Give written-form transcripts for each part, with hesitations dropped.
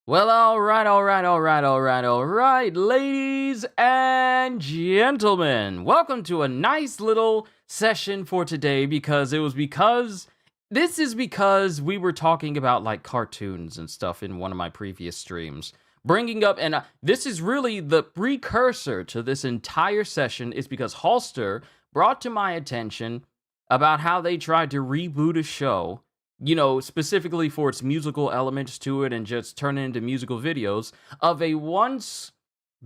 Well, all right, ladies and gentlemen. Welcome to a nice little session for today this is because we were talking about like cartoons and stuff in one of my previous streams. Bringing up, and this is really the precursor to this entire session, is because Halster brought to my attention about how they tried to reboot a show, specifically for its musical elements to it and just turn it into musical videos of a once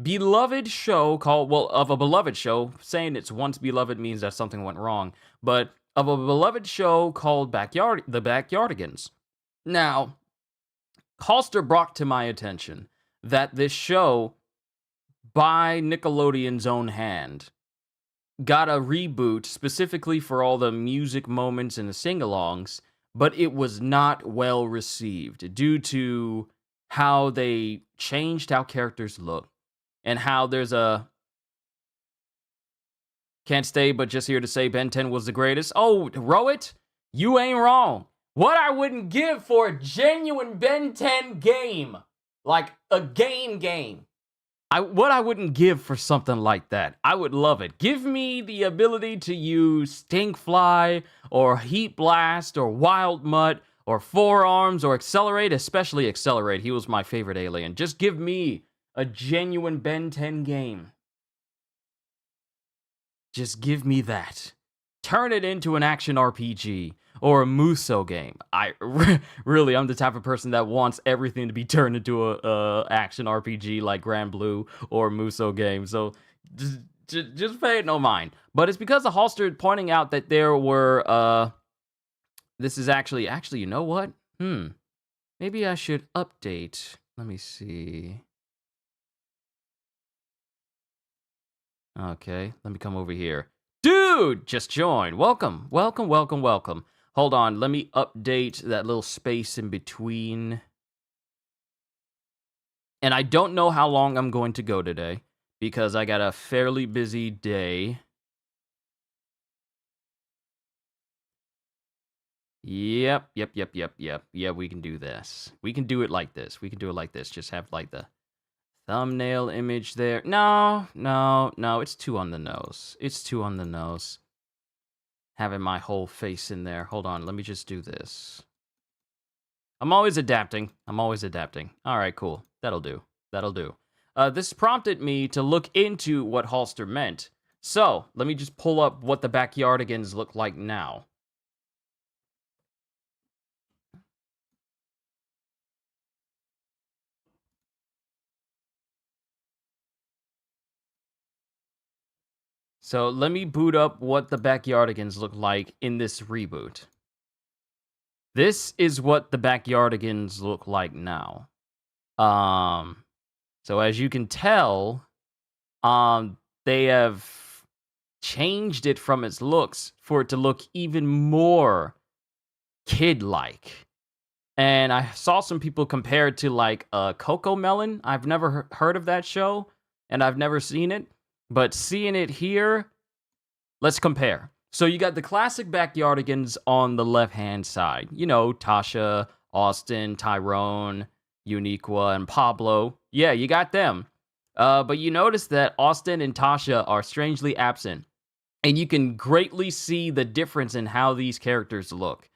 beloved show of a beloved show. Saying it's once beloved means that something went wrong, but of a beloved show called The Backyardigans. Now, Halster brought to my attention that this show, by Nickelodeon's own hand, got a reboot specifically for all the music moments and the sing-alongs, but it was not well received due to how they changed how characters look and how there's a can't stay but just here to say Ben 10 was the greatest. Oh, Rowit, you ain't wrong. What I wouldn't give for a genuine Ben 10 game, like a game. What I wouldn't give for something like that. I would love it. Give me the ability to use Stinkfly or Heat Blast or Wild Mutt or Forearms or Accelerate, especially Accelerate. He was my favorite alien. Just give me a genuine Ben 10 game. Just give me that. Turn it into an action RPG or a Muso game. I'm the type of person that wants everything to be turned into a action RPG like Grand Blue or Muso game. So just pay it no mind. But it's because of Halster pointing out that there were this is actually you know what? Maybe I should update. Let me see. Okay, let me come over here. Dude, just joined. Welcome. Hold on, let me update that little space in between. And I don't know how long I'm going to go today, because I got a fairly busy day. Yep. Yeah, we can do this. We can do it like this. Just have like the thumbnail image there. No, it's too on the nose. Having my whole face in there. Hold on, let me just do this. I'm always adapting. All right, cool. That'll do. This prompted me to look into what Halster meant. So, let me just pull up what the Backyardigans look like now. So, let me boot up what the Backyardigans look like in this reboot. This is what the Backyardigans look like now. So as you can tell, they have changed it from its looks for it to look even more kid-like. And I saw some people compare it to like Coco Melon. I've never heard of that show, and I've never seen it. But seeing it here, let's compare. So you got the classic Backyardigans on the left-hand side. You know, Tasha, Austin, Tyrone, Uniqua, and Pablo. Yeah, you got them. But you notice that Austin and Tasha are strangely absent. And you can greatly see the difference in how these characters look.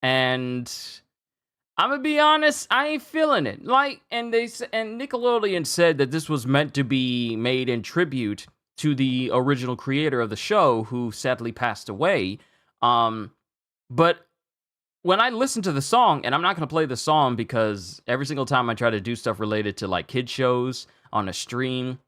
And I'm gonna be honest, I ain't feeling it. And Nickelodeon said that this was meant to be made in tribute to the original creator of the show, who sadly passed away. But when I listen to the song, and I'm not going to play the song because every single time I try to do stuff related to like kid shows on a stream,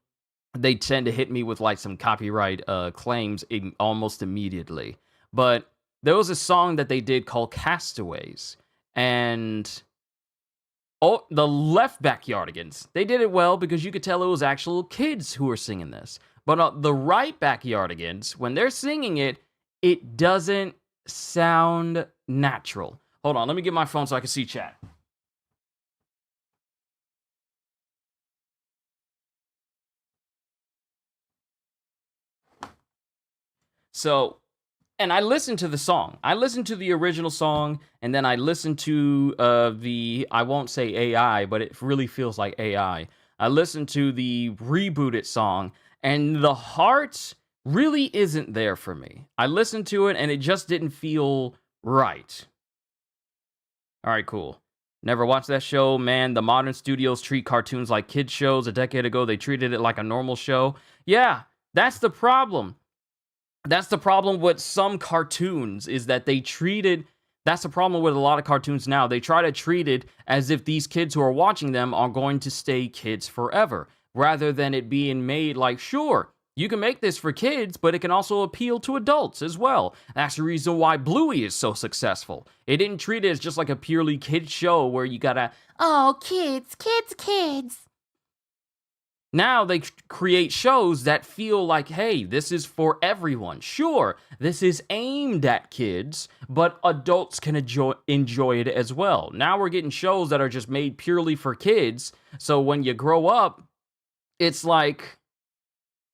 they tend to hit me with like some copyright claims almost immediately. But there was a song that they did called Castaways, and the left Backyardigans, they did it well because you could tell it was actual kids who were singing this. But the right Backyardigans, when they're singing it, it doesn't sound natural. Hold on, let me get my phone so I can see chat. So, And I listened to the song. I listened to the original song, and then I listened to I won't say AI, but it really feels like AI. I listened to the rebooted song, and the heart really isn't there for me. I listened to it, and it just didn't feel right. All right, cool. Never watched that show, man. The modern studios treat cartoons like kids shows. A decade ago, they treated it like a normal show. Yeah, that's the problem. That's the problem with some cartoons, is that they treat it. That's the problem with a lot of cartoons now. They try to treat it as if these kids who are watching them are going to stay kids forever, rather than it being made like, sure, you can make this for kids, but it can also appeal to adults as well. That's the reason why Bluey is so successful. It didn't treat it as just like a purely kids show where you gotta, oh, kids. Now they create shows that feel like, hey, this is for everyone. Sure, this is aimed at kids, but adults can enjoy it as well. Now we're getting shows that are just made purely for kids. So when you grow up, it's like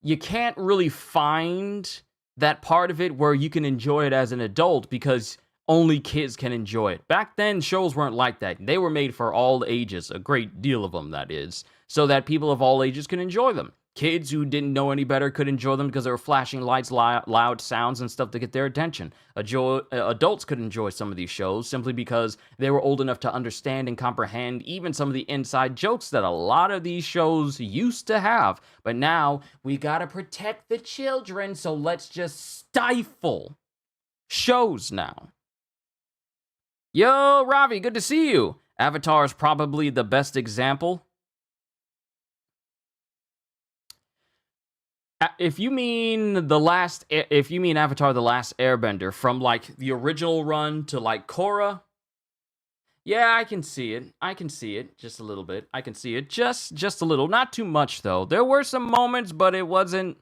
you can't really find that part of it where you can enjoy it as an adult because only kids can enjoy it. Back then, shows weren't like that. They were made for all ages, a great deal of them, that is, so that people of all ages can enjoy them. Kids who didn't know any better could enjoy them because there were flashing lights, loud sounds, and stuff to get their attention. Adults could enjoy some of these shows simply because they were old enough to understand and comprehend even some of the inside jokes that a lot of these shows used to have. But now, we gotta protect the children, so let's just stifle shows now. Yo, Ravi, good to see you. Avatar is probably the best example. If you mean Avatar: The Last Airbender, from like the original run to like Korra, yeah, I can see it just a little bit. I can see it just a little, not too much though. There were some moments, but it wasn't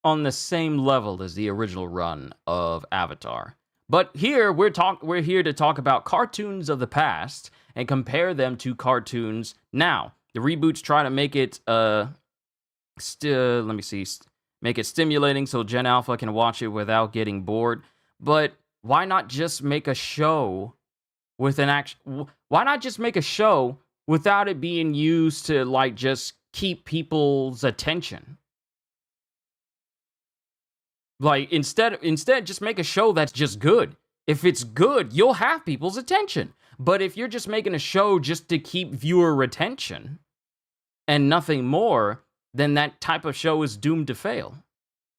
on the same level as the original run of Avatar. But here we're here to talk about cartoons of the past and compare them to cartoons now. The reboots try to make it make it stimulating so Gen Alpha can watch it without getting bored. But why not just make a show with why not just make a show without it being used to like just keep people's attention? Like instead just make a show that's just good. If it's good, you'll have people's attention. But if you're just making a show just to keep viewer retention and nothing more, then that type of show is doomed to fail.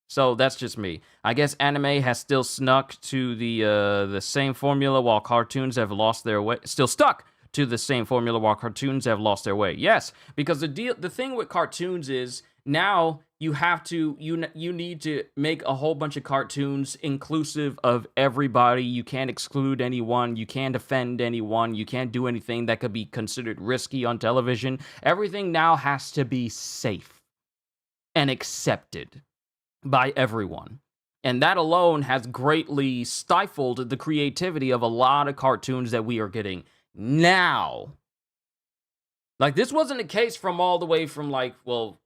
So that's just me. I guess anime has still snuck to the same formula while cartoons have lost their way. Still stuck to the same formula while cartoons have lost their way. Yes, because the thing with cartoons is now you need to make a whole bunch of cartoons inclusive of everybody. You can't exclude anyone. You can't offend anyone. You can't do anything that could be considered risky on television. Everything now has to be safe and accepted by everyone. And that alone has greatly stifled the creativity of a lot of cartoons that we are getting now. Like, this wasn't the case from all the way from, like, well,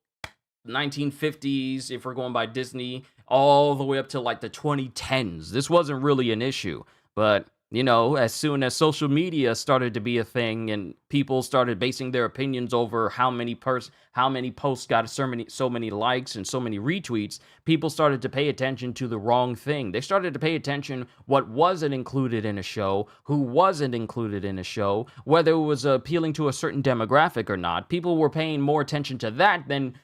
1950s, if we're going by Disney, all the way up to, like, the 2010s. This wasn't really an issue. But, you know, as soon as social media started to be a thing and people started basing their opinions over how many posts got so many likes and so many retweets, people started to pay attention to the wrong thing. They started to pay attention what wasn't included in a show, who wasn't included in a show, whether it was appealing to a certain demographic or not. People were paying more attention to that than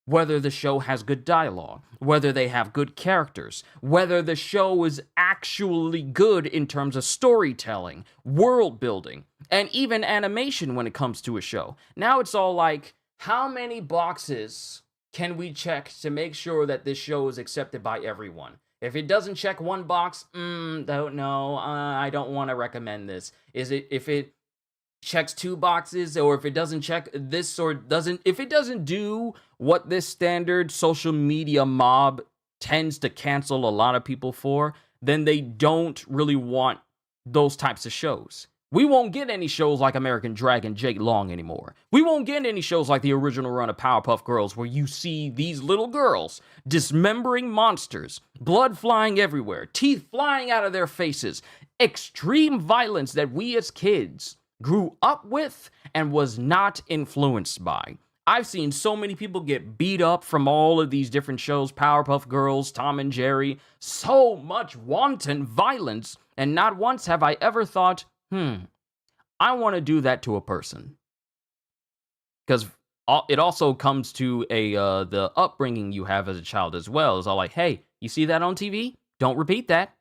whether the show has good dialogue, whether they have good characters, whether the show is actually good in terms of storytelling, world building, and even animation when it comes to a show. Now it's all like, how many boxes can we check to make sure that this show is accepted by everyone? If it doesn't check one box, don't know, I don't want to recommend this. If it checks two boxes, or if it doesn't check this, or if it doesn't do what this standard social media mob tends to cancel a lot of people for, then they don't really want those types of shows. We won't get any shows like American Dragon Jake Long anymore. We won't get any shows like the original run of Powerpuff Girls where you see these little girls dismembering monsters, blood flying everywhere, teeth flying out of their faces, extreme violence that we as kids grew up with and was not influenced by. I've seen so many people get beat up from all of these different shows, Powerpuff Girls, Tom and Jerry, so much wanton violence, and not once have I ever thought, I want to do that to a person. Because it also comes to the upbringing you have as a child as well. It's all like, hey, you see that on TV? Don't repeat that.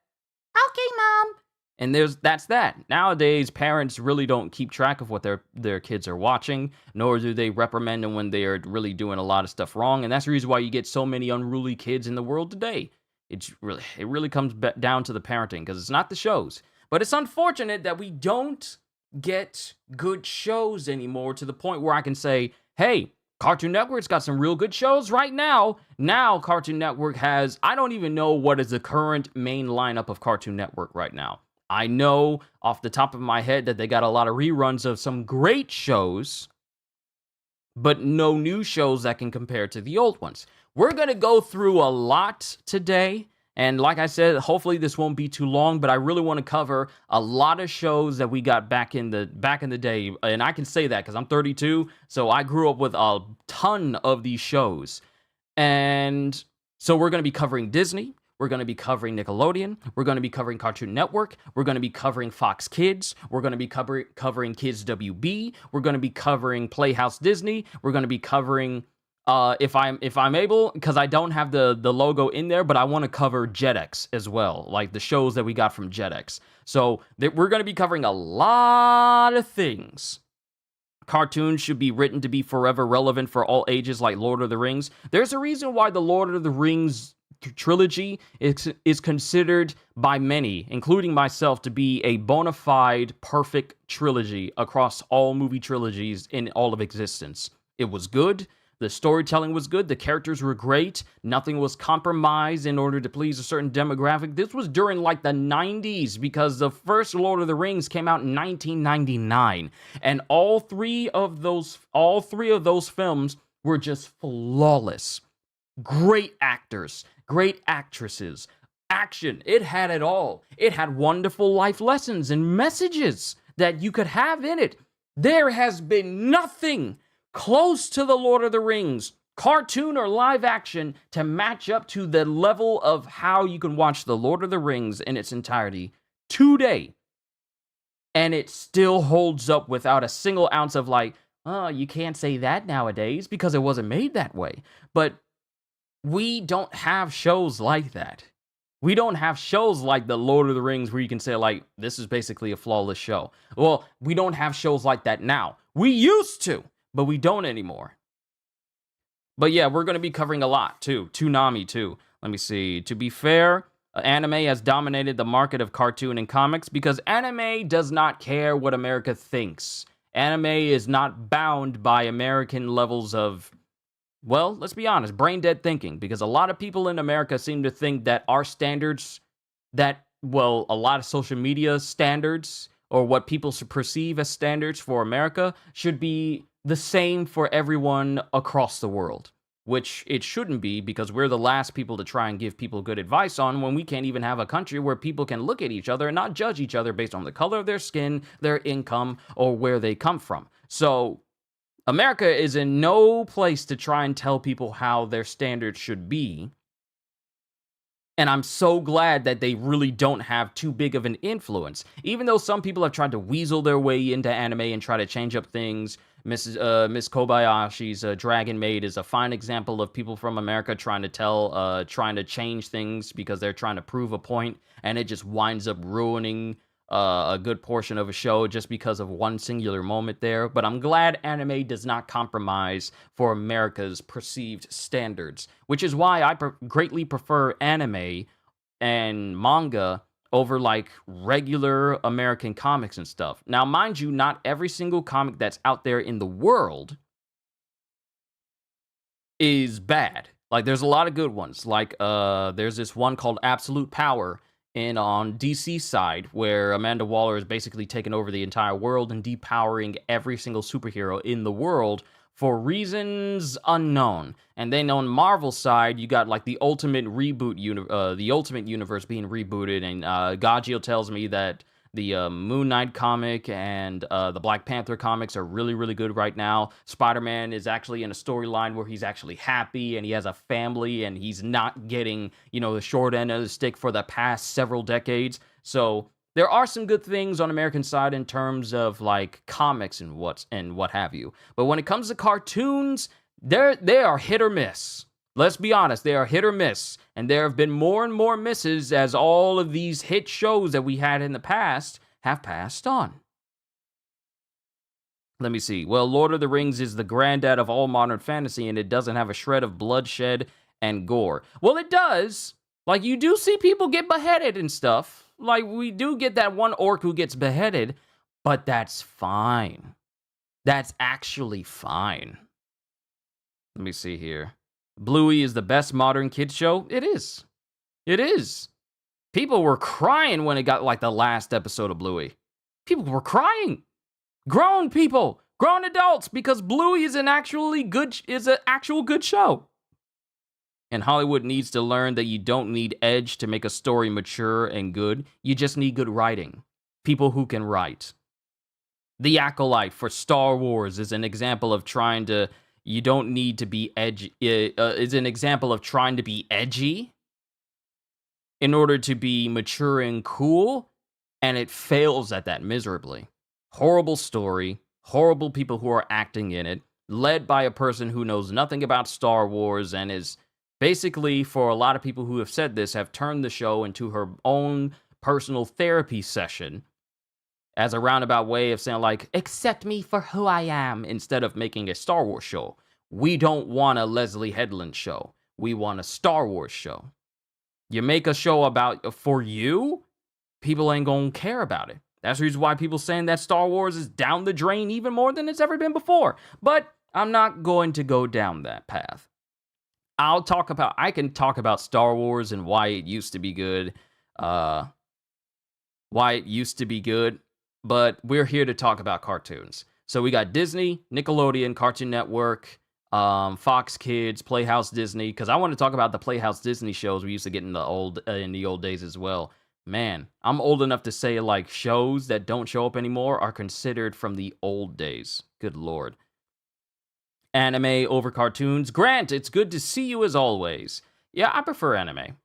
Okay, Mom. And that's that. Nowadays, parents really don't keep track of what their kids are watching, nor do they reprimand them when they are really doing a lot of stuff wrong. And that's the reason why you get so many unruly kids in the world today. It really comes down to the parenting, because it's not the shows. But it's unfortunate that we don't get good shows anymore to the point where I can say, hey, Cartoon Network's got some real good shows right now. Now Cartoon Network has, I don't even know what is the current main lineup of Cartoon Network right now. I know off the top of my head that they got a lot of reruns of some great shows, but no new shows that can compare to the old ones. We're going to go through a lot today. And like I said, hopefully this won't be too long, but I really want to cover a lot of shows that we got back in the day. And I can say that because I'm 32, so I grew up with a ton of these shows. And so we're going to be covering Disney. We're going to be covering Nickelodeon. We're going to be covering Cartoon Network. We're going to be covering Fox Kids. We're going to be covering Kids WB. We're going to be covering Playhouse Disney. We're going to be covering... if I'm able, because I don't have the logo in there, but I want to cover Jetix as well, like the shows that we got from Jetix. So we're going to be covering a lot of things. Cartoons should be written to be forever relevant for all ages, like Lord of the Rings. There's a reason why the Lord of the Rings trilogy is considered by many, including myself, to be a bona fide perfect trilogy across all movie trilogies in all of existence. It was good. The storytelling was good. The characters were great. Nothing was compromised in order to please a certain demographic. This was during like the 90s, because the first Lord of the Rings came out in 1999. And all three of those films were just flawless. Great actors, great actresses, action. It had it all. It had wonderful life lessons and messages that you could have in it. There has been nothing close to the Lord of the Rings, cartoon or live action, to match up to the level of how you can watch the Lord of the Rings in its entirety today. And it still holds up without a single ounce of like, oh, you can't say that nowadays because it wasn't made that way. But we don't have shows like that. We don't have shows like the Lord of the Rings where you can say, like, this is basically a flawless show. Well, we don't have shows like that now. We used to, but we don't anymore. But yeah, we're going to be covering a lot, too. Toonami, too. Let me see. To be fair, anime has dominated the market of cartoon and comics because anime does not care what America thinks. Anime is not bound by American levels of, well, let's be honest, brain-dead thinking. Because a lot of people in America seem to think that our standards, a lot of social media standards, or what people perceive as standards for America, should be the same for everyone across the world, which it shouldn't be, because we're the last people to try and give people good advice on when we can't even have a country where people can look at each other and not judge each other based on the color of their skin, their income, or where they come from. So America is in no place to try and tell people how their standards should be. And I'm so glad that they really don't have too big of an influence. Even though some people have tried to weasel their way into anime and try to change up things. Miss Kobayashi's Dragon Maid is a fine example of people from America trying to change things because they're trying to prove a point, and it just winds up ruining a good portion of a show just because of one singular moment there. But I'm glad anime does not compromise for America's perceived standards, which is why I greatly prefer anime and manga over like regular American comics and stuff. Now, mind you, not every single comic that's out there in the world is bad. Like, there's a lot of good ones. Like, there's this one called Absolute Power. in on DC side, where Amanda Waller is basically taking over the entire world and depowering every single superhero in the world for reasons unknown. And then on Marvel side, you got like the ultimate reboot, the Ultimate Universe being rebooted, and Gagio tells me that the Moon Knight comic and the Black Panther comics are really, really good right now. Spider-Man is actually in a storyline where he's actually happy and he has a family and he's not getting, the short end of the stick for the past several decades. So there are some good things on American side in terms of like comics and what have you. But when it comes to cartoons, they are hit or miss. Let's be honest, they are hit or miss. And there have been more and more misses as all of these hit shows that we had in the past have passed on. Let me see. Well, Lord of the Rings is the granddad of all modern fantasy, and it doesn't have a shred of bloodshed and gore. Well, it does. Like, you do see people get beheaded and stuff. Like, we do get that one orc who gets beheaded, but that's fine. That's actually fine. Let me see here. Bluey is the best modern kids show? It is. It is. People were crying when it got like the last episode of Bluey. People were crying. Grown people, grown adults, because Bluey is an actual good show. And Hollywood needs to learn that you don't need edge to make a story mature and good. You just need good writing. People who can write. The Acolyte for Star Wars is an example of trying to... You don't need to be edgy. Is an example of trying to be edgy in order to be mature and cool, and it fails at that miserably. Horrible story, horrible people who are acting in it, led by a person who knows nothing about Star Wars and is basically, for a lot of people who have said this, have turned the show into her own personal therapy session as a roundabout way of saying, like, accept me for who I am, instead of making a Star Wars show. We don't want a Leslie Headland show. We want a Star Wars show. You make a show for you, people ain't gonna care about it. That's the reason why people saying that Star Wars is down the drain even more than it's ever been before. But I'm not going to go down that path. I can talk about Star Wars and why it used to be good. But we're here to talk about cartoons. So we got Disney, Nickelodeon, Cartoon Network, Fox Kids, Playhouse Disney, because I want to talk about the Playhouse Disney shows we used to get in the old days as well. Man, I'm old enough to say, like, shows that don't show up anymore are considered from the old days. Good Lord. Anime over cartoons. Grant, it's good to see you as always. Yeah, I prefer anime.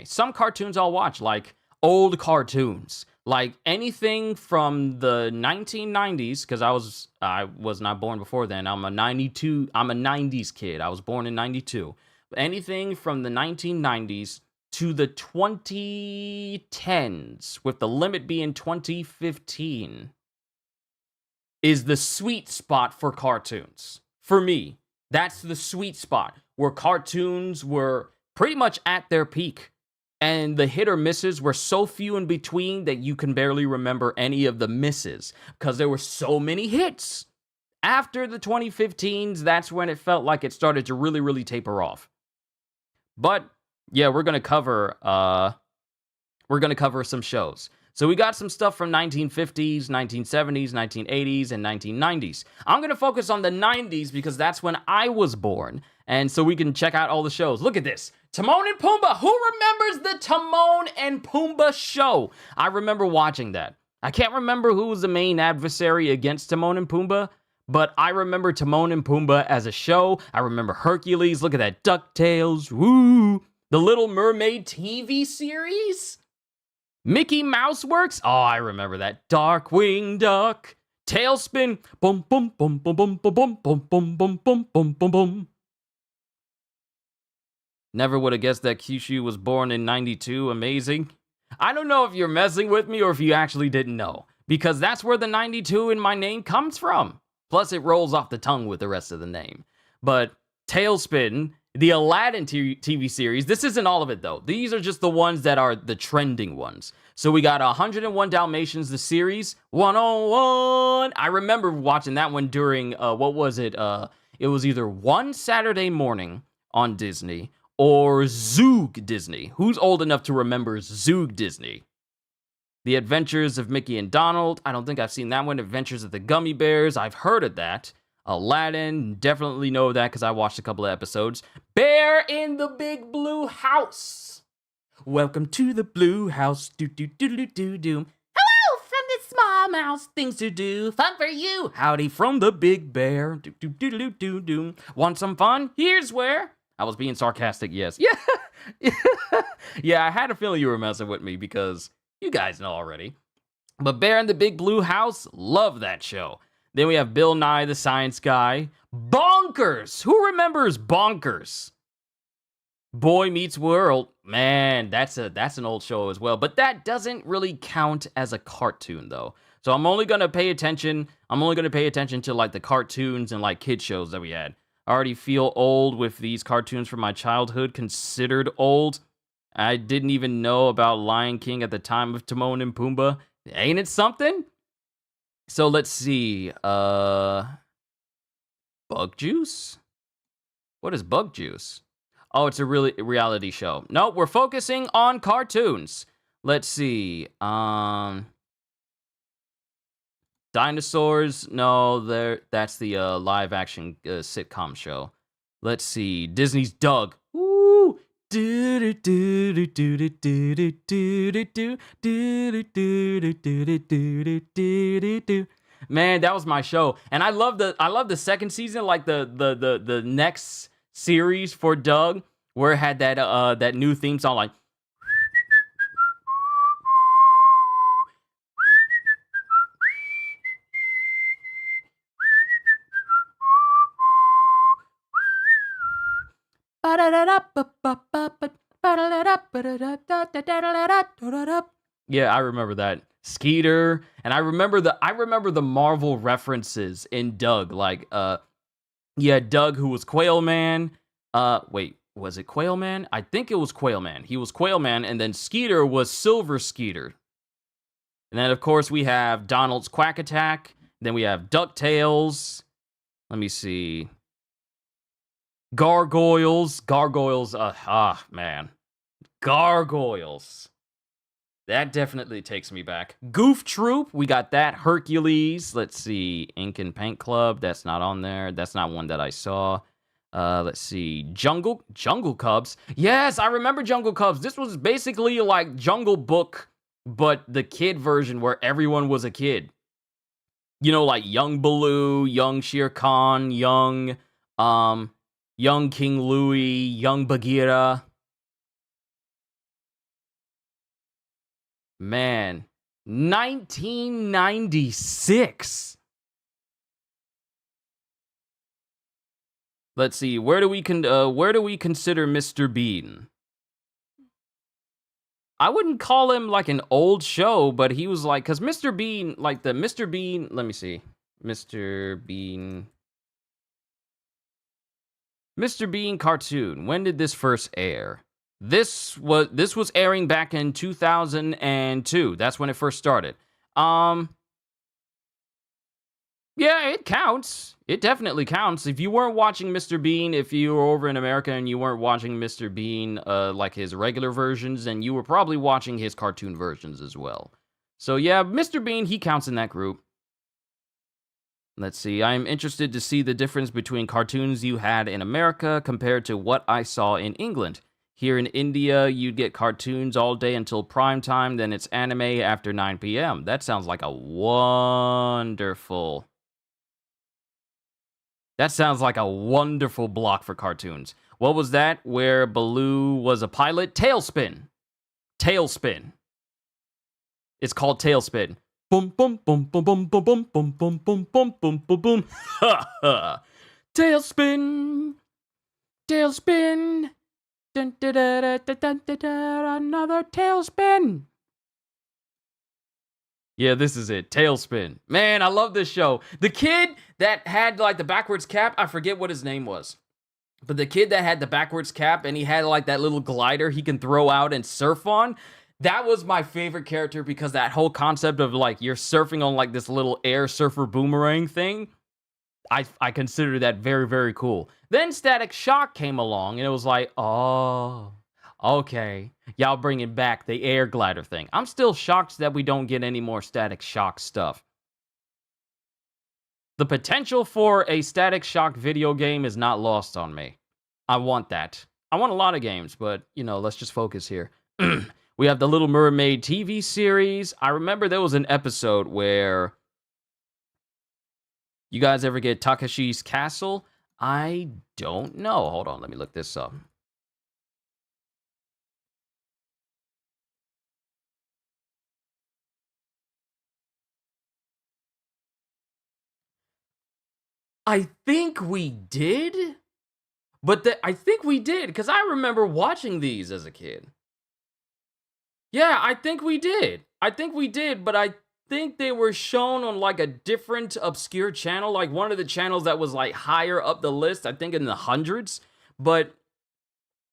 Some cartoons I'll watch, like old cartoons. Like anything from the 1990s, because I was not born before then. I'm a 90s kid. I was born in 92. Anything from the 1990s to the 2010s, with the limit being 2015, is the sweet spot for cartoons. For me, that's the sweet spot where cartoons were pretty much at their peak. And the hit or misses were so few in between that you can barely remember any of the misses because there were so many hits. After the 2015s, that's when it felt like it started to really, really taper off. But yeah, we're gonna cover some shows. So we got some stuff from 1950s, 1970s, 1980s, and 1990s. I'm gonna focus on the 90s because that's when I was born. And so we can check out all the shows. Look at this. Timon and Pumbaa. Who remembers the Timon and Pumbaa show? I remember watching that. I can't remember who was the main adversary against Timon and Pumbaa, but I remember Timon and Pumbaa as a show. I remember Hercules. Look at that. DuckTales. Woo. The Little Mermaid TV series. Mickey Mouse Works. Oh, I remember that. Darkwing Duck. Tailspin. Boom, boom, boom, boom, boom, boom, boom, boom, boom, boom, boom, boom, boom, boom. Never would have guessed that Kyushu was born in 92. Amazing. I don't know if you're messing with me or if you actually didn't know, because that's where the 92 in my name comes from. Plus, it rolls off the tongue with the rest of the name. But Tailspin, the Aladdin TV series, this isn't all of it, though. These are just the ones that are the trending ones. So we got 101 Dalmatians, the series, 101. I remember watching that one during, what was it? It was either one Saturday morning on Disney, or Zoog Disney? Who's old enough to remember Zoog Disney? The Adventures of Mickey and Donald. I don't think I've seen that one. Adventures of the Gummy Bears. I've heard of that. Aladdin. Definitely know that because I watched a couple of episodes. Bear in the Big Blue House. Welcome to the Blue House. Do do do do do do. Hello from the small mouse. Things to do. Fun for you. Howdy from the Big Bear. Do do do do do do. Want some fun? Here's where. I was being sarcastic. Yes. Yeah. Yeah. I had a feeling you were messing with me because you guys know already. But Bear in the Big Blue House, love that show. Then we have Bill Nye the Science Guy. Bonkers! Who remembers Bonkers? Boy Meets World. Man, that's an old show as well. But that doesn't really count as a cartoon, though. So I'm only going to pay attention to, like, the cartoons and, like, kid shows that we had. I already feel old with these cartoons from my childhood, considered old. I didn't even know about Lion King at the time of Timon and Pumbaa. Ain't it something? So let's see. Bug Juice? What is Bug Juice? Oh, it's a reality show. No, we're focusing on cartoons. Let's see. Dinosaurs? No, that's the live action sitcom show. Let's see. Disney's Doug. Woo! Man, that was my show, and I love the second season, like the next series for Doug, where it had that new theme song, like. Yeah, I remember that. Skeeter, and I remember the Marvel references in Doug, like Doug, who was Quail Man. Wait, was it Quail Man? I think it was Quail Man. He was Quail Man, and then Skeeter was Silver Skeeter. And then of course we have Donald's Quack Attack. Then we have DuckTales. Let me see. Gargoyles, man. Gargoyles. That definitely takes me back. Goof Troop, we got that. Hercules, let's see. Ink and Paint Club, that's not on there. That's not one that I saw. Let's see. Jungle Cubs. Yes, I remember Jungle Cubs. This was basically like Jungle Book, but the kid version where everyone was a kid. You know, like young Baloo, young Shere Khan, young King Louie, young Bagheera. Man, 1996. Let's see. Where do we consider Mr. Bean? I wouldn't call him like an old show, but he was like, because Mr. Bean, like the Mr. Bean. Let me see, Mr. Bean cartoon. When did this first air? This was airing back in 2002. That's when it first started. Yeah, it counts. It definitely counts. If you weren't watching Mr. Bean, if you were over in America and you weren't watching Mr. Bean, like his regular versions, then you were probably watching his cartoon versions as well. So yeah, Mr. Bean, he counts in that group. Let's see. I'm interested to see the difference between cartoons you had in America compared to what I saw in England. Here in India, you'd get cartoons all day until prime time, then it's anime after 9 p.m. That sounds like a wonderful block for cartoons. What was that where Baloo was a pilot? Tailspin. It's called Tailspin. Boom, boom, boom, boom, boom, boom, boom, boom, boom, boom, boom, boom, boom, boom. Ha ha. Tailspin. Dun, da, da, da, da, da, da, da, another tailspin. Yeah, this is it. Tailspin. Man, I love this show. The kid that had like the backwards cap, I forget what his name was. But the kid that had the backwards cap and he had like that little glider he can throw out and surf on. That was my favorite character because that whole concept of like you're surfing on like this little air surfer boomerang thing. I consider that very, very cool. Then Static Shock came along, and it was like, oh, okay, y'all bringing back the air glider thing. I'm still shocked that we don't get any more Static Shock stuff. The potential for a Static Shock video game is not lost on me. I want that. I want a lot of games, but let's just focus here. We have the Little Mermaid TV series. I remember there was an episode where you guys ever get Takashi's Castle? I don't know. Hold on, let me look this up. I think we did, but I think we did because I remember watching these as a kid. Yeah, I think we did. I think we did, but I think they were shown on like a different obscure channel, like one of the channels that was like higher up the list, I think in the hundreds. But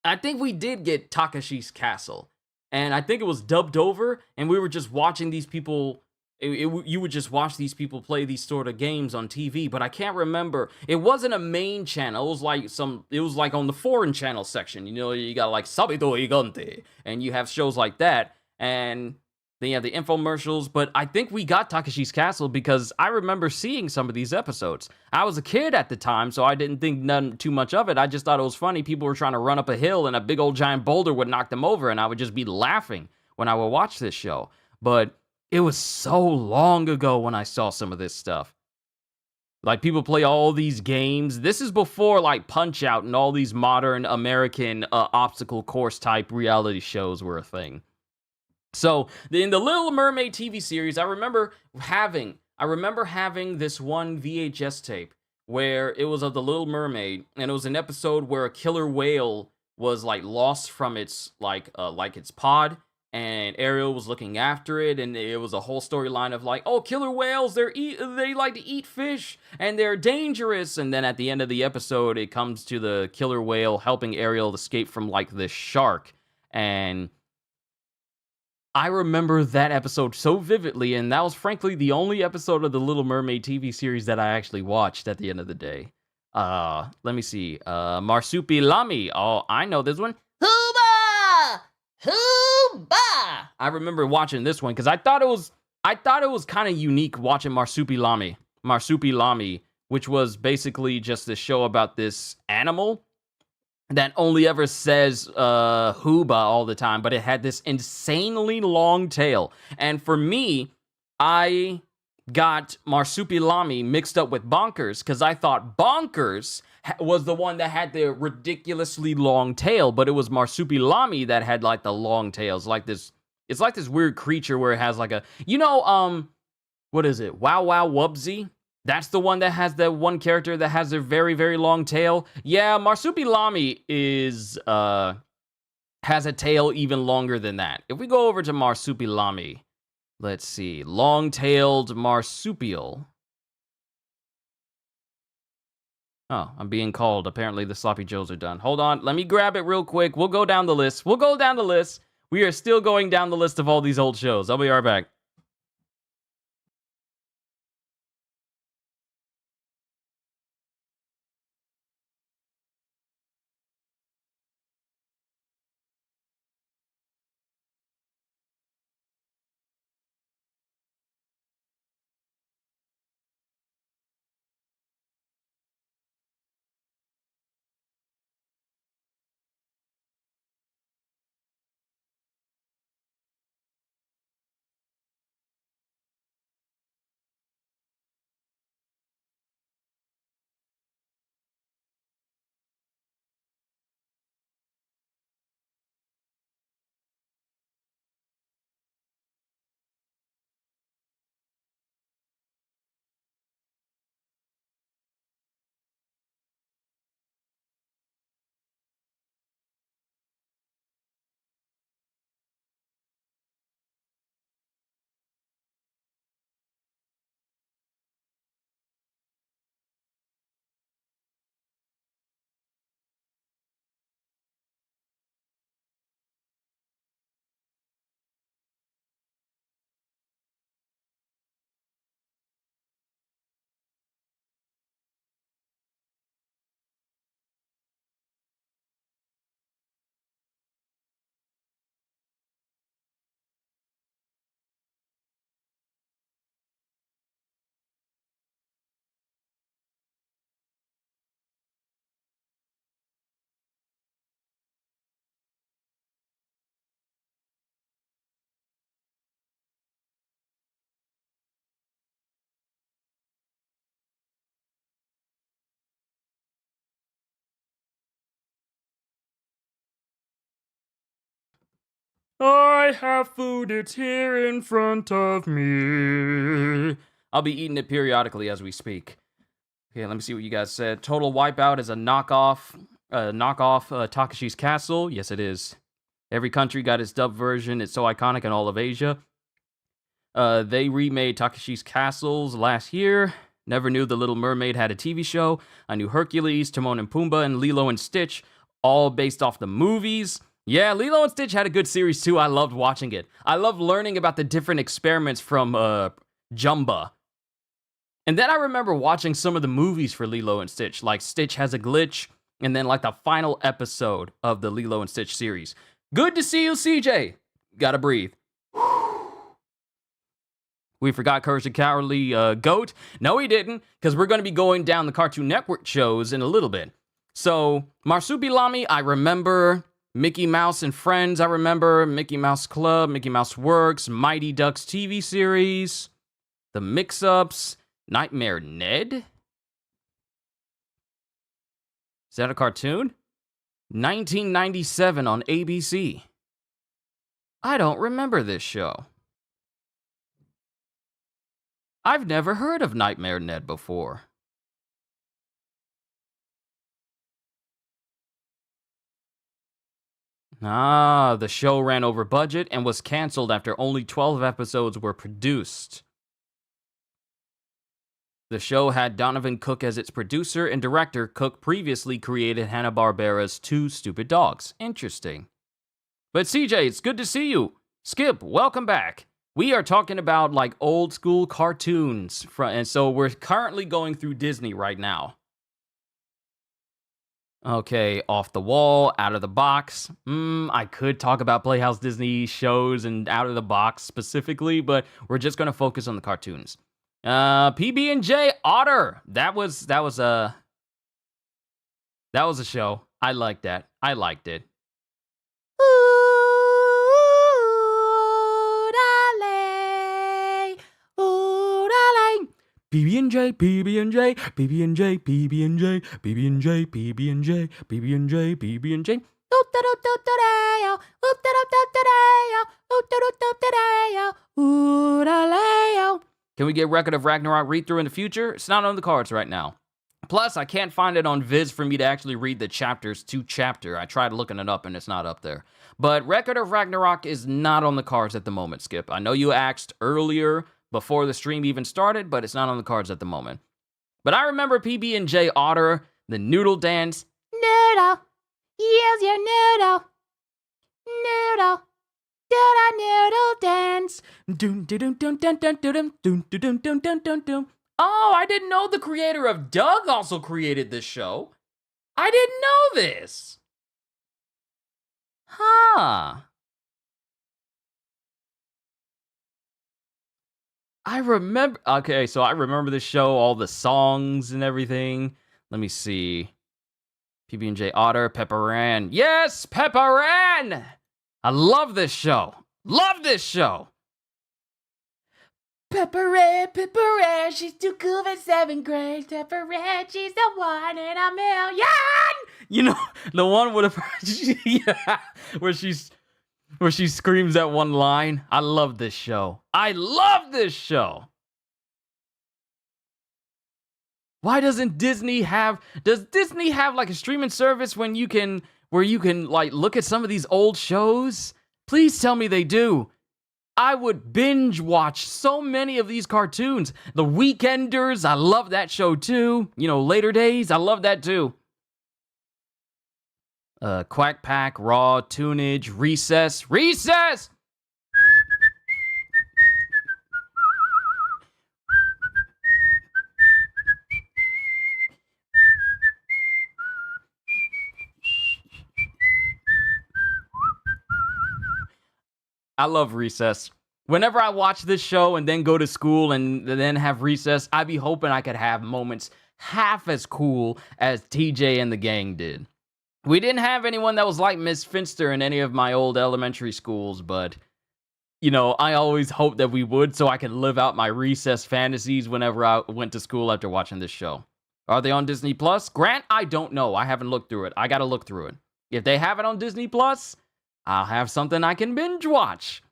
I think we did get Takashi's Castle. And I think it was dubbed over, and we were just watching these people. You would just watch these people play these sort of games on TV, but I can't remember. It wasn't a main channel. It was like it was like on the foreign channel section. You got like Sabito Gigante, and you have shows like that, and then you have the infomercials. But I think we got Takashi's Castle because I remember seeing some of these episodes. I was a kid at the time, so I didn't think none too much of it. I just thought it was funny. People were trying to run up a hill, and a big old giant boulder would knock them over, and I would just be laughing when I would watch this show. But it was so long ago when I saw some of this stuff. Like, people play all these games. This is before, like, Punch-Out and all these modern American obstacle course type reality shows were a thing. So, in the Little Mermaid TV series, I remember having this one VHS tape where it was of the Little Mermaid, and it was an episode where a killer whale was, like, lost from its, its pod, and Ariel was looking after it, and it was a whole storyline of like, oh, killer whales, they like to eat fish, and they're dangerous. And then at the end of the episode, it comes to the killer whale helping Ariel escape from like this shark. And I remember that episode so vividly, and that was frankly the only episode of the Little Mermaid TV series that I actually watched at the end of the day. Let me see. Marsupilami. Oh, I know this one. Hooba! Hooba! I remember watching this one because I thought it was kind of unique watching Marsupilami, which was basically just a show about this animal that only ever says Hooba all the time, but it had this insanely long tail. And for me, I got Marsupilami mixed up with Bonkers because I thought Bonkers was the one that had the ridiculously long tail, but it was Marsupilami that had like the long tails, it's like this weird creature where it has like a, what is it? Wow Wow Wubsy? That's the one that has the one character that has a very, very long tail. Yeah, Marsupilami has a tail even longer than that. If we go over to Marsupilami, let's see. Long-tailed marsupial. Oh, I'm being called. Apparently the sloppy joes are done. Hold on. Let me grab it real quick. We'll go down the list. We are still going down the list of all these old shows. I'll be right back. I have food, it's here in front of me. I'll be eating it periodically as we speak. Okay, let me see what you guys said. Total Wipeout is a knockoff Takashi's Castle. Yes, it is. Every country got its dub version. It's so iconic in all of Asia. They remade Takashi's Castles last year. Never knew The Little Mermaid had a TV show. I knew Hercules, Timon and Pumbaa, and Lilo and Stitch, all based off the movies. Yeah, Lilo and Stitch had a good series too. I loved watching it. I loved learning about the different experiments from Jumba. And then I remember watching some of the movies for Lilo and Stitch, like Stitch Has a Glitch, and then like the final episode of the Lilo and Stitch series. Good to see you, CJ. Gotta breathe. We forgot Courage the Cowardly Goat. No, we didn't, because we're going to be going down the Cartoon Network shows in a little bit. So, Marsupilami, I remember. Mickey Mouse and Friends, I remember. Mickey Mouse Club, Mickey Mouse Works, Mighty Ducks TV series, The Mix-Ups, Nightmare Ned? Is that a cartoon? 1997 on ABC. I don't remember this show. I've never heard of Nightmare Ned before. Ah, the show ran over budget and was canceled after only 12 episodes were produced. The show had Donovan Cook as its producer and director. Cook previously created Hanna-Barbera's Two Stupid Dogs. Interesting. But CJ, it's good to see you. Skip, welcome back. We are talking about like old school cartoons, and so we're currently going through Disney right now. Okay, Off the Wall, Out of the Box. I could talk about Playhouse Disney shows and Out of the Box specifically, but we're just going to focus on the cartoons. PB&J Otter. That was a show. I liked that. I liked it. PB&J, PB&J, PB&J, PB&J, PB&J, PB&J, PB&J, PB&J. Can we get Record of Ragnarok read-through in the future? It's not on the cards right now. Plus, I can't find it on Viz for me to actually read the chapters to chapter. I tried looking it up and it's not up there. But Record of Ragnarok is not on the cards at the moment, Skip. I know you asked earlier before the stream even started, but it's not on the cards at the moment. But I remember PB&J Otter, the noodle dance. Noodle, use your noodle. Noodle, do the noodle dance. Doom, doom, doom, doom, doom, doom, doom, doom, doom, doom, doom, doom. Oh, I didn't know the creator of Doug also created this show. I didn't know this. Huh. I remember. Okay, so I remember this show, all the songs and everything. Let me see. PB&J Otter, Pepper Ann. Yes, Pepper Ann! I love this show. Love this show. Pepper Ann, she's too cool for 7th grade. Pepper Ann, she's the one in a million. You know, the one with yeah, where she screams that one line. I love this show. I love this show. Why doesn't Disney have... Does Disney have like a streaming service where you can like look at some of these old shows? Please tell me they do. I would binge watch so many of these cartoons. The Weekenders, I love that show too. You know, Later Days, I love that too. Quack Pack, Raw, Tunage, Recess. Recess! I love Recess. Whenever I watch this show and then go to school and then have recess, I be hoping I could have moments half as cool as TJ and the gang did. We didn't have anyone that was like Miss Finster in any of my old elementary schools, but, you know, I always hoped that we would so I could live out my recess fantasies whenever I went to school after watching this show. Are they on Disney Plus? Grant, I don't know. I haven't looked through it. I gotta look through it. If they have it on Disney Plus, I'll have something I can binge watch.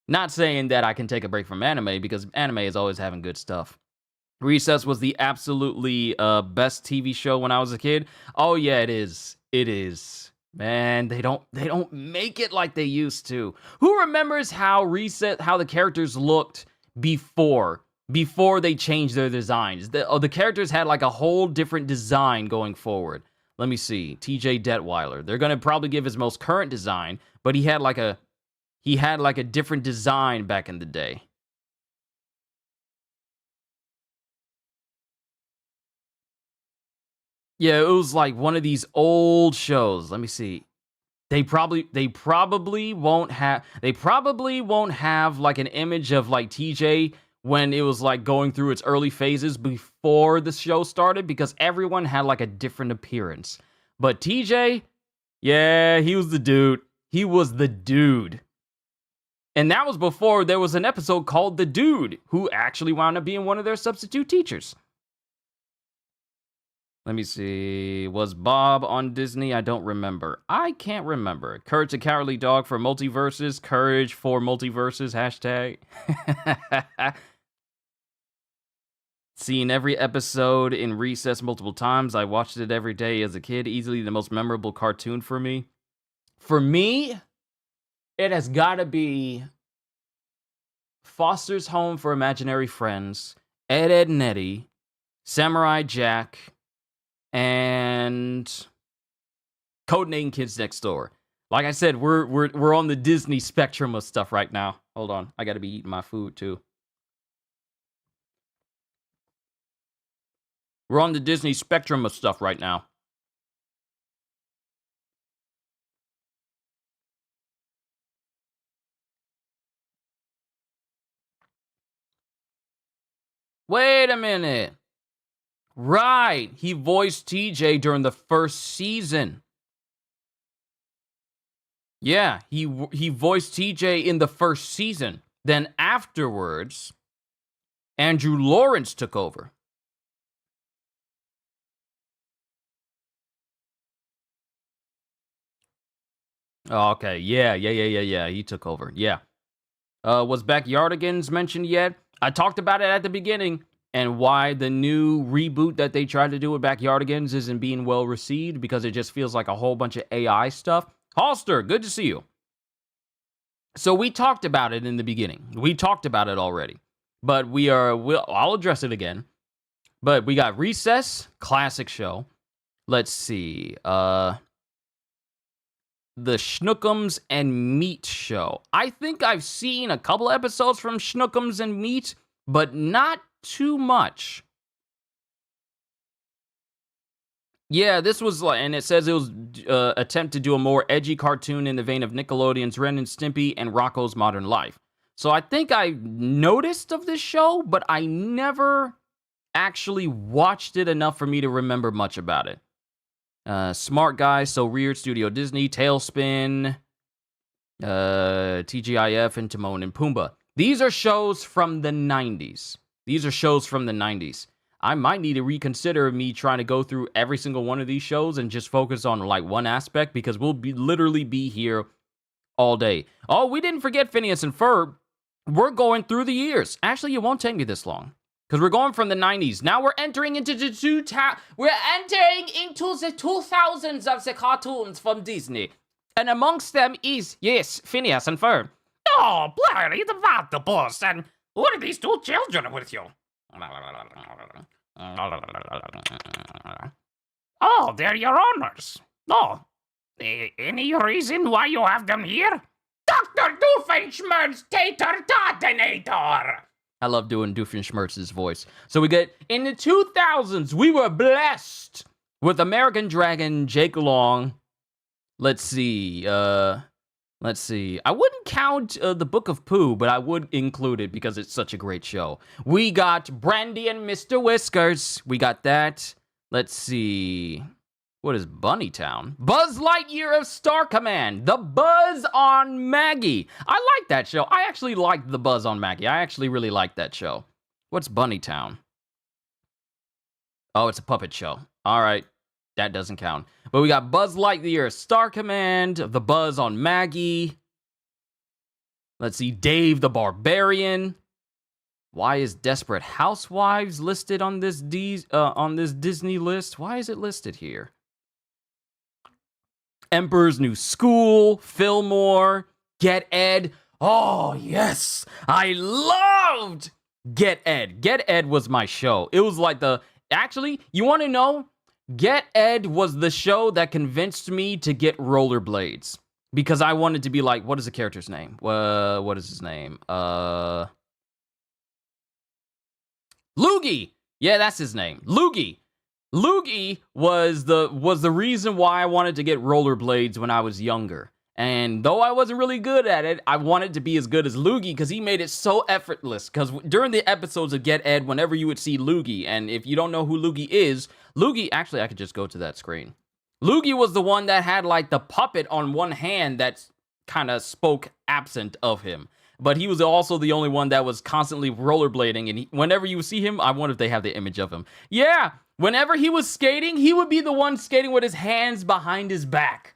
Not saying that I can take a break from anime, because anime is always having good stuff. Recess was the absolutely best TV show when I was a kid. Oh yeah, it is. It is. Man, they don't make it like they used to. Who remembers how the characters looked before they changed their designs? The characters had like a whole different design going forward. Let me see. TJ Detweiler. They're gonna probably give his most current design, but he had like a different design back in the day. Yeah, it was like one of these old shows. Let me see. They probably won't have like an image of like TJ when it was like going through its early phases before the show started, because everyone had like a different appearance. But TJ, yeah, he was the dude. He was the dude. And that was before there was an episode called The Dude, who actually wound up being one of their substitute teachers. Let me see. Was Bob on Disney? I don't remember. I can't remember. Courage the Cowardly Dog for multiverses. Courage for multiverses. Hashtag. Seen every episode in Recess multiple times. I watched it every day as a kid. Easily the most memorable cartoon for me. For me, it has got to be Foster's Home for Imaginary Friends, Ed, Edd n Eddy, Samurai Jack, and Codename Kids Next Door. Like I said, we're on the Disney spectrum of stuff right now. Hold on, I gotta be eating my food too. We're on the Disney spectrum of stuff right now. Wait a minute. Right, he voiced TJ during the first season. Yeah, he voiced TJ in the first season. Then afterwards, Andrew Lawrence took over. Oh, okay, yeah. He took over. Yeah. Was Backyardigans mentioned yet? I talked about it at the beginning, and why the new reboot that they tried to do with Backyardigans isn't being well received, because it just feels like a whole bunch of AI stuff. Halster, good to see you. So we talked about it in the beginning. We talked about it already, but I'll address it again. But we got Recess, classic show. Let's see. The Schnookums and Meat show. I think I've seen a couple episodes from Schnookums and Meat, but not too much. Yeah, this was like, and it says it was attempt to do a more edgy cartoon in the vein of Nickelodeon's Ren and Stimpy and Rocko's Modern Life. So I think I noticed of this show, but I never actually watched it enough for me to remember much about it. Smart Guy, So Weird, Studio Disney, Tailspin, TGIF, and Timon and Pumbaa. These are shows from the 90s. I might need to reconsider me trying to go through every single one of these shows and just focus on like one aspect, because we'll literally be here all day. Oh, we didn't forget Phineas and Ferb. We're going through the years. Actually, it won't take me this long, because we're going from the 90s. Now we're entering into the 2000s of the cartoons from Disney. And amongst them is, yes, Phineas and Ferb. Oh, Blurry, the the boss, and what are these two children with you? Oh, they're your owners. Oh, any reason why you have them here? Dr. Doofenshmirtz Tater Totinator! I love doing Doofenshmirtz's voice. So we get, in the 2000s, we were blessed with American Dragon, Jake Long. Let's see. I wouldn't count the Book of Pooh, but I would include it because it's such a great show. We got Brandy and Mr. Whiskers. We got that. Let's see. What is Bunnytown? Buzz Lightyear of Star Command. The Buzz on Maggie. I like that show. I actually liked the Buzz on Maggie. I actually really like that show. What's Bunnytown? Oh, it's a puppet show. All right. That doesn't count. But we got Buzz Lightyear, Star Command, the Buzz on Maggie. Let's see, Dave the Barbarian. Why is Desperate Housewives listed on this Disney list? Why is it listed here? Emperor's New School, Fillmore, Get Ed. Oh, yes. I loved Get Ed. Get Ed was my show. It was like actually, you want to know? Get Ed was the show that convinced me to get rollerblades. Because I wanted to be like, what is the character's name? What is his name? Loogie. Yeah, that's his name. Loogie. Loogie was the reason why I wanted to get rollerblades when I was younger. And though I wasn't really good at it, I wanted to be as good as Loogie because he made it so effortless. Because during the episodes of Get Ed, whenever you would see Loogie, and if you don't know who Loogie is, Loogie, actually, I could just go to that screen. Loogie was the one that had like the puppet on one hand that kind of spoke absent of him. But he was also the only one that was constantly rollerblading. And whenever you see him, I wonder if they have the image of him. Yeah, whenever he was skating, he would be the one skating with his hands behind his back.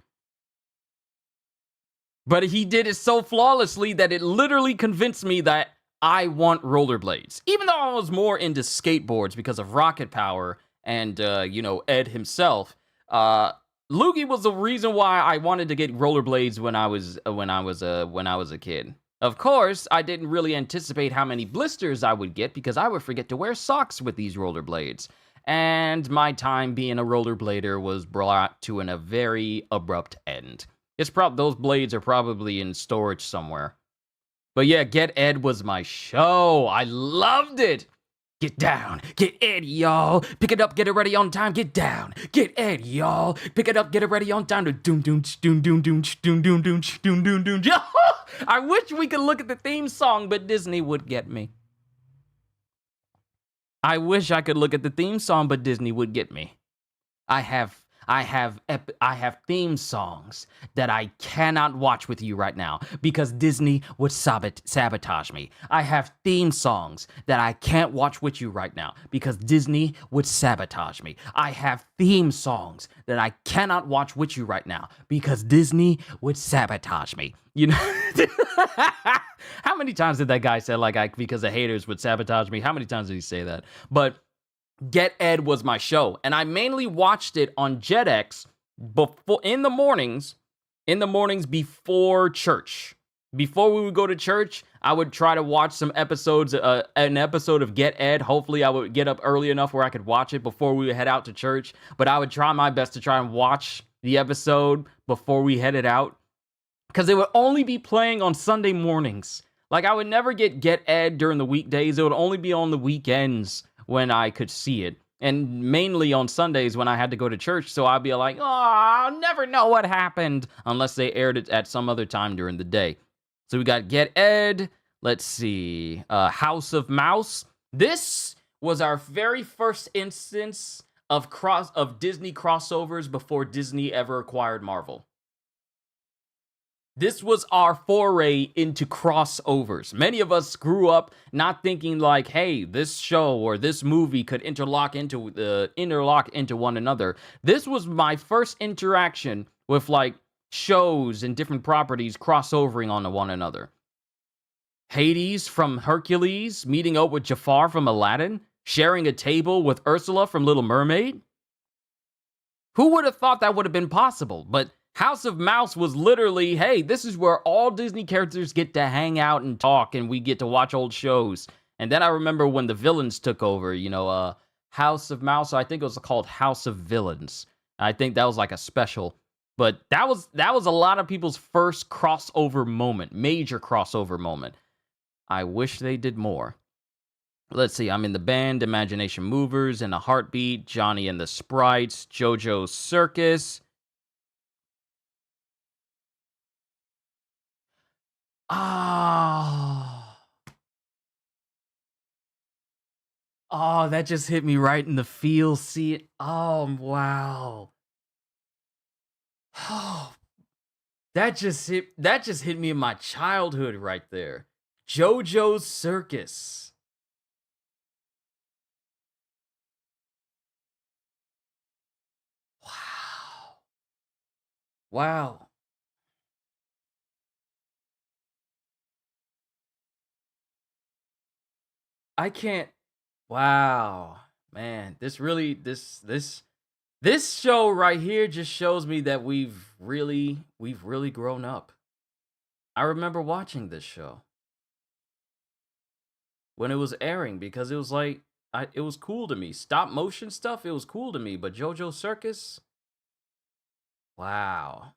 But he did it so flawlessly that it literally convinced me that I want rollerblades. Even though I was more into skateboards because of Rocket Power and, Ed himself. Loogie was the reason why I wanted to get rollerblades when I was a kid. Of course, I didn't really anticipate how many blisters I would get because I would forget to wear socks with these rollerblades. And my time being a rollerblader was brought to a very abrupt end. Those blades are probably in storage somewhere. But yeah, Get Ed was my show. I loved it. Get down, get Ed, y'all. Pick it up, get it ready on time. Get down, get Ed, y'all. Pick it up, get it ready on time. Doom, doom, doom, doom, doom, doom, doom, doom, doom, doom, doom. I wish we could look at the theme song, but Disney would get me. I wish I could look at the theme song, but Disney would get me. I have theme songs that I cannot watch with you right now because Disney would sabotage me. I have theme songs that I can't watch with you right now because Disney would sabotage me. I have theme songs that I cannot watch with you right now because Disney would sabotage me. You know, how many times did that guy say because the haters would sabotage me? How many times did he say that? But Get Ed was my show, and I mainly watched it on JetX in the mornings before church. Before we would go to church, I would try to watch some episodes, an episode of Get Ed. Hopefully, I would get up early enough where I could watch it before we would head out to church. But I would try my best to try and watch the episode before we headed out, because they would only be playing on Sunday mornings. Like, I would never get Ed during the weekdays. It would only be on the weekends when I could see it, and mainly on Sundays when I had to go to church, so I'd be like, oh, I'll never know what happened, unless they aired it at some other time during the day. So we got Get Ed, let's see, House of Mouse. This was our very first instance of Disney crossovers before Disney ever acquired Marvel. This was our foray into crossovers. Many of us grew up not thinking like, hey, this show or this movie could interlock into one another. This was my first interaction with like shows and different properties crossovering onto one another. Hades from Hercules meeting up with Jafar from Aladdin, sharing a table with Ursula from Little Mermaid. Who would have thought that would have been possible? But House of Mouse was literally, hey, this is where all Disney characters get to hang out and talk, and we get to watch old shows. And then I remember when the villains took over, House of Mouse, I think it was called House of Villains. I think that was like a special. But that was a lot of people's first crossover moment, major crossover moment. I wish they did more. Let's see, I'm in the Band, Imagination Movers, and A Heartbeat, Johnny and the Sprites, JoJo's Circus. Oh, that just hit me right in the feel. See it. Oh, wow. Oh, that just hit me in my childhood right there. JoJo's Circus. Wow. Wow. I can't. Wow, man, this show right here just shows me that we've really grown up. I remember watching this show when it was airing because it was like it was cool to me. Stop motion stuff, it was cool to me, but JoJo Circus, wow.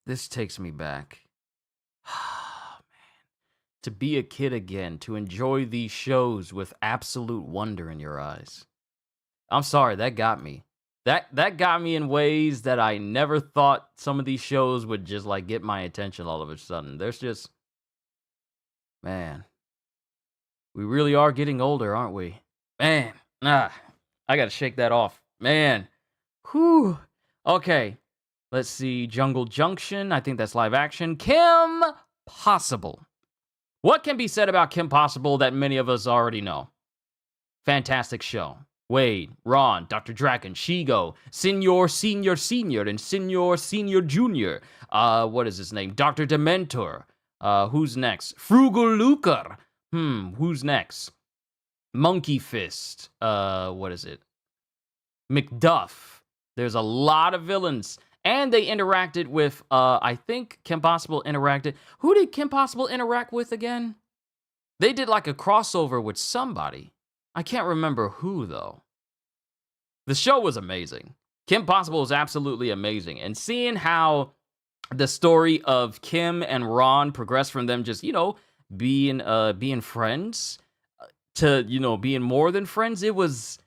This takes me back. To be a kid again, to enjoy these shows with absolute wonder in your eyes. I'm sorry, that got me. That got me in ways that I never thought some of these shows would just like get my attention all of a sudden. There's just man, we really are getting older, aren't we? Man, I gotta shake that off. Man. Whew. Okay. Let's see. Jungle Junction. I think that's live action. Kim Possible. What can be said about Kim Possible that many of us already know? Fantastic show. Wade, Ron, Dr. Draken, Shigo, Senior, and Senior Junior. What is his name? Dr. Dementor. Who's next? Frugal Luker. Who's next? Monkey Fist. What is it? McDuff. There's a lot of villains. And they interacted with, I think Kim Possible interacted. Who did Kim Possible interact with again? They did like a crossover with somebody. I can't remember who, though. The show was amazing. Kim Possible was absolutely amazing. And seeing how the story of Kim and Ron progressed from them just, being friends to, being more than friends, it was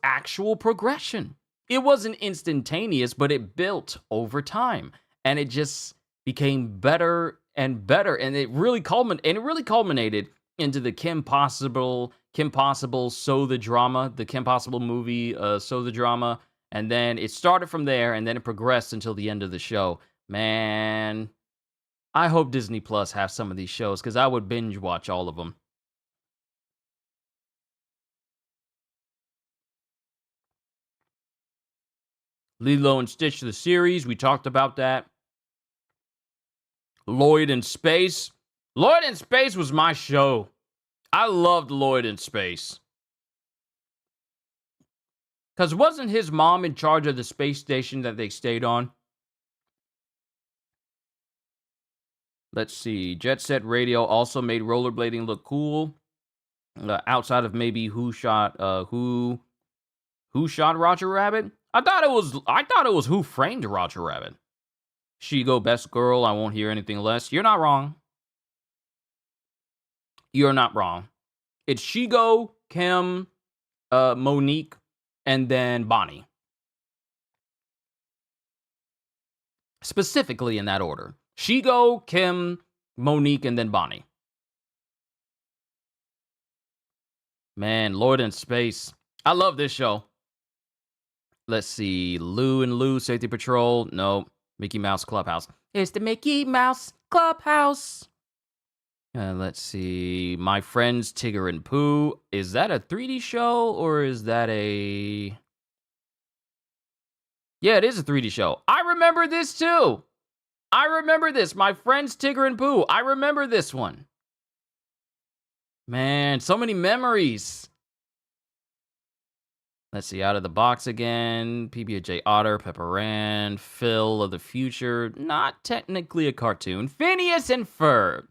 actual progression. It wasn't instantaneous, but it built over time. And it just became better and better. And it really culminated into the Kim Possible So the Drama, the Kim Possible movie, So the Drama. And then it started from there, and then it progressed until the end of the show. Man, I hope Disney Plus has some of these shows, because I would binge watch all of them. Lilo and Stitch, the series, we talked about that. Lloyd in Space. Lloyd in Space was my show. I loved Lloyd in Space. Because wasn't his mom in charge of the space station that they stayed on? Let's see. Jet Set Radio also made rollerblading look cool. Outside of maybe who shot Roger Rabbit? I thought it was Who Framed Roger Rabbit. Shigo, best girl. I won't hear anything less. You're not wrong. You're not wrong. It's Shigo, Kim, Monique, and then Bonnie. Specifically in that order. Shigo, Kim, Monique, and then Bonnie. Man, Lloyd in Space. I love this show. Let's see. Lou and Lou, Safety Patrol. No. Mickey Mouse Clubhouse. It's the Mickey Mouse Clubhouse. Let's see. My Friends Tigger and Pooh. Is that a 3D show or is that a... Yeah, it is a 3D show. I remember this too. I remember this. My Friends Tigger and Pooh. I remember this one. Man, so many memories. Let's see. Out of the Box again. PB&J Otter, Pepper Ann, Phil of the Future. Not technically a cartoon. Phineas and Ferb.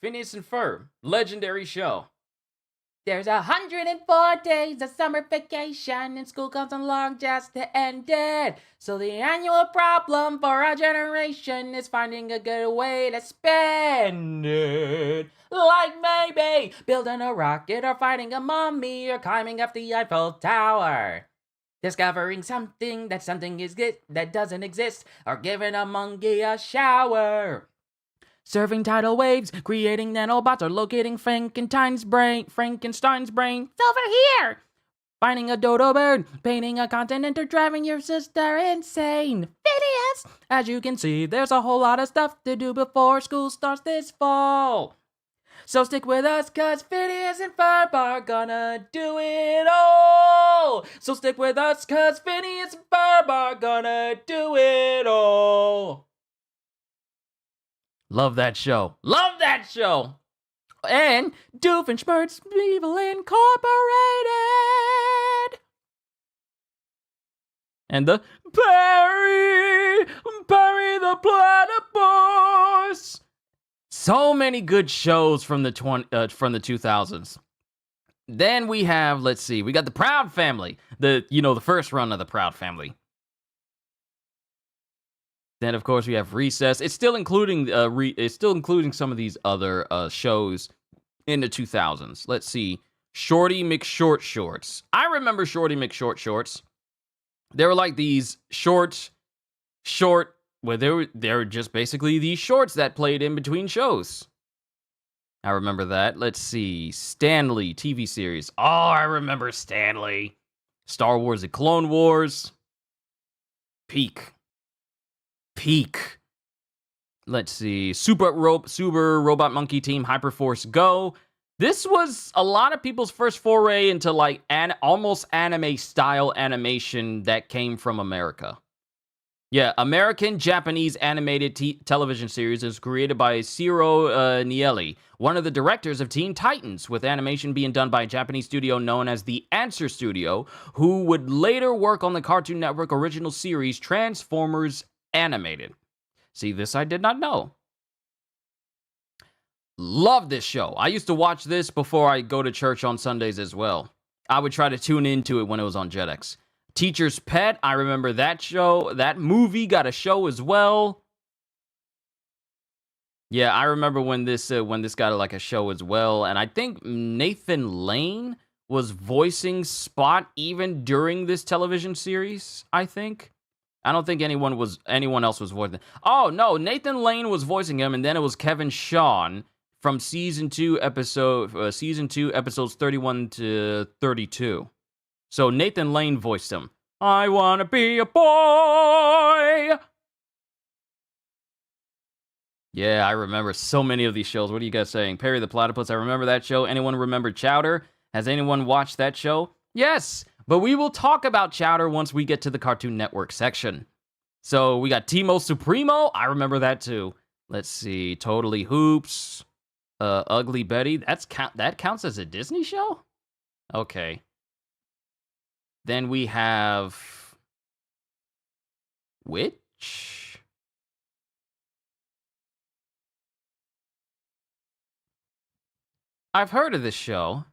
Phineas and Ferb. Legendary show. There's 104 days of summer vacation, and school comes along just to end it. So the annual problem for our generation is finding a good way to spend it. Like maybe building a rocket, or fighting a mummy, or climbing up the Eiffel Tower. Discovering something that doesn't exist, or giving a monkey a shower. Surfing tidal waves, creating nanobots, or locating Frankenstein's brain. It's over here! finding a dodo bird, painting a continent, or driving your sister insane. Phineas! As you can see, there's a whole lot of stuff to do before school starts this fall. So stick with us, cause Phineas and Ferb are gonna do it all. So stick with us, cause Phineas and Ferb are gonna do it all. Love that show. Love that show. And Doofenshmirtz Evil Incorporated. And the Perry the Platypus. So many good shows from the 2000s. Then we have, let's see, we got the Proud Family, the first run of the Proud Family. Then of course we have Recess. It's still including some of these other shows in the 2000s. Let's see, Shorty McShort Shorts. I remember Shorty McShort Shorts. They were like these short. Well, they were just basically these shorts that played in between shows. I remember that. Let's see. Stanley TV series. Oh, I remember Stanley. Star Wars: The Clone Wars. Peak. Let's see. Super Robot Monkey Team Hyperforce Go. This was a lot of people's first foray into like almost anime style animation that came from America. Yeah, American-Japanese animated television series is created by Ciro Nieli, one of the directors of Teen Titans, with animation being done by a Japanese studio known as the Answer Studio, who would later work on the Cartoon Network original series Transformers Animated. See, this I did not know. Love this show. I used to watch this before I go to church on Sundays as well. I would try to tune into it when it was on Jetix. Teacher's Pet, I remember that show. That movie got a show as well. Yeah, I remember when this got like a show as well. And I think Nathan Lane was voicing Spot even during this television series, I think. I don't think anyone else was voicing. Oh, no, Nathan Lane was voicing him, and then it was Kevin Shawn from season 2 episodes 31 to 32. So Nathan Lane voiced him. I wanna be a boy. Yeah, I remember so many of these shows. What are you guys saying? Perry the Platypus, I remember that show. Anyone remember Chowder? Has anyone watched that show? Yes, but we will talk about Chowder once we get to the Cartoon Network section. So we got Timo Supremo. I remember that too. Let's see. Totally Hoops. Ugly Betty. That counts as a Disney show? Okay. Then we have which? I've heard of this show.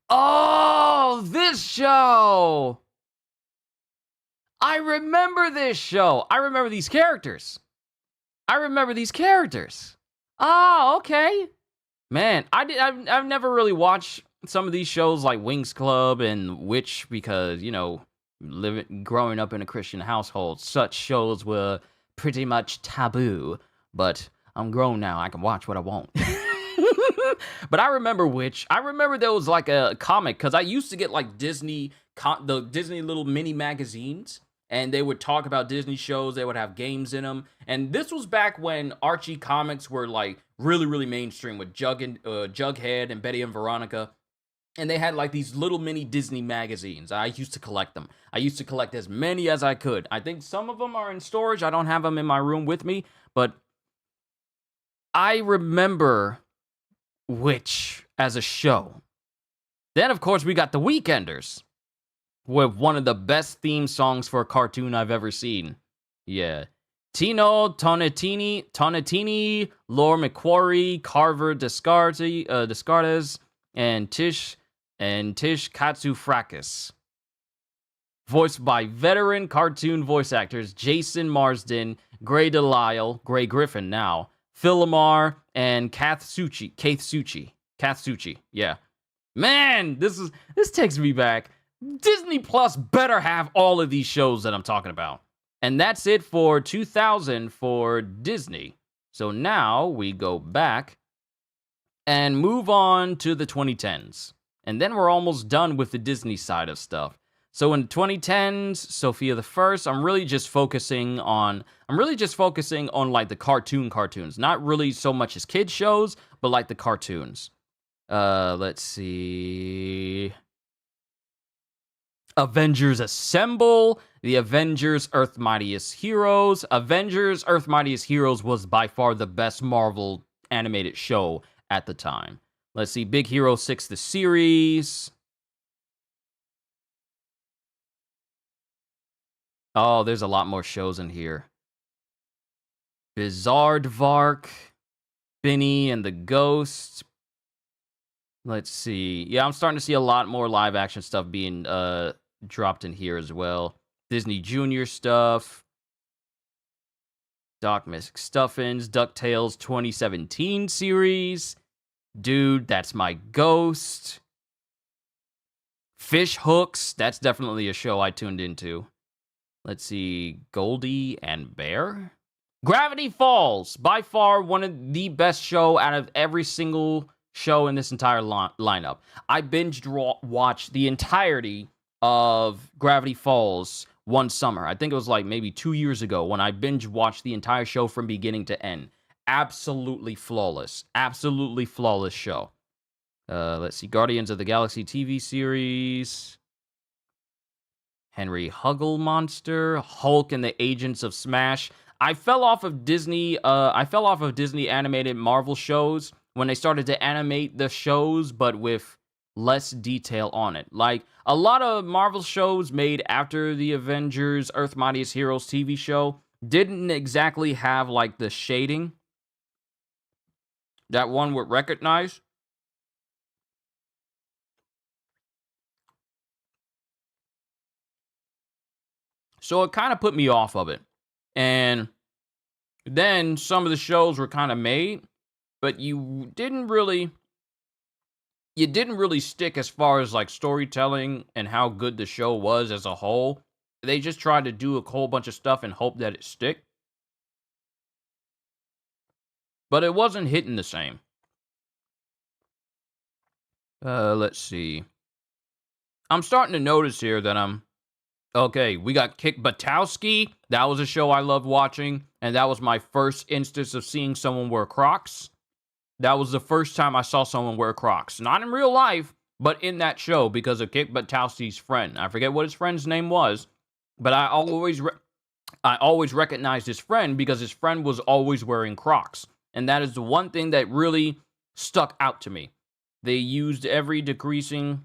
Oh, this show! I remember this show. I remember these characters. Oh, okay. Man, I've never really watched some of these shows like Wings Club and Witch because, growing up in a Christian household, such shows were pretty much taboo. But I'm grown now. I can watch what I want. But I remember Witch. I remember there was like a comic because I used to get like the Disney little mini magazines. And they would talk about Disney shows. They would have games in them. And this was back when Archie comics were like really, really mainstream with Jughead and Betty and Veronica. And they had like these little mini Disney magazines. I used to collect them. I used to collect as many as I could. I think some of them are in storage. I don't have them in my room with me. But I remember Witch as a show. Then, of course, we got The Weekenders with one of the best theme songs for a cartoon I've ever seen. Yeah. Tino Tonatini, Lore McQuarrie, Carver Descartes, and Tish Katsufrakis. Voiced by veteran cartoon voice actors Jason Marsden, Gray Delisle, Gray Griffin now, Phil Lamar, and Kath Suchi. Yeah. Man, this takes me back. Disney Plus better have all of these shows that I'm talking about. And that's it for 2000 for Disney. So now we go back and move on to the 2010s. And then we're almost done with the Disney side of stuff. So in 2010s, Sophia the First, I'm really just focusing on like the cartoons, not really so much as kid shows, but like the cartoons. Let's see. Avengers Assemble, The Avengers Earth Mightiest Heroes. Avengers Earth Mightiest Heroes was by far the best Marvel animated show at the time. Let's see, Big Hero 6 the series. Oh, there's a lot more shows in here. Bizarrevark, Benny and the Ghost. Let's see. Yeah, I'm starting to see a lot more live action stuff being dropped in here as well. Disney Junior stuff. Doc McStuffins, DuckTales 2017 series. Dude, That's My Ghost. Fish Hooks, that's definitely a show I tuned into. Let's see, Goldie and Bear. Gravity Falls, by far one of the best show out of every single show in this entire lineup. I binged watched the entirety of Gravity Falls one summer. I think it was like maybe 2 years ago when I binge watched the entire show from beginning to end. Absolutely flawless show. Let's see, Guardians of the Galaxy TV series. Henry Huggle Monster, Hulk and the Agents of Smash. I fell off of Disney animated Marvel shows when they started to animate the shows, but with less detail on it. Like, a lot of Marvel shows made after the Avengers Earth Mightiest Heroes TV show didn't exactly have, like, the shading that one would recognize. So it kind of put me off of it. And then some of the shows were kind of made, but you didn't really stick as far as like storytelling and how good the show was as a whole. They just tried to do a whole bunch of stuff and hope that it stick. But it wasn't hitting the same. Let's see. I'm starting to notice here that okay, we got Kick Buttowski. That was a show I loved watching, and that was my first instance of seeing someone wear Crocs. That was the first time I saw someone wear Crocs. Not in real life, but in that show because of Kick Buttowski's friend. I forget what his friend's name was, but I always recognized his friend because his friend was always wearing Crocs. And that is the one thing that really stuck out to me. They used every decreasing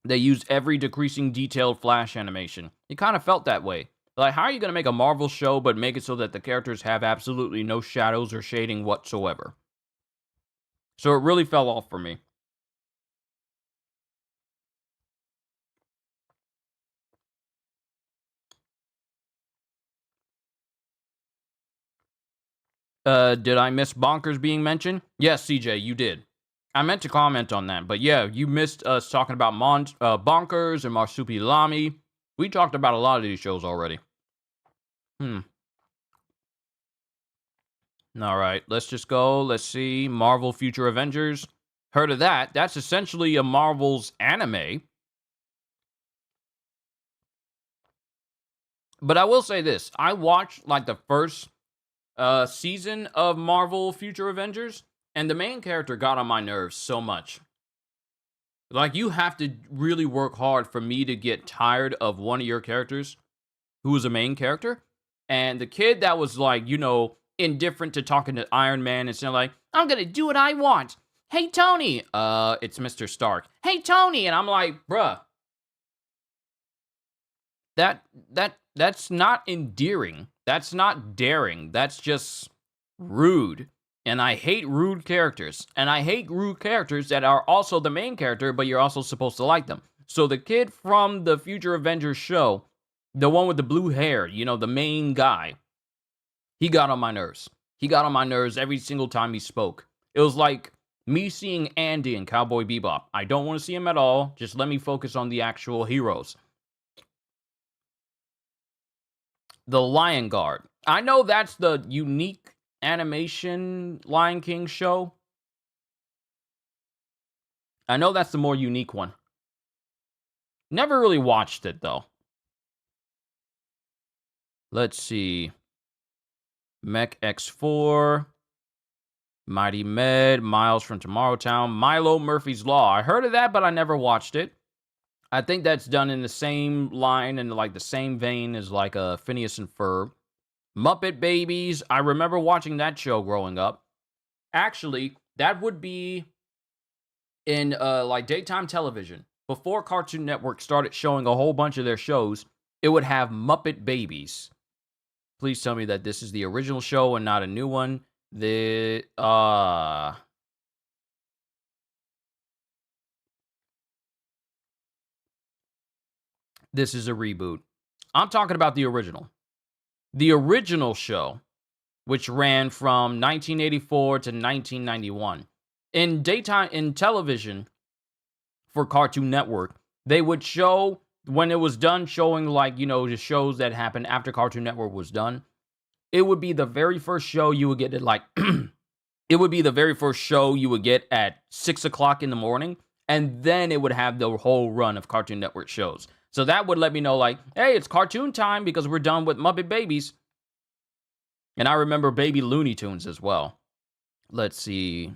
detailed flash animation. It kind of felt that way. Like, how are you going to make a Marvel show but make it so that the characters have absolutely no shadows or shading whatsoever? So it really fell off for me. Did I miss Bonkers being mentioned? Yes, CJ, you did. I meant to comment on that, but yeah, you missed us talking about Bonkers and Marsupilami. We talked about a lot of these shows already. All right, let's just go. Let's see. Marvel Future Avengers. Heard of that? That's essentially a Marvel's anime. But I will say this. I watched like the first season of Marvel Future Avengers, and the main character got on my nerves so much. Like, you have to really work hard for me to get tired of one of your characters who was a main character. And the kid that was like, indifferent to talking to Iron Man and saying like, I'm gonna do what I want. Hey, Tony. It's Mr. Stark. Hey, Tony. And I'm like, bruh. That's not endearing. That's not daring. That's just rude. And I hate rude characters. And I hate rude characters that are also the main character, but you're also supposed to like them. So the kid from the Future Avengers show, the one with the blue hair, the main guy, he got on my nerves. He got on my nerves every single time he spoke. It was like me seeing Andy in Cowboy Bebop. I don't want to see him at all. Just let me focus on the actual heroes. The Lion Guard. I know that's the unique animation Lion King show. I know that's the more unique one. Never really watched it, though. Let's see. Mech X4. Mighty Med. Miles from Tomorrowtown. Milo Murphy's Law. I heard of that, but I never watched it. I think that's done in the same line and like the same vein as like Phineas and Ferb. Muppet Babies. I remember watching that show growing up. Actually, that would be in like daytime television. Before Cartoon Network started showing a whole bunch of their shows, it would have Muppet Babies. Please tell me that this is the original show and not a new one. This is a reboot. I'm talking about the original. The original show, which ran from 1984 to 1991. In television for Cartoon Network, they would show, when it was done showing like, the shows that happened after Cartoon Network was done, it would be the very first show you would get at like, it would be the very first show you would get at 6 o'clock in the morning. And then it would have the whole run of Cartoon Network shows. So that would let me know like, hey, it's cartoon time because we're done with Muppet Babies. And I remember Baby Looney Tunes as well. Let's see.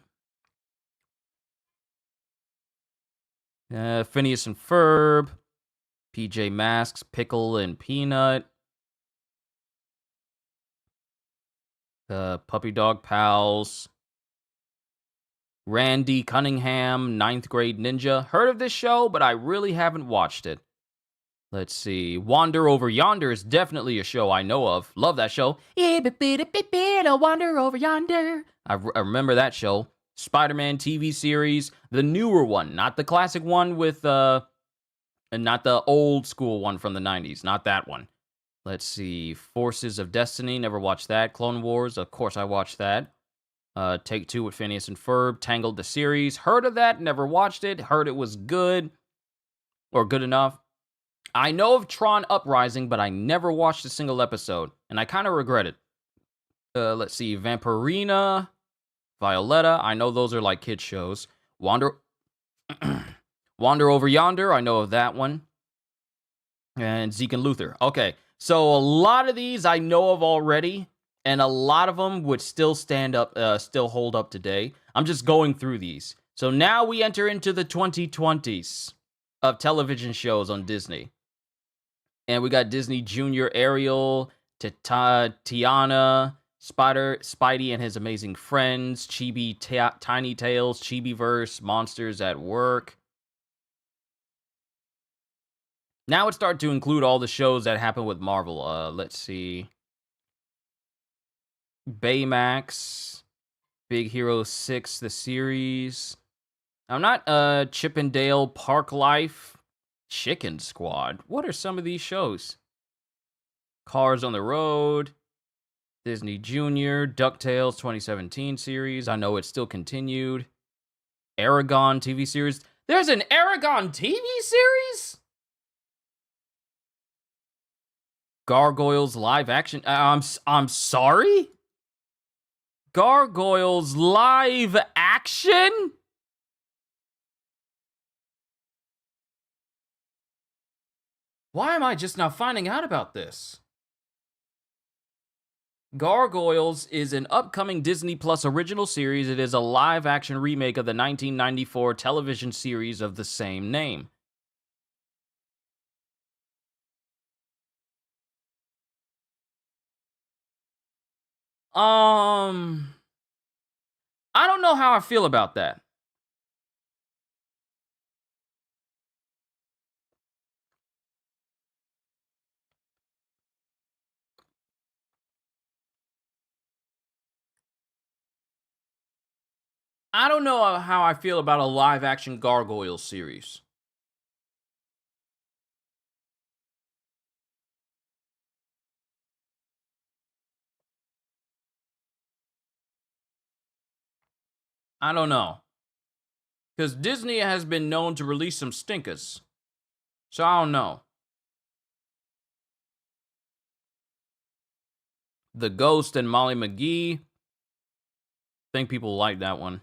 Phineas and Ferb. PJ Masks, Pickle and Peanut. Puppy Dog Pals. Randy Cunningham, 9th Grade Ninja. Heard of this show, but I really haven't watched it. Let's see. Wander Over Yonder is definitely a show I know of. Love that show. Wander Over Yonder. I remember that show. Spider-Man TV series. The newer one. Not the classic one with, and not the old school one from the 90s. Not that one. Let's see. Forces of Destiny. Never watched that. Clone Wars. Of course I watched that. Take Two with Phineas and Ferb. Tangled the series. Heard of that. Never watched it. Heard it was good. Or good enough. I know of Tron Uprising, but I never watched a single episode, and I kind of regret it. Let's see, Vampirina, Violetta. I know those are like kid shows. Wander Over Yonder. I know of that one. And Zeke and Luther. Okay, so a lot of these I know of already, and a lot of them would still still hold up today. I'm just going through these. So now we enter into the 2020s of television shows on Disney. And we got Disney Junior Ariel, Tiana, Spidey and His Amazing Friends, Chibi Tiny Tales, Chibiverse, Monsters at Work. Now it's starting to include all the shows that happen with Marvel. Let's see. Baymax, Big Hero 6, the series. I'm not Chip and Dale Park Life. Chicken Squad. What are some of these shows? Cars on the Road, Disney Junior, DuckTales 2017 series. I know it's still continued. Aragon TV series. There's an Aragon TV series? Gargoyles live action. I'm sorry? Gargoyles live action? Why am I just now finding out about this? Gargoyles is an upcoming Disney Plus original series. It is a live-action remake of the 1994 television series of the same name. I don't know how I feel about that. I don't know how I feel about a live-action Gargoyles series. I don't know. Because Disney has been known to release some stinkers. So I don't know. The Ghost and Molly McGee. I think people like that one.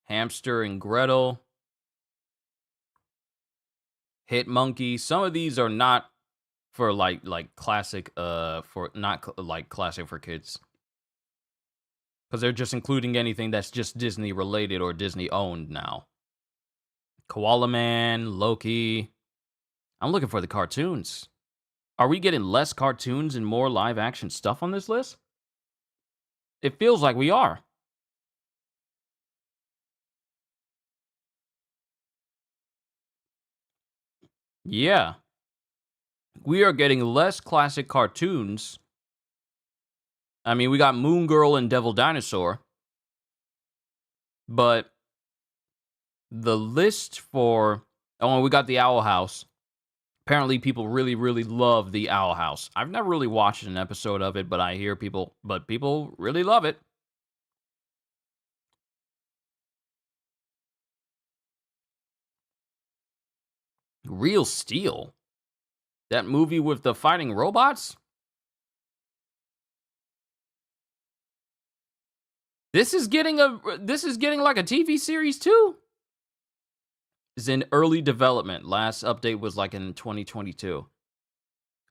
Hamster and Gretel. Hit Monkey. Some of these are not for like classic for not like classic for kids. Because they're just including anything that's just Disney related or Disney owned now. Koala Man, Loki. I'm looking for the cartoons. Are we getting less cartoons and more live action stuff on this list? It feels like we are. Yeah. We are getting less classic cartoons. I mean, we got Moon Girl and Devil Dinosaur. But the list for... Oh, we got the Owl House. Apparently, people really, really love the Owl House. I've never really watched an episode of it, but I hear people really love it. Real Steel? That movie with the fighting robots? This is getting like a TV series too? It's in early development. Last update was like in 2022.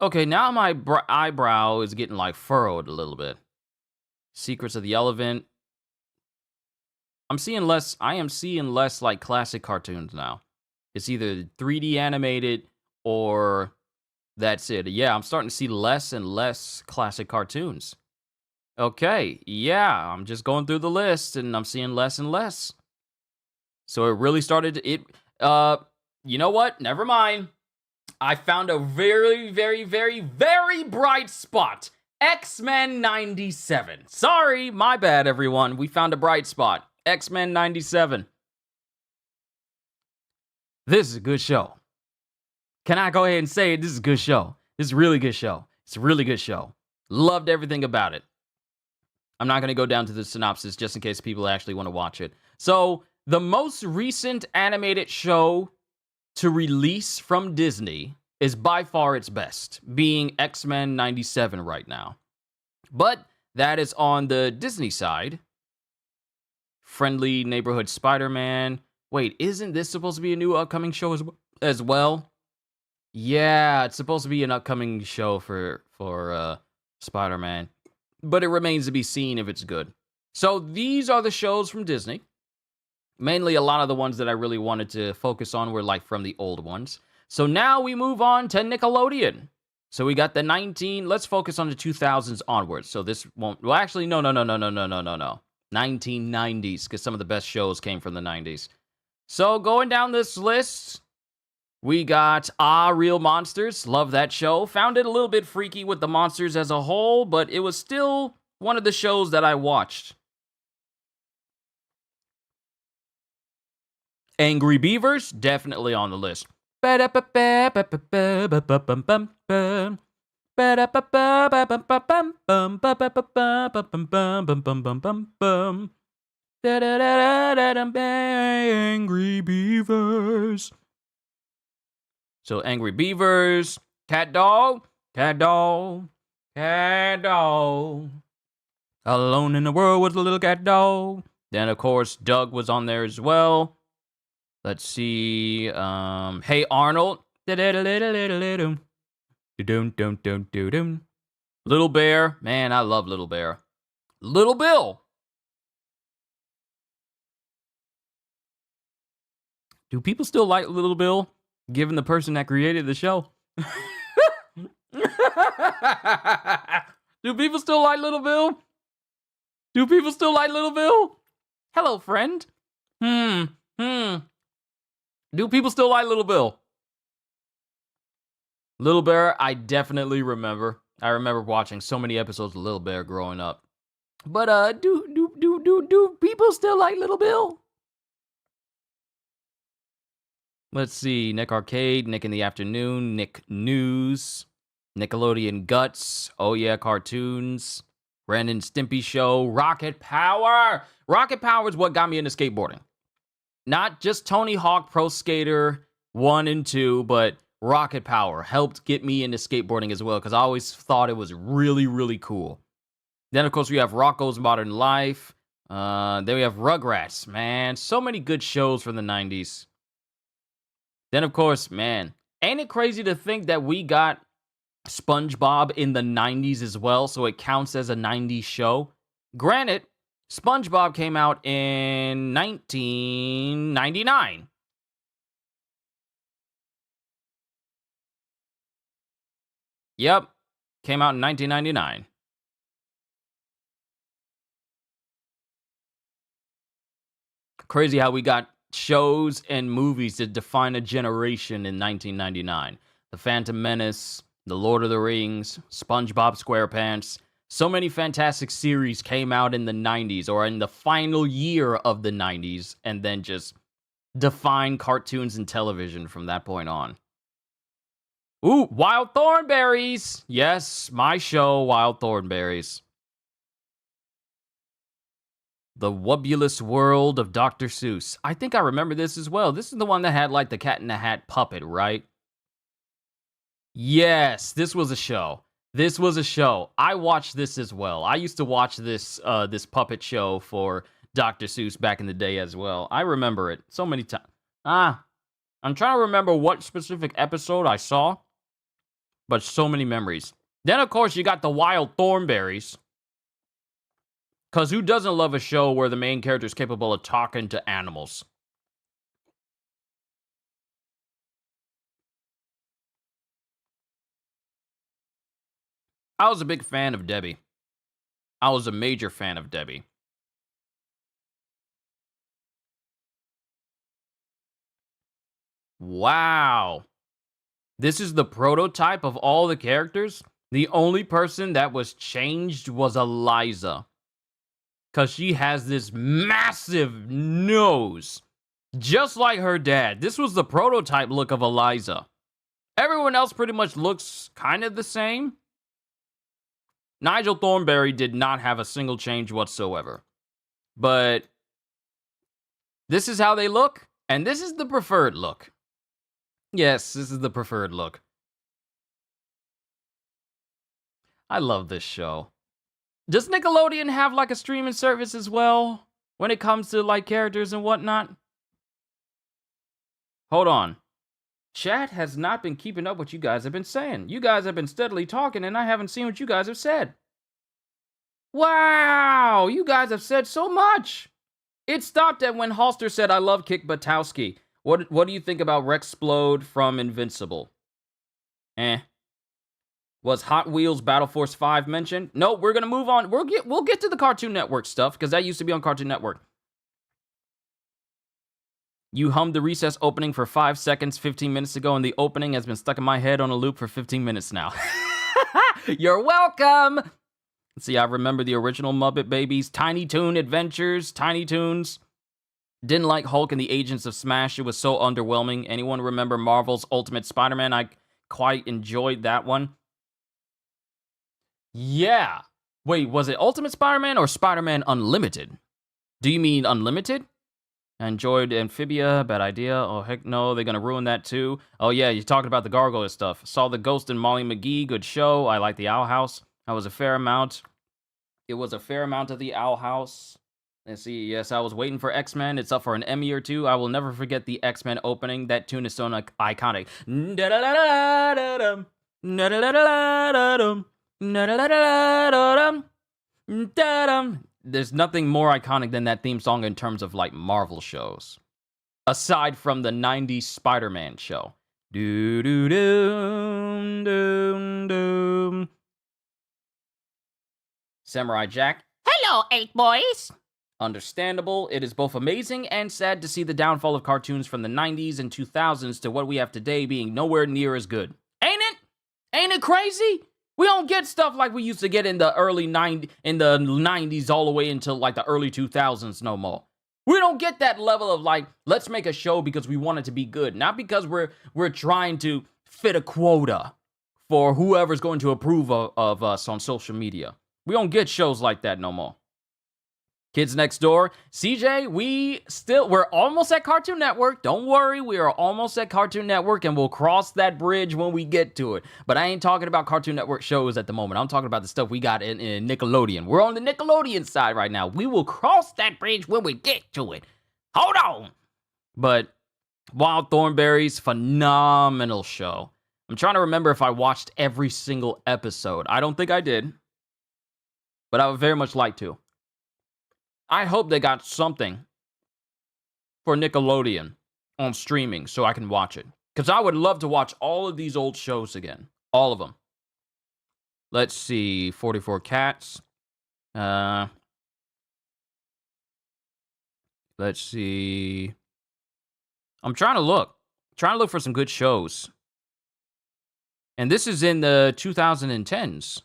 Okay, now my eyebrow is getting like furrowed a little bit. Secrets of the Elephant. I am seeing less like classic cartoons now. It's either 3D animated or that's it. Yeah, I'm starting to see less and less classic cartoons. Okay, yeah, I'm just going through the list and I'm seeing less and less. So it really started you know what? Never mind. I found a very, very, very, very bright spot. X-Men 97. Sorry, my bad, everyone. We found a bright spot. X-Men 97. This is a good show. Can I go ahead and say it? This is a good show. This is a really good show. It's a really good show. Loved everything about it. I'm not going to go down to the synopsis just in case people actually want to watch it. So, the most recent animated show to release from Disney is by far its best, being X-Men 97 right now. But that is on the Disney side. Friendly Neighborhood Spider-Man. Wait, isn't this supposed to be a new upcoming show as well? Yeah, it's supposed to be an upcoming show for Spider-Man. But it remains to be seen if it's good. So these are the shows from Disney. Mainly a lot of the ones that I really wanted to focus on were like from the old ones. So now we move on to Nickelodeon. So we got the let's focus on the 2000s onwards. So this won't, well actually, no. 1990s, because some of the best shows came from the 90s. So going down this list, we got Real Monsters. Love that show. Found it a little bit freaky with the monsters as a whole, but it was still one of the shows that I watched. Angry Beavers, definitely on the list. Angry Beavers. So Angry Beavers, Cat Dog. Alone in the world with a little cat dog. Then of course Doug was on there as well. Let's see. Hey Arnold. Little Bear. Man, I love Little Bear. Little Bill. Do people still like Little Bill, given the person that created the show? Do people still like Little Bill? Hello, friend. Do people still like Little Bill? Little Bear, I definitely remember. I remember watching so many episodes of Little Bear growing up. But do people still like Little Bill? Let's see. Nick Arcade, Nick in the Afternoon, Nick News, Nickelodeon Guts, Oh Yeah Cartoons, Ren and Stimpy Show, Rocket Power. Rocket Power is what got me into skateboarding. Not just Tony Hawk Pro Skater 1 and 2, but Rocket Power helped get me into skateboarding as well, because I always thought it was really, really cool. Then, of course, we have Rocko's Modern Life. Then we have Rugrats, man. So many good shows from the 90s. Then, of course, man, Ain't it crazy to think that we got SpongeBob in the 90s as well, so it counts as a 90s show? Granted, SpongeBob came out in 1999. Yep, came out in 1999. Crazy how we got shows and movies that define a generation in 1999. The Phantom Menace, The Lord of the Rings, SpongeBob SquarePants. So many fantastic series came out in the 90s or in the final year of the 90s and then just defined cartoons and television from that point on. Ooh, Wild Thornberries! Yes, my show, Wild Thornberries. The Wubulous World of Dr. Seuss. I think I remember this as well. This is the one that had like the Cat in the Hat puppet, right? Yes, this was a show. This was a show. I watched this as well. I used to watch this this puppet show for Dr. Seuss back in the day as well. I remember it so many times. I'm trying to remember what specific episode I saw, but so many memories. Then, of course, you got the Wild Thornberries. Because who doesn't love a show where the main character is capable of talking to animals? I was a big fan of Debbie. I was a major fan of Debbie. Wow. This is the prototype of all the characters. The only person that was changed was Eliza. Because she has this massive nose. Just like her dad. This was the prototype look of Eliza. Everyone else pretty much looks kind of the same. Nigel Thornberry did not have a single change whatsoever. But this is how they look. And this is the preferred look. Yes, this is the preferred look. I love this show. Does Nickelodeon have like a streaming service as well when it comes to like characters and whatnot? Hold on. Chat has not been keeping up what you guys have been saying. You guys have been steadily talking and I haven't seen what you guys have said. Wow, you guys have said so much. It stopped at when Halster said, I love Kick Buttowski. What do you think about Rexplode from Invincible? Was Hot Wheels Battle Force 5 mentioned? No, we're gonna move on. We'll get to the Cartoon Network stuff, because that used to be on Cartoon Network. You hummed the Recess opening for 5 seconds 15 minutes ago, and the opening has been stuck in my head on a loop for 15 minutes now. You're welcome! Let's see, I remember the original Muppet Babies, Tiny Toon Adventures, Tiny Toons. Didn't like Hulk and the Agents of Smash. It was so underwhelming. Anyone remember Marvel's Ultimate Spider-Man? I quite enjoyed that one. Yeah. Wait, was it Ultimate Spider-Man or Spider-Man Unlimited? Do you mean Unlimited? I enjoyed Amphibia, bad idea. Oh, heck no, they're gonna ruin that too. Oh yeah, you're talking about the Gargoyle stuff. Saw The Ghost and Molly McGee, good show. I like the Owl House. That was a fair amount. It was a fair amount of the Owl House. Let's see, yes, I was waiting for X-Men. It's up for an Emmy or two. I will never forget the X-Men opening. That tune is so iconic. There's nothing more iconic than that theme song in terms of like Marvel shows. Aside from the 90s Spider-Man show. Do do do do do. Samurai Jack. Hello, 8 boys. Understandable. It is both amazing and sad to see the downfall of cartoons from the 90s and 2000s to what we have today being nowhere near as good. Ain't it? Ain't it crazy? We don't get stuff like we used to get in the early 90s all the way until like the early 2000s no more. We don't get that level of like, let's make a show because we want it to be good. Not because we're trying to fit a quota for whoever's going to approve of us on social media. We don't get shows like that no more. Kids Next Door. CJ, we're almost at Cartoon Network. Don't worry, we are almost at Cartoon Network, and we'll cross that bridge when we get to it. But I ain't talking about Cartoon Network shows at the moment. I'm talking about the stuff we got in Nickelodeon. We're on the Nickelodeon side right now. We will cross that bridge when we get to it. Hold on. But Wild Thornberrys, phenomenal show. I'm trying to remember if I watched every single episode. I don't think I did, but I would very much like to. I hope they got something for Nickelodeon on streaming so I can watch it. Because I would love to watch all of these old shows again. All of them. Let's see. 44 Cats. Let's see. I'm trying to look. Trying to look for some good shows. And this is in the 2010s.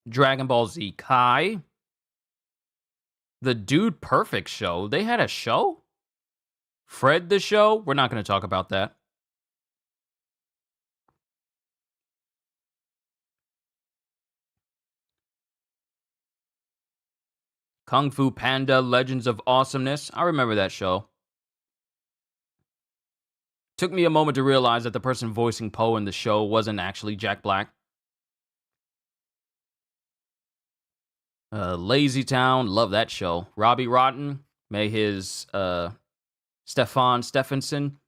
Dragon Ball Z Kai. The Dude Perfect Show. They had a show? Fred the Show? We're not going to talk about that. Kung Fu Panda Legends of Awesomeness. I remember that show. Took me a moment to realize that the person voicing Poe in the show wasn't actually Jack Black. Lazy Town, love that show. Robbie Rotten, may his Stephenson,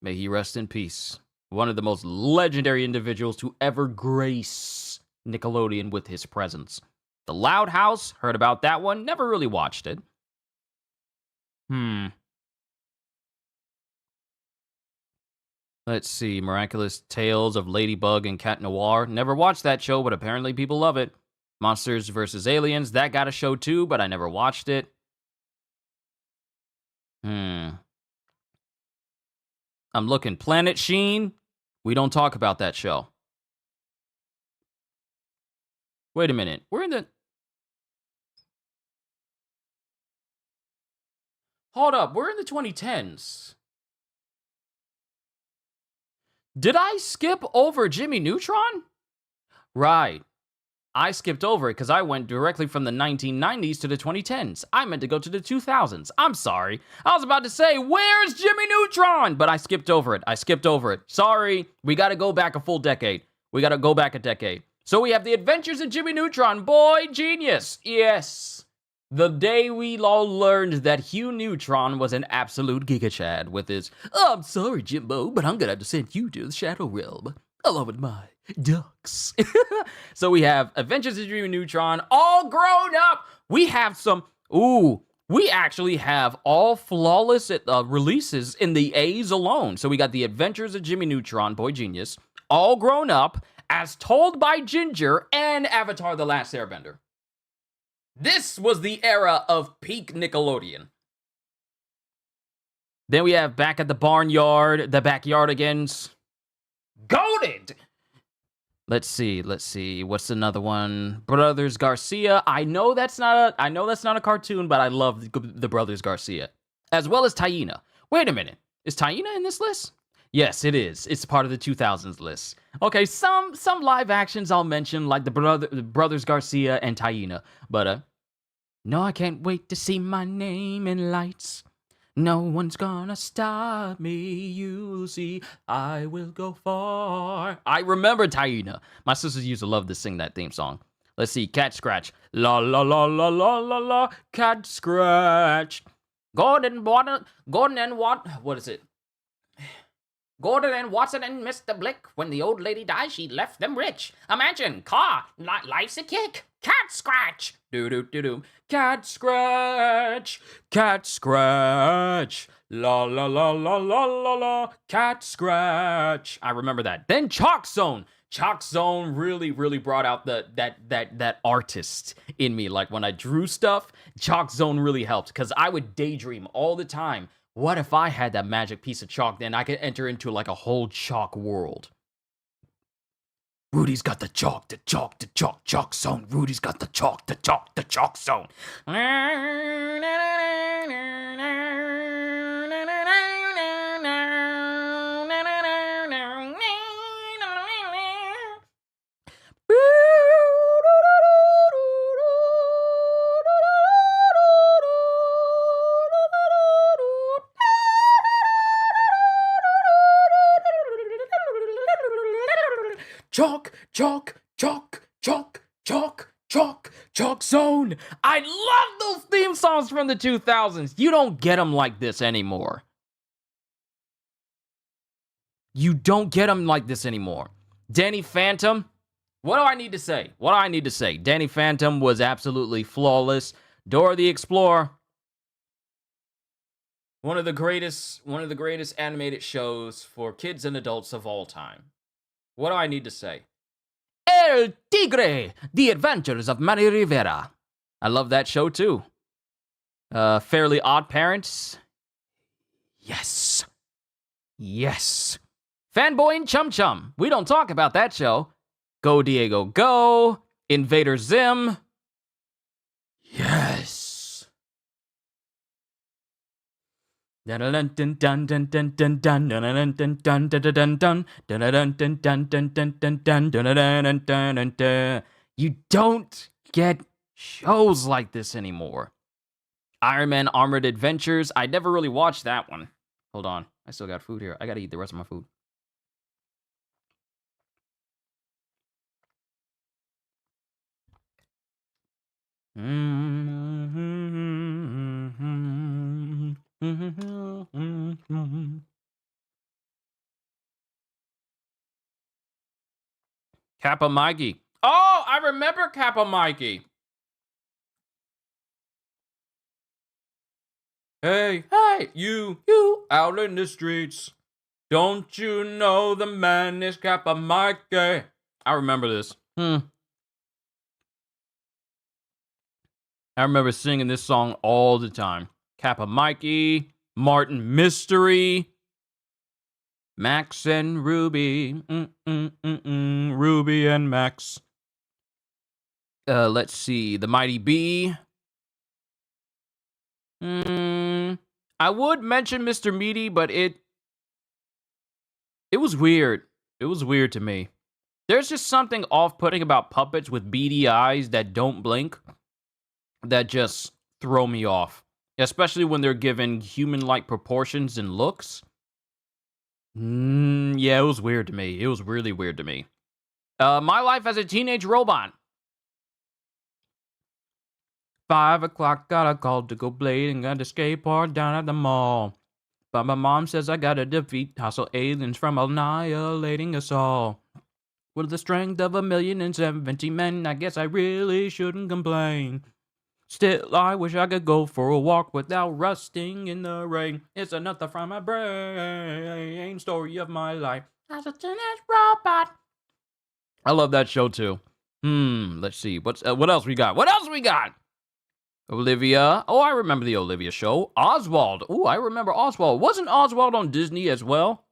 may he rest in peace. One of the most legendary individuals to ever grace Nickelodeon with his presence. The Loud House, heard about that one, never really watched it. Let's see, Miraculous Tales of Ladybug and Cat Noir. Never watched that show, but apparently people love it. Monsters vs. Aliens, that got a show too, but I never watched it. I'm looking. Planet Sheen, we don't talk about that show. Wait a minute, we're in the... Hold up, we're in the 2010s. Did I skip over Jimmy Neutron? Right. I skipped over it because I went directly from the 1990s to the 2010s. I meant to go to the 2000s. I'm sorry. I was about to say, where's Jimmy Neutron? But I skipped over it. Sorry. We got to go back a full decade. So we have the Adventures of Jimmy Neutron. Boy, genius. Yes. The day we all learned that Hugh Neutron was an absolute Giga Chad with his, oh, I'm sorry, Jimbo, but I'm going to have to send you to the Shadow Realm along with my ducks. So we have Adventures of Jimmy Neutron, all grown up. We have some, we actually have all flawless releases in the A's alone. So we got the Adventures of Jimmy Neutron, boy genius, all grown up, as told by Ginger, and Avatar: The Last Airbender. This was the era of peak Nickelodeon. Then we have Back at the Barnyard, the Backyardigans. Goated! Let's see. What's another one? Brothers Garcia. I know that's not a cartoon, but I love the Brothers Garcia. As well as Taina. Wait a minute. Is Taina in this list? Yes, it is. It's part of the 2000s list. Okay, some live actions I'll mention, like the Brothers Garcia and Taina. But, no, I can't wait to see my name in lights. No one's gonna stop me, you'll see, I will go far. I remember Taina. My sisters used to love to sing that theme song. Let's see, Cat Scratch. La la la la la la la, Cat Scratch. What is it? Gordon and Watson and Mr. Blick. When the old lady died, she left them rich. Imagine, car, life's a kick. Cat Scratch. Do-do-do-do. Cat Scratch. Cat Scratch. La la la la la la la. Cat Scratch. I remember that. Then Chalk Zone. Chalk Zone really brought out that artist in me. Like when I drew stuff, Chalk Zone really helped because I would daydream all the time. What if I had that magic piece of chalk? Then I could enter into like a whole chalk world. Rudy's got the chalk zone. Rudy's got the chalk zone. Chalk, chalk, chalk, chalk, chalk, Chalk Zone. I love those theme songs from the 2000s. You don't get them like this anymore. You don't get them like this anymore. Danny Phantom. What do I need to say? Danny Phantom was absolutely flawless. Dora the Explorer. One of the greatest animated shows for kids and adults of all time. What do I need to say? El Tigre, The Adventures of Manny Rivera. I love that show too. Fairly Odd Parents. Yes. Fanboy and Chum Chum. We don't talk about that show. Go Diego Go. Invader Zim. Yes. You don't get shows like this anymore. Iron Man Armored Adventures. I never really watched that one. Hold on. I still got food here. I gotta eat the rest of my food. Kappa Mikey. Oh, I remember Kappa Mikey. Hey, you out in the streets. Don't you know the man is Kappa Mikey? I remember this. I remember singing this song all the time. Kappa Mikey, Martin Mystery, Max and Ruby. Ruby and Max. Let's see. The Mighty Bee. I would mention Mr. Meaty, but it was weird. It was weird to me. There's just something off-putting about puppets with beady eyes that don't blink that just throw me off. Especially when they're given human-like proportions and looks. Yeah, it was weird to me. It was really weird to me. My Life as a Teenage Robot. 5 o'clock, got a call to go blading, got a skate park down at the mall. But my mom says I gotta defeat hostile aliens from annihilating us all. With the strength of 1,070 men, I guess I really shouldn't complain. Still, I wish I could go for a walk without rusting in the rain. It's another from my brain, story of my life as a teenage robot. I love that show too. Let's see. What else we got? Olivia. Oh, I remember the Olivia show. Oswald. Oh, I remember Oswald. Wasn't Oswald on Disney as well?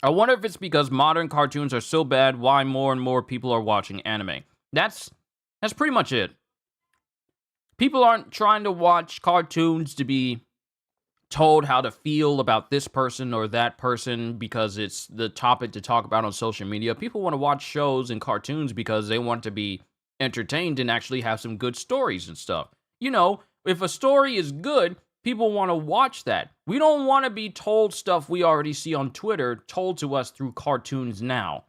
I wonder if it's because modern cartoons are so bad, why more and more people are watching anime. That's pretty much it. People aren't trying to watch cartoons to be told how to feel about this person or that person because it's the topic to talk about on social media. People want to watch shows and cartoons because they want to be entertained and actually have some good stories and stuff. You know, if a story is good, people want to watch that. We don't want to be told stuff we already see on Twitter told to us through cartoons now,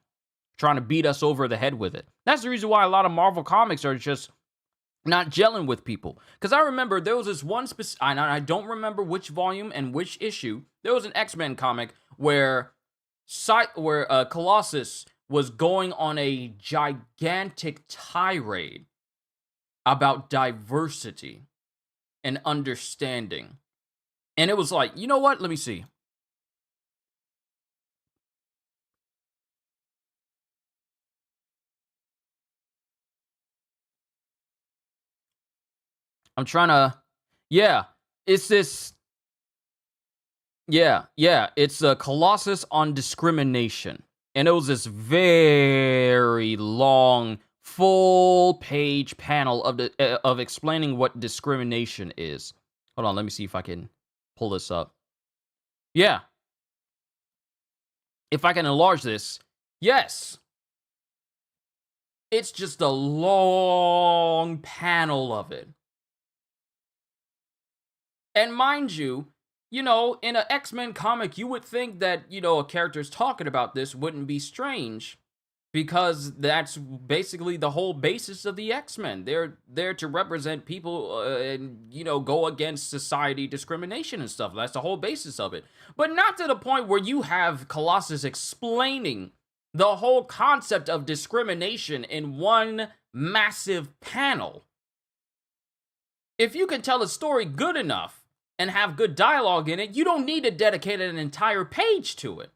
trying to beat us over the head with it. That's the reason why a lot of Marvel comics are just not gelling with people. Because I remember there was this one I don't remember which volume and which issue. There was an X-Men comic where Colossus was going on a gigantic tirade about diversity and understanding. And it was like, you know what? Let me see. I'm trying to... Yeah, it's this... Yeah, it's a Colossus on discrimination. And it was this very long, full-page panel of explaining what discrimination is. Hold on, let me see if I can pull this up. Yeah. If I can enlarge this. Yes. It's just a long panel of it. And mind you, in an X-Men comic, you would think that, a character's talking about this wouldn't be strange. because that's basically the whole basis of the X-Men. They're there to represent people and, go against society discrimination and stuff. That's the whole basis of it. But not to the point where you have Colossus explaining the whole concept of discrimination in one massive panel. If you can tell a story good enough and have good dialogue in it, you don't need to dedicate an entire page to it.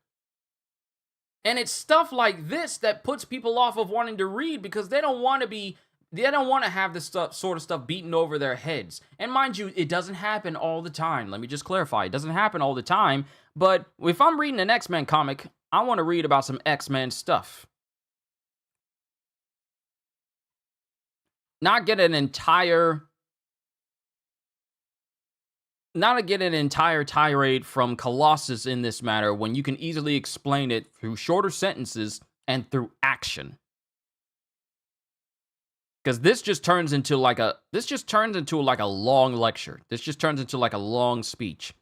And it's stuff like this that puts people off of wanting to read because they don't want to have this sort of stuff beaten over their heads. And mind you, it doesn't happen all the time. Let me just clarify. It doesn't happen all the time. But if I'm reading an X-Men comic, I want to read about some X-Men stuff. Not get an entire tirade from Colossus in this matter when you can easily explain it through shorter sentences and through action. Because this just turns into like a long lecture. This just turns into like a long speech.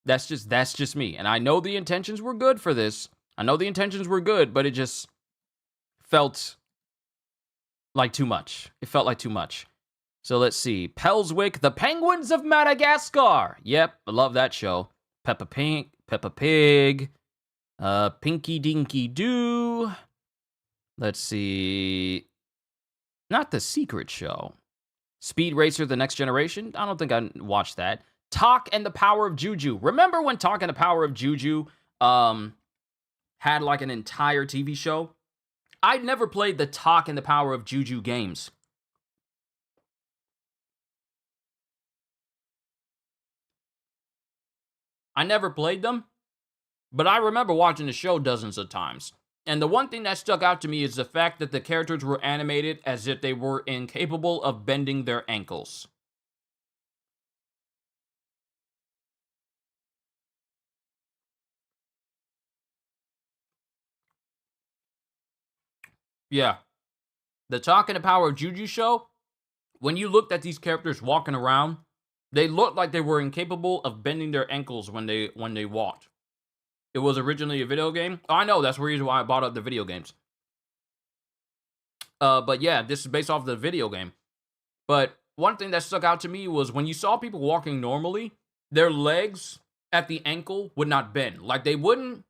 That's just me. And I know the intentions were good for this. But it just felt like too much. So let's see. Pelswick, The Penguins of Madagascar. Yep, I love that show. Peppa Pig, Pinky Dinky Doo. Let's see. Not The Secret Show. Speed Racer, The Next Generation. I don't think I watched that. Talk and the Power of Juju. Remember when Talk and the Power of Juju had like an entire TV show? I'd never played the Talk and the Power of Juju games. I never played them, but I remember watching the show dozens of times. And the one thing that stuck out to me is the fact that the characters were animated as if they were incapable of bending their ankles. Yeah. The Talk and the Power of Juju show, when you looked at these characters walking around, they looked like they were incapable of bending their ankles when they walked. It was originally a video game. Oh, I know, that's the reason why I bought up the video games. But yeah, this is based off the video game. But one thing that stuck out to me was when you saw people walking normally, their legs at the ankle would not bend. Like they wouldn't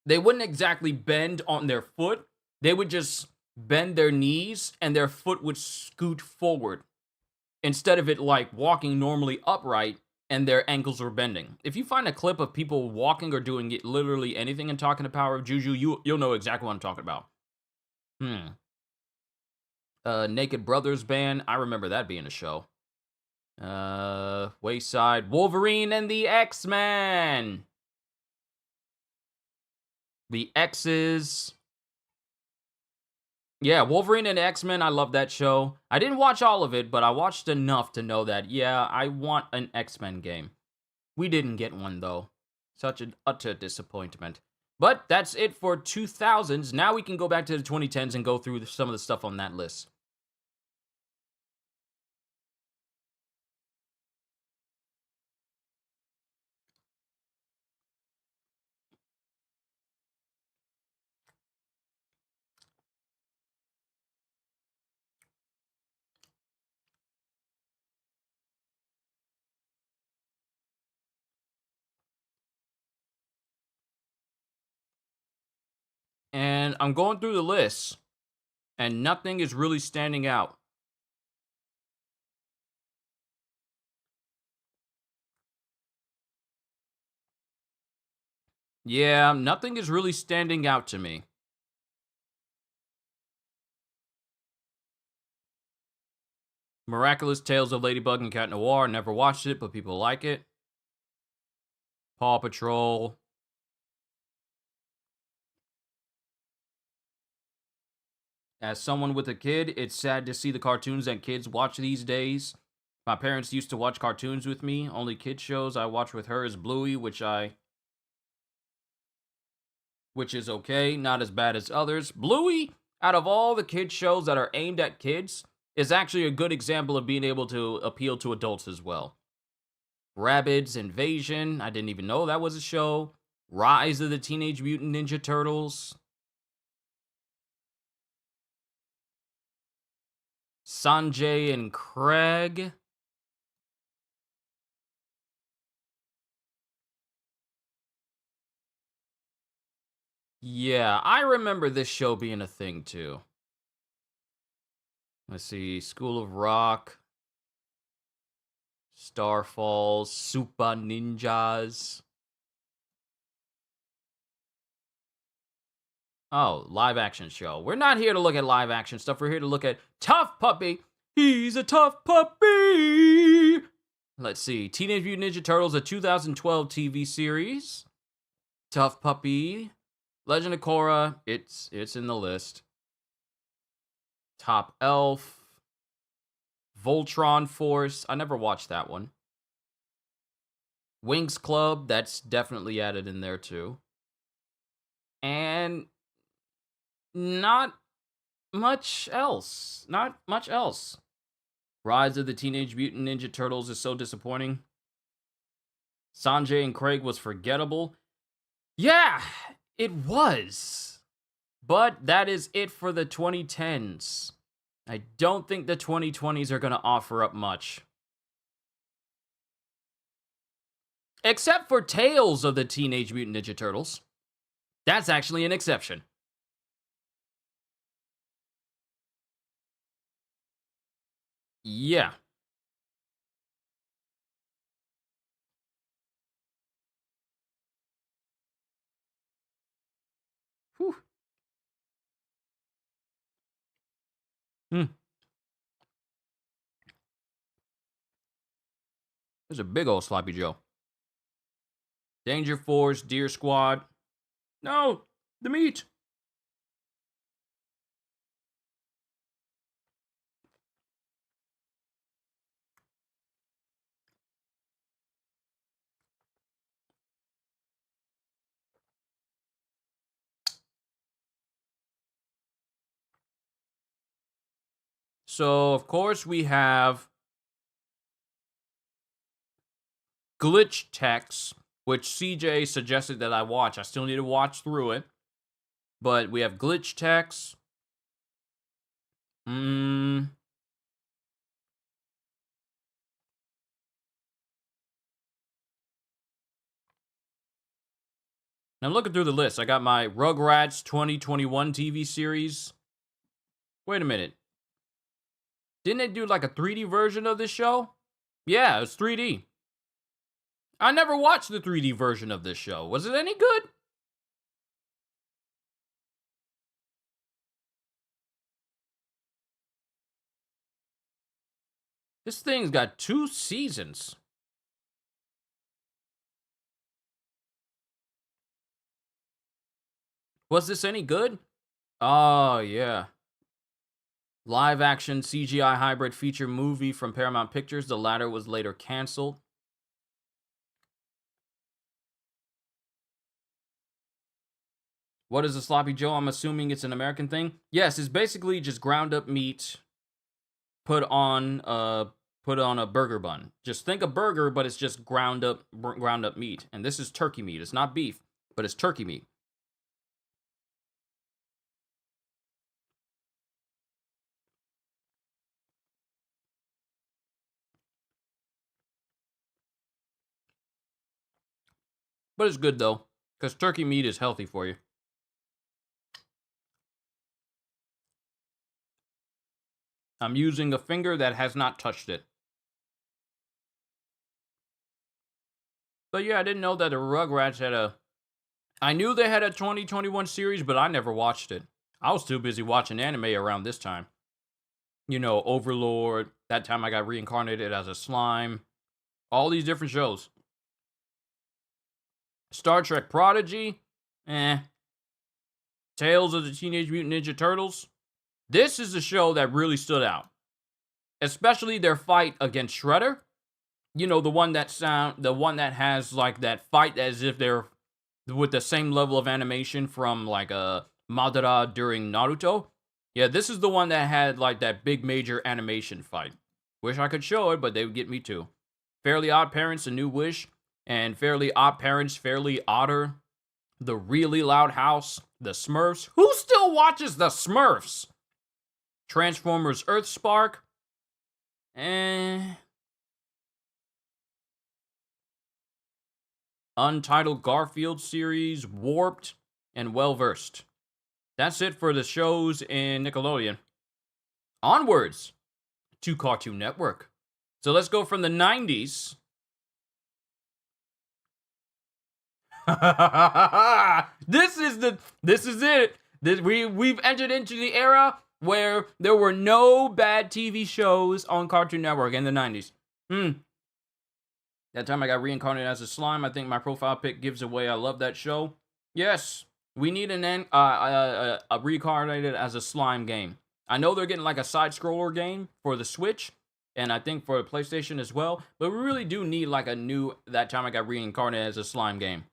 exactly bend on their foot. They would just bend their knees and their foot would scoot forward instead of it like walking normally upright and their ankles were bending. If you find a clip of people walking or doing literally anything and Talking the Power of Juju, you'll know exactly what I'm talking about. Naked Brothers Band. I remember that being a show. Wayside. Wolverine and the X-Men. The X's. Yeah, Wolverine and X-Men, I love that show. I didn't watch all of it, but I watched enough to know that, yeah, I want an X-Men game. We didn't get one, though. Such an utter disappointment. But that's it for 2000s. Now we can go back to the 2010s and go through some of the stuff on that list. And I'm going through the list, and nothing is really standing out. Yeah, nothing is really standing out to me. Miraculous Tales of Ladybug and Cat Noir. Never watched it, but people like it. Paw Patrol. As someone with a kid, it's sad to see the cartoons that kids watch these days. My parents used to watch cartoons with me. Only kid shows I watch with her is Bluey, which is okay, not as bad as others. Bluey, out of all the kid shows that are aimed at kids, is actually a good example of being able to appeal to adults as well. Rabbids Invasion, I didn't even know that was a show. Rise of the Teenage Mutant Ninja Turtles. Sanjay and Craig. Yeah, I remember this show being a thing too. Let's see, School of Rock, Starfall, Super Ninjas. Oh, live action show. We're not here to look at live action stuff. We're here to look at Tough Puppy. He's a tough puppy. Let's see, Teenage Mutant Ninja Turtles, a 2012 TV series. Tough Puppy. Legend of Korra, it's in the list. Top Elf. Voltron Force, I never watched that one. Winx Club, that's definitely added in there too. And not much else. Not much else. Rise of the Teenage Mutant Ninja Turtles is so disappointing. Sanjay and Craig was forgettable. Yeah, it was. But that is it for the 2010s. I don't think the 2020s are going to offer up much. Except for Tales of the Teenage Mutant Ninja Turtles. That's actually an exception. Yeah. Whew. There's a big old Sloppy Joe. Danger Force, Deer Squad. No, the meat. So, of course, we have Glitch Text, which CJ suggested that I watch. I still need to watch through it. But we have Glitch Text. I'm looking through the list. I got my Rugrats 2021 TV series. Wait a minute. Didn't they do like a 3D version of this show? Yeah, it's 3D. I never watched the 3D version of this show. Was it any good? This thing's got 2 seasons. Was this any good? Oh, yeah. Live action CGI hybrid feature movie from Paramount Pictures. The latter was later canceled. What is a Sloppy Joe? I'm assuming it's an American thing. Yes, it's basically just ground up meat put on a burger bun. Just think a burger, but it's just ground up meat. And this is turkey meat. It's not beef, but it's turkey meat. But it's good though, because turkey meat is healthy for you. I'm using a finger that has not touched it. But yeah, I didn't know that the Rugrats had a... I knew they had a 2021 series, but I never watched it. I was too busy watching anime around this time. You know, Overlord. That time I got reincarnated as a slime. All these different shows. Star Trek Prodigy. Tales of the Teenage Mutant Ninja Turtles. This is the show that really stood out. Especially their fight against Shredder. You know, the one that has like that fight as if they're with the same level of animation from like Madara during Naruto. Yeah, this is the one that had like that big major animation fight. Wish I could show it, but they would get me too. Fairly Odd Parents, A New Wish, and Fairly Odd Parents, Fairly Odder. The Really Loud House, The Smurfs. Who still watches The Smurfs? Transformers Earthspark. Untitled Garfield series, Warped, and Well Versed. That's it for the shows in Nickelodeon. Onwards to Cartoon Network. So let's go from the 90s. This is it. We've entered into the era where there were no bad TV shows on Cartoon Network in the 90s. That time I got reincarnated as a slime. I think my profile pic gives away I love that show. Yes, we need a reincarnated as a slime game. I know they're getting like a side scroller game for the Switch, and I think for the PlayStation as well, but we really do need like a new That Time I Got Reincarnated as a Slime game.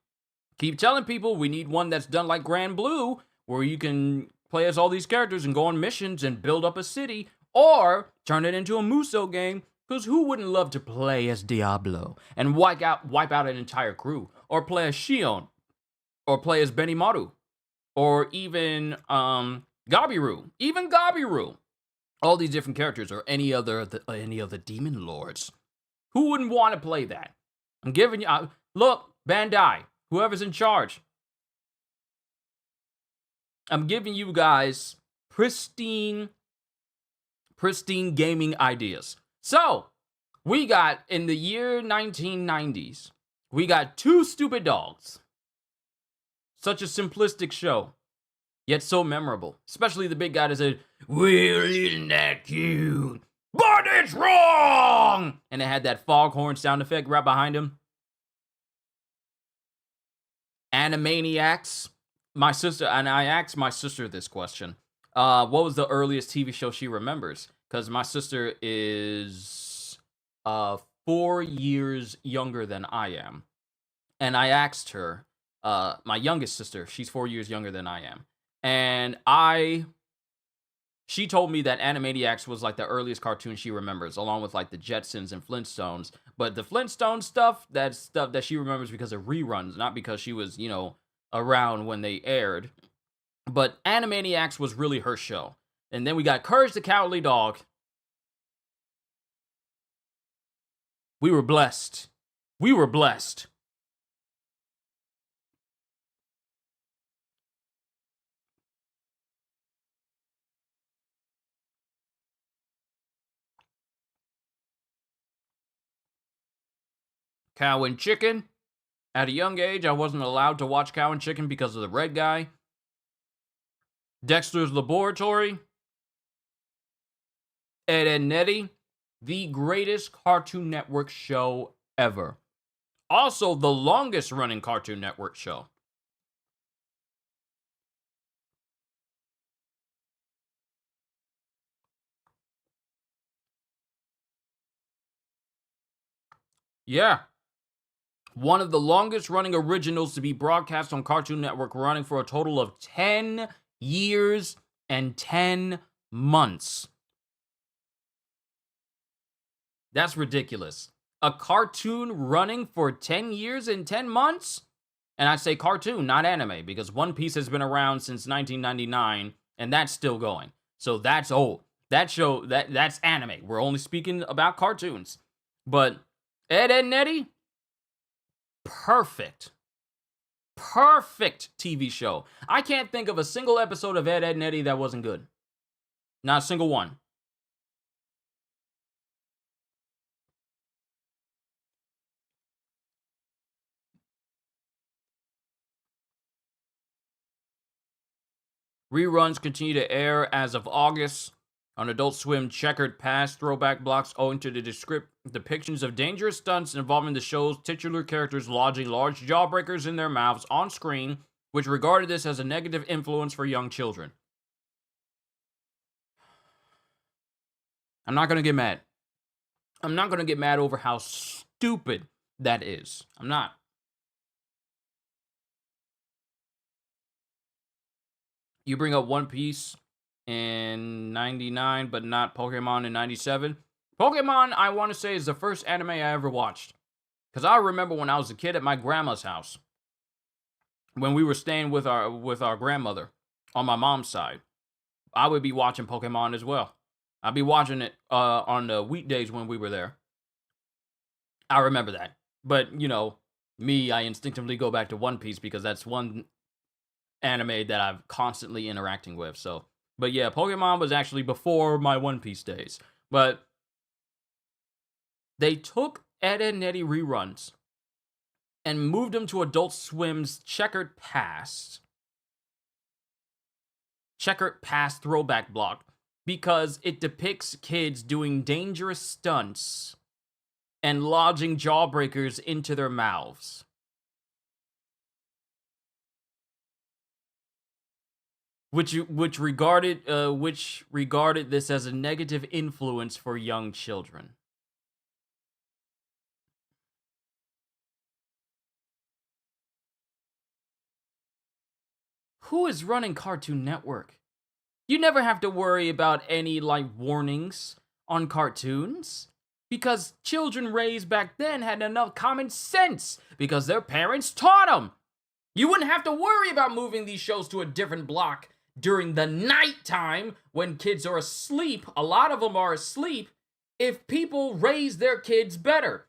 Keep telling people we need one that's done like Grand Blue, where you can play as all these characters and go on missions and build up a city, or turn it into a Muso game, because who wouldn't love to play as Diablo and wipe out an entire crew, or play as Shion, or play as Benimaru, or even Gabiru, all these different characters, or any other demon lords. Who wouldn't want to play that? I'm giving you look, Bandai, whoever's in charge. I'm giving you guys pristine gaming ideas. So, we got, in the year 1990s, we got Two Stupid Dogs. Such a simplistic show, yet so memorable. Especially the big guy that said, "Well, isn't that cute? But it's wrong!" And it had that foghorn sound effect right behind him. Animaniacs. My sister, and I asked my sister this question. What was the earliest TV show she remembers? Because my sister is 4 years younger than I am. And I asked her, my youngest sister, she's 4 years younger than I am. And she told me that Animaniacs was like the earliest cartoon she remembers, along with like the Jetsons and Flintstones. But the Flintstone stuff, that's stuff that she remembers because of reruns, not because she was, around when they aired. But Animaniacs was really her show. And then we got Courage the Cowardly Dog. We were blessed. Cow and Chicken. At a young age, I wasn't allowed to watch Cow and Chicken because of the red guy. Dexter's Laboratory. Ed, Edd n Eddy. The greatest Cartoon Network show ever. Also, the longest running Cartoon Network show. Yeah. One of the longest running originals to be broadcast on Cartoon Network, running for a total of 10 years and 10 months. That's ridiculous. A cartoon running for 10 years and 10 months? And I say cartoon, not anime, because One Piece has been around since 1999, and that's still going. So that's old. That show, that's anime. We're only speaking about cartoons. But Ed, Edd n Eddy? Perfect TV show. I can't think of a single episode of Ed, Edd n Eddy that wasn't good. Not a single one. Reruns continue to air as of August on Adult Swim Checkered Past throwback blocks owing to the depictions of dangerous stunts involving the show's titular characters lodging large jawbreakers in their mouths on screen, which regarded this as a negative influence for young children. I'm not going to get mad. I'm not going to get mad over how stupid that is. I'm not. You bring up One Piece in 99, but not Pokemon in 97. Pokemon, I want to say, is the first anime I ever watched. Because I remember when I was a kid at my grandma's house. when we were staying with our grandmother on my mom's side, I would be watching Pokemon as well. I'd be watching it on the weekdays when we were there. I remember that. But, me, I instinctively go back to One Piece because that's one anime that I'm constantly interacting with. So, but yeah, Pokemon was actually before my One Piece days. But they took Ed, Edd n Eddy reruns and moved them to Adult Swim's Checkered Past throwback block because it depicts kids doing dangerous stunts and lodging jawbreakers into their mouths. Which regarded this as a negative influence for young children. Who is running Cartoon Network? You never have to worry about any warnings on cartoons because children raised back then had enough common sense because their parents taught them. You wouldn't have to worry about moving these shows to a different block during the nighttime when kids are asleep. A lot of them are asleep if people raise their kids better.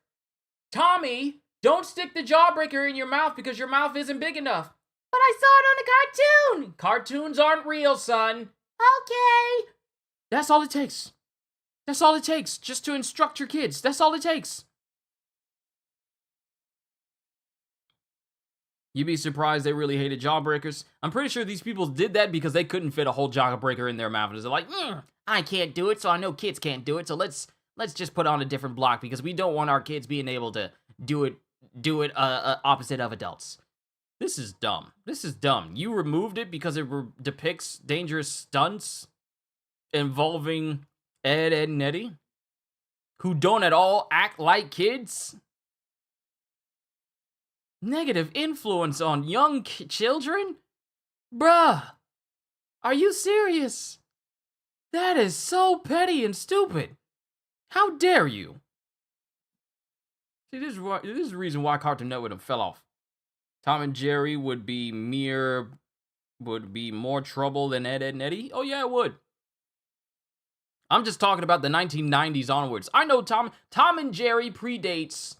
Tommy, don't stick the jawbreaker in your mouth because your mouth isn't big enough. But I saw it on a cartoon. Cartoons aren't real, son. Okay. That's all it takes. That's all it takes, just to instruct your kids. That's all it takes. You'd be surprised they really hated jawbreakers. I'm pretty sure these people did that because they couldn't fit a whole jawbreaker in their mouth. They're like, I can't do it, so I know kids can't do it. So let's just put on a different block because we don't want our kids being able to do it opposite of adults. This is dumb. This is dumb. You removed it because it depicts dangerous stunts involving Ed, Edd n Eddy, who don't at all act like kids. Negative influence on young children? Bruh, are you serious? That is so petty and stupid. How dare you? See, this is the reason why Cartoon Network fell off. Tom and Jerry would be more trouble than Ed, Edd n Eddy? Oh yeah, it would. I'm just talking about the 1990s onwards. I know Tom and Jerry predates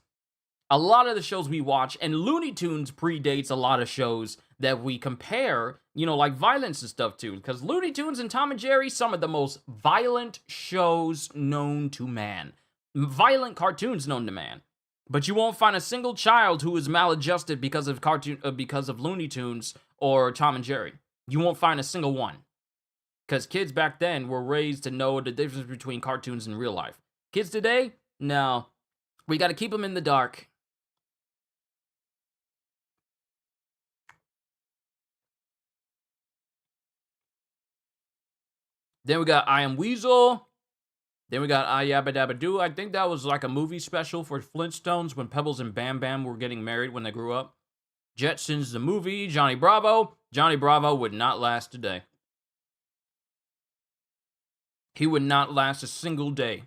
a lot of the shows we watch, and Looney Tunes predates a lot of shows that we compare, like violence and stuff too. Because Looney Tunes and Tom and Jerry, some of the most violent shows known to man. Violent cartoons known to man. But you won't find a single child who is maladjusted because of Looney Tunes or Tom and Jerry. You won't find a single one. Because kids back then were raised to know the difference between cartoons and real life. Kids today? No. We gotta keep them in the dark. Then we got I Am Weasel. Then we got I Yabba Dabba Doo. I think that was like a movie special for Flintstones when Pebbles and Bam Bam were getting married when they grew up. Jetsons the movie. Johnny Bravo. Johnny Bravo would not last a day. He would not last a single day.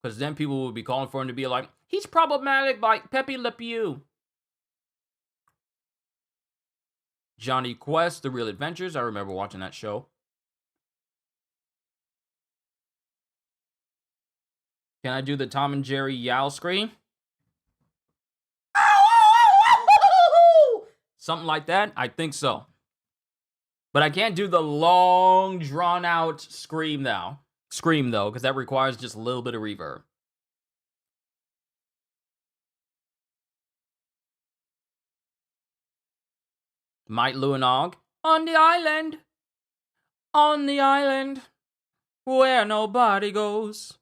Because then people would be calling for him to be like, he's problematic like Pepe Le Pew. Johnny Quest, The Real Adventures. I remember watching that show. Can I do the Tom and Jerry yowl scream? Something like that? I think so. But I can't do the long, drawn-out scream, though, because that requires just a little bit of reverb. Might Lou and Og. On the island, where nobody goes.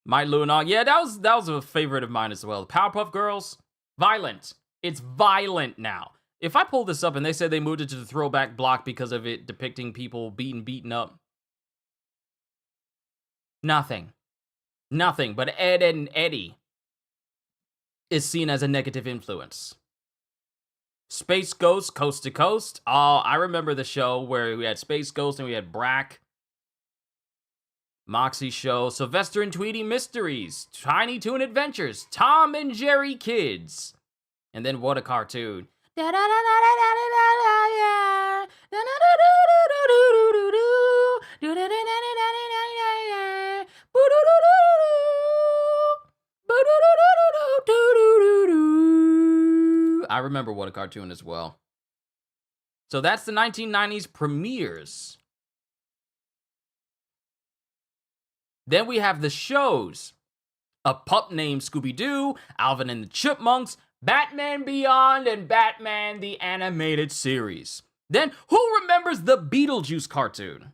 Might Lou and Og. Yeah, that was a favorite of mine as well. Powerpuff Girls, violent. It's violent now. If I pull this up and they said they moved it to the throwback block because of it depicting people being beaten up. Nothing. But Ed, Edd n Eddy is seen as a negative influence. Space Ghost, Coast to Coast. Oh, I remember the show where we had Space Ghost and we had Brack. Moxie Show, Sylvester and Tweety Mysteries, Tiny Toon Adventures, Tom and Jerry Kids. And then what a cartoon. I remember what a cartoon as well. So that's the 1990s premieres. Then we have the shows. A Pup Named Scooby-Doo, Alvin and the Chipmunks, Batman Beyond, and Batman the Animated Series. Then, who remembers the Beetlejuice cartoon?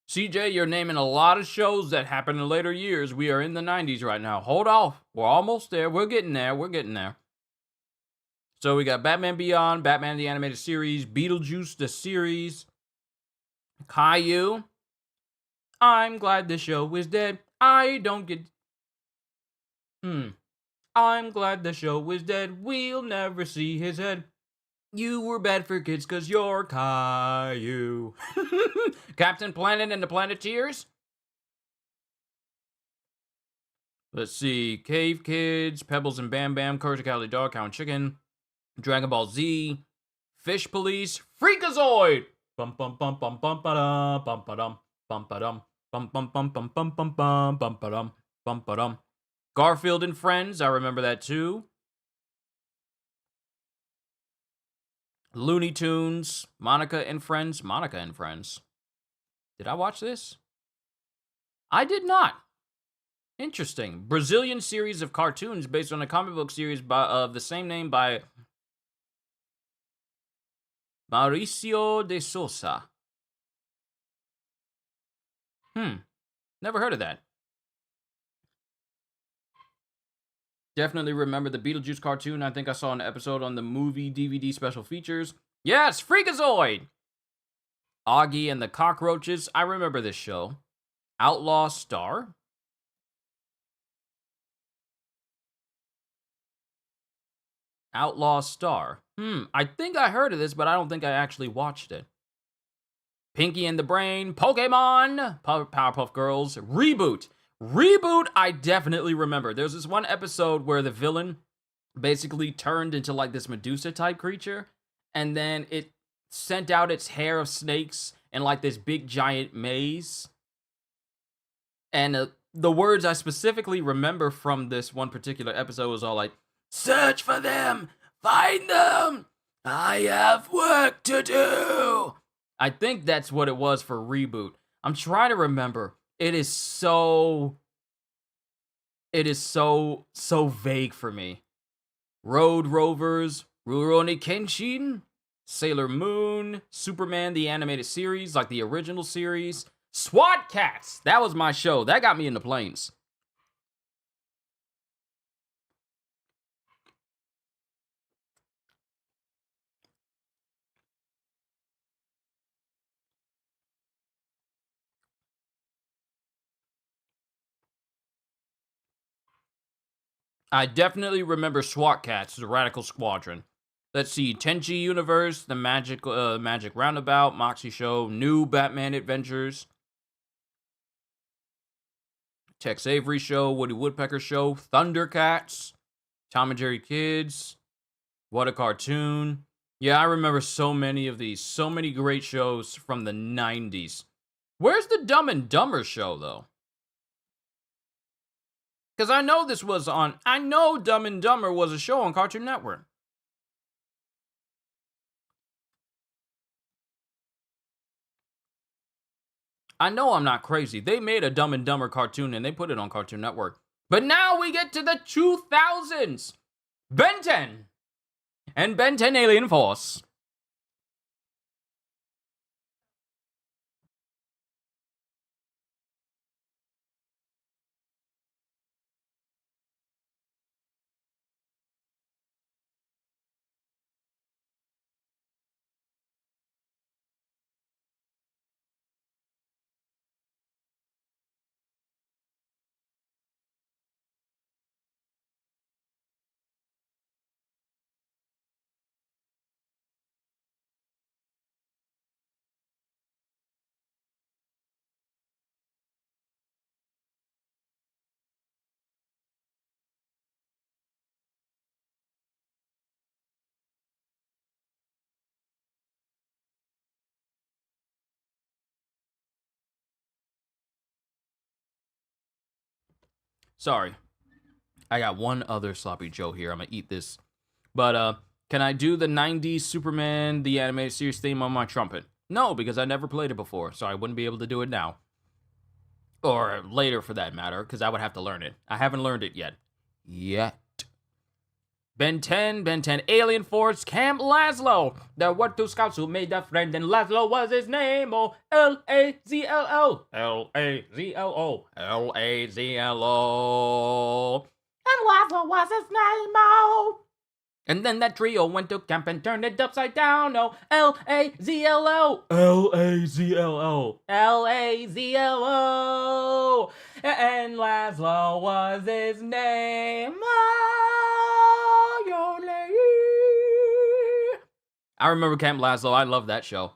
CJ, you're naming a lot of shows that happened in later years. We are in the 90s right now. Hold off. We're almost there. We're getting there. We're getting there. So we got Batman Beyond, Batman the Animated Series, Beetlejuice the series, Caillou. I'm glad the show is dead. I don't get... I'm glad the show is dead. We'll never see his head. You were bad for kids cause you're Caillou. Captain Planet and the Planeteers. Let's see. Cave Kids, Pebbles and Bam Bam, Courage the Cowardly Dog, Cow and Chicken, Dragon Ball Z, Fish Police, Freakazoid. Bum bum bum bum bum ba bum ba dum bum ba dum bum bum bum bum bum bum bum bum ba dum bum ba dum. Garfield and Friends, I remember that too. Looney Tunes, Monica and Friends. Monica and Friends. Did I watch this? I did not. Interesting. Brazilian series of cartoons based on a comic book series of the same name by Mauricio de Souza. Never heard of that. Definitely remember the Beetlejuice cartoon. I think I saw an episode on the movie DVD special features. Yes, Freakazoid! Augie and the Cockroaches. I remember this show. Outlaw Star. Outlaw Star. I think I heard of this, but I don't think I actually watched it. Pinky and the Brain, Pokemon, Powerpuff Girls, Reboot. Reboot, I definitely remember. There's this one episode where the villain basically turned into like this Medusa type creature, and then it sent out its hair of snakes in like this big giant maze. And the words I specifically remember from this one particular episode was all like, "Search for them! Find them! I have work to do!" I think that's what it was for Reboot. I'm trying to remember. It is so vague for me. Road Rovers, Rurouni Kenshin, Sailor Moon, Superman the Animated Series, like the original series, SWAT Cats. That was my show. That got me into planes. I definitely remember SWAT Cats, the Radical Squadron. Let's see, Tenchi Universe, the Magic Roundabout, Moxie Show, New Batman Adventures, Tex Avery Show, Woody Woodpecker Show, Thundercats, Tom and Jerry Kids, What a Cartoon. Yeah, I remember so many of these, so many great shows from the 90s. Where's the Dumb and Dumber show, though? Because I know Dumb and Dumber was a show on Cartoon Network. I know I'm not crazy. They made a Dumb and Dumber cartoon and they put it on Cartoon Network. But now we get to the 2000s. Ben 10 and Ben 10 Alien Force. Sorry. I got one other sloppy Joe here. I'm gonna eat this. But can I do the 90s Superman, the animated series theme on my trumpet? No, because I never played it before, so I wouldn't be able to do it now. Or later, for that matter, because I would have to learn it. I haven't learned it yet. Ben 10, Alien Force, Camp Lazlo. There were 2 scouts who made a friend, and Lazlo was his name. Oh, Lazlo. Lazlo. Lazlo. And Lazlo was his name, oh. And then that trio went to camp and turned it upside down. Oh, Lazlo. Lazlo. Lazlo. And Lazlo was his name. I remember Camp Lazlo. I love that show.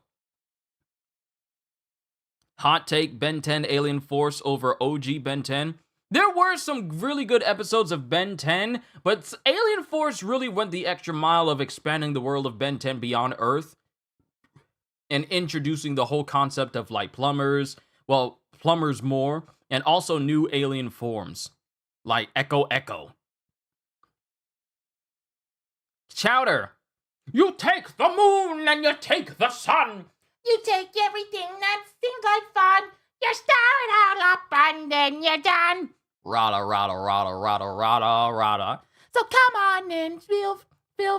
Hot take, Ben 10 Alien Force over OG Ben 10. There were some really good episodes of Ben 10, but Alien Force really went the extra mile of expanding the world of Ben 10 beyond Earth and introducing the whole concept of like plumbers more, and also new alien forms like Echo. Chowder. You take the moon and you take the sun. You take everything that seems like fun. You start out up and then you're done. Rada. So come on in, feel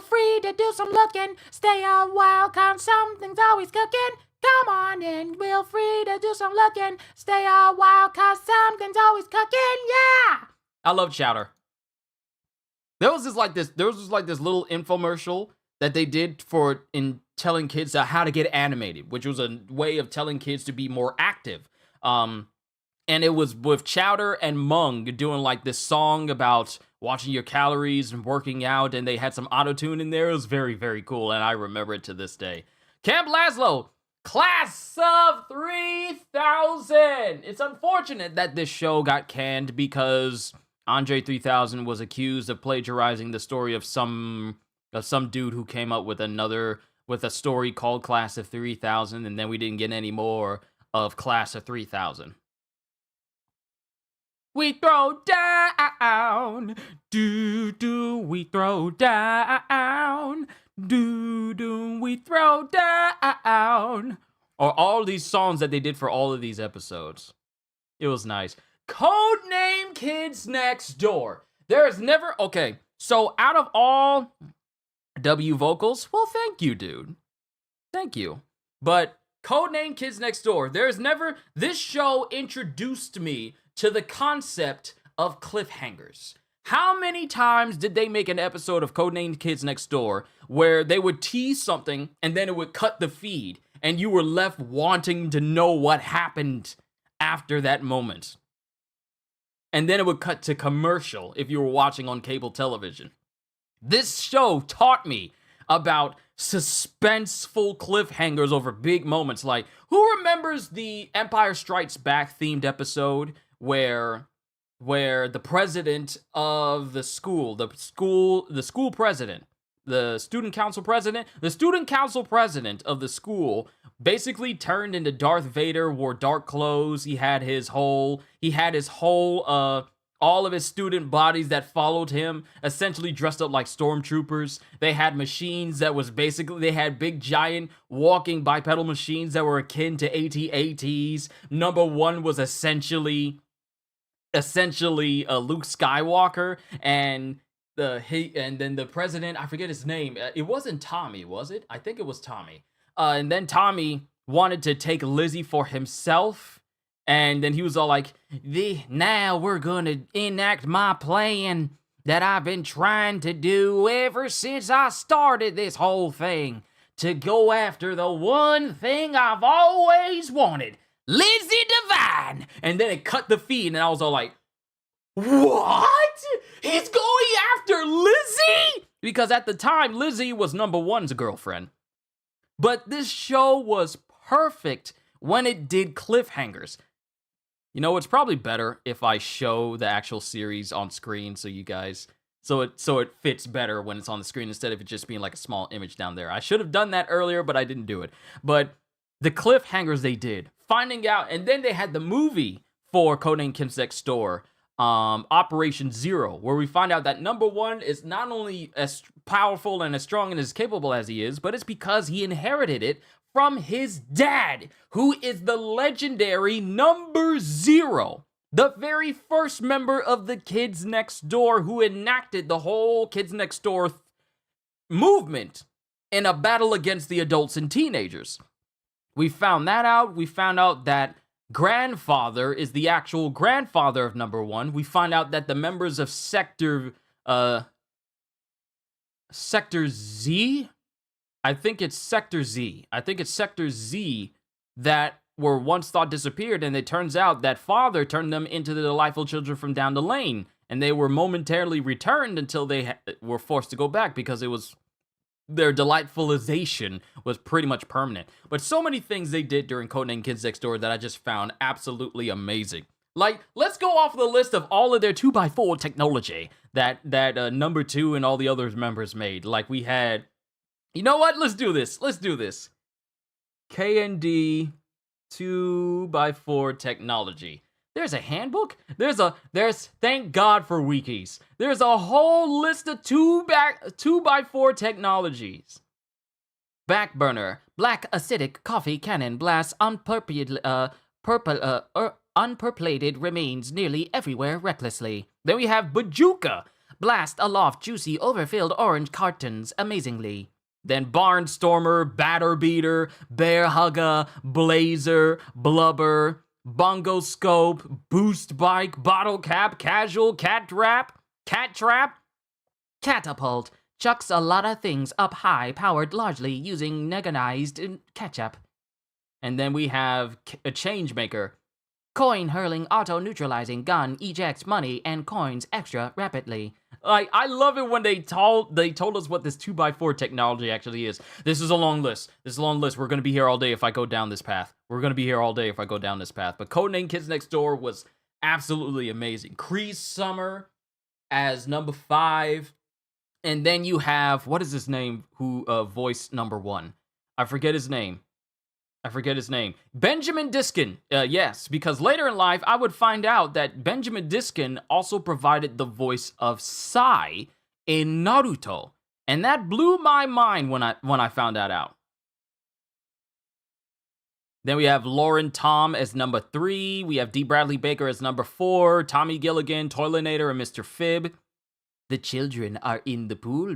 free to do some looking. Stay a while, cause something's always cooking. Come on in, feel free to do some looking. Stay a while, cause something's always cooking, yeah! I love Chowder. There was just like this little infomercial that they did in telling kids how to get animated, which was a way of telling kids to be more active. And it was with Chowder and Mung doing like this song about watching your calories and working out, and they had some auto-tune in there. It was very, very cool, and I remember it to this day. Camp Lazlo, Class of 3000! It's unfortunate that this show got canned because Andre 3000 was accused of plagiarizing the story of some dude who came up with a story called Class of 3000, and then we didn't get any more of Class of 3000. We throw down, do we throw down, do we throw down. Or all these songs that they did for all of these episodes. It was nice. Codename Kids Next Door. There is never, okay, so out of all W vocals, well, thank you, dude. Thank you. But Codename Kids Next Door, this show introduced me to the concept of cliffhangers. How many times did they make an episode of Codename Kids Next Door where they would tease something and then it would cut the feed and you were left wanting to know what happened after that moment? And then it would cut to commercial if you were watching on cable television. This show taught me about suspenseful cliffhangers over big moments. Like, who remembers the Empire Strikes Back themed episode where the president of the school president, the student council president of the school basically turned into Darth Vader, wore dark clothes. He had his whole all of his student bodies that followed him, essentially dressed up like stormtroopers. They had machines they had big giant walking bipedal machines that were akin to AT-ATs. Number one was essentially a Luke Skywalker, and then the president, I forget his name. It wasn't Tommy, was it? I think it was Tommy. And then Tommy wanted to take Lizzie for himself. And then he was all like, now we're going to enact my plan that I've been trying to do ever since I started this whole thing, to go after the one thing I've always wanted, Lizzie Devine. And then it cut the feed, and I was all like, what? He's going after Lizzie? Because at the time, Lizzie was number one's girlfriend. But this show was perfect when it did cliffhangers. You know, it's probably better if I show the actual series on screen so it fits better when it's on the screen instead of it just being like a small image down there. I should have done that earlier, but I didn't do it. But the cliffhangers they did, finding out, and then they had the movie for Codename Kids Next Door, Operation Zero, where we find out that number one is not only as powerful and as strong and as capable as he is, but it's because he inherited it from his dad, who is the legendary Number Zero, the very first member of the Kids Next Door, who enacted the whole Kids Next Door movement in a battle against the adults and teenagers. We found that out. We found out that grandfather is the actual grandfather of number one. We find out that the members of Sector Z, I think it's Sector Z that were once thought disappeared, and it turns out that father turned them into the delightful children from down the lane, and they were momentarily returned until they were forced to go back because it was their delightfulization was pretty much permanent. But so many things they did during Codename Kids Next Door that I just found absolutely amazing. Like, let's go off the list of all of their 2x4 technology that number two and all the other members made. Like, we had, you know what? Let's do this. K&D 2x4 technology. There's a handbook. There's thank God for wikis. There's a whole list of 2x4 technologies. Backburner, black acidic coffee cannon blasts unpurplated remains nearly everywhere recklessly. Then we have Bajuka, blast aloft juicy overfilled orange cartons amazingly. Then Barnstormer, Batter Beater, Bear Hugger, Blazer, Blubber, Bongo Scope, Boost Bike, Bottle Cap, Casual, Cat Trap, Catapult, chucks a lot of things up high, powered largely using neganized ketchup. And then we have a Changemaker, coin hurling auto-neutralizing gun, ejects money and coins extra rapidly. Like, I love it when they told us what this 2x4 technology actually is. This is a long list. We're going to be here all day if I go down this path. But Codename Kids Next Door was absolutely amazing. Cree Summer as number 5. And then you have, what is his name, who voiced number 1? I forget his name. Benjamin Diskin. Yes, because later in life, I would find out that Benjamin Diskin also provided the voice of Sai in Naruto. And that blew my mind when I found that out. Then we have Lauren Tom as number 3. We have D. Bradley Baker as number 4. Tommy Gilligan, Toilinator, and Mr. Phibb. The children are in the pool,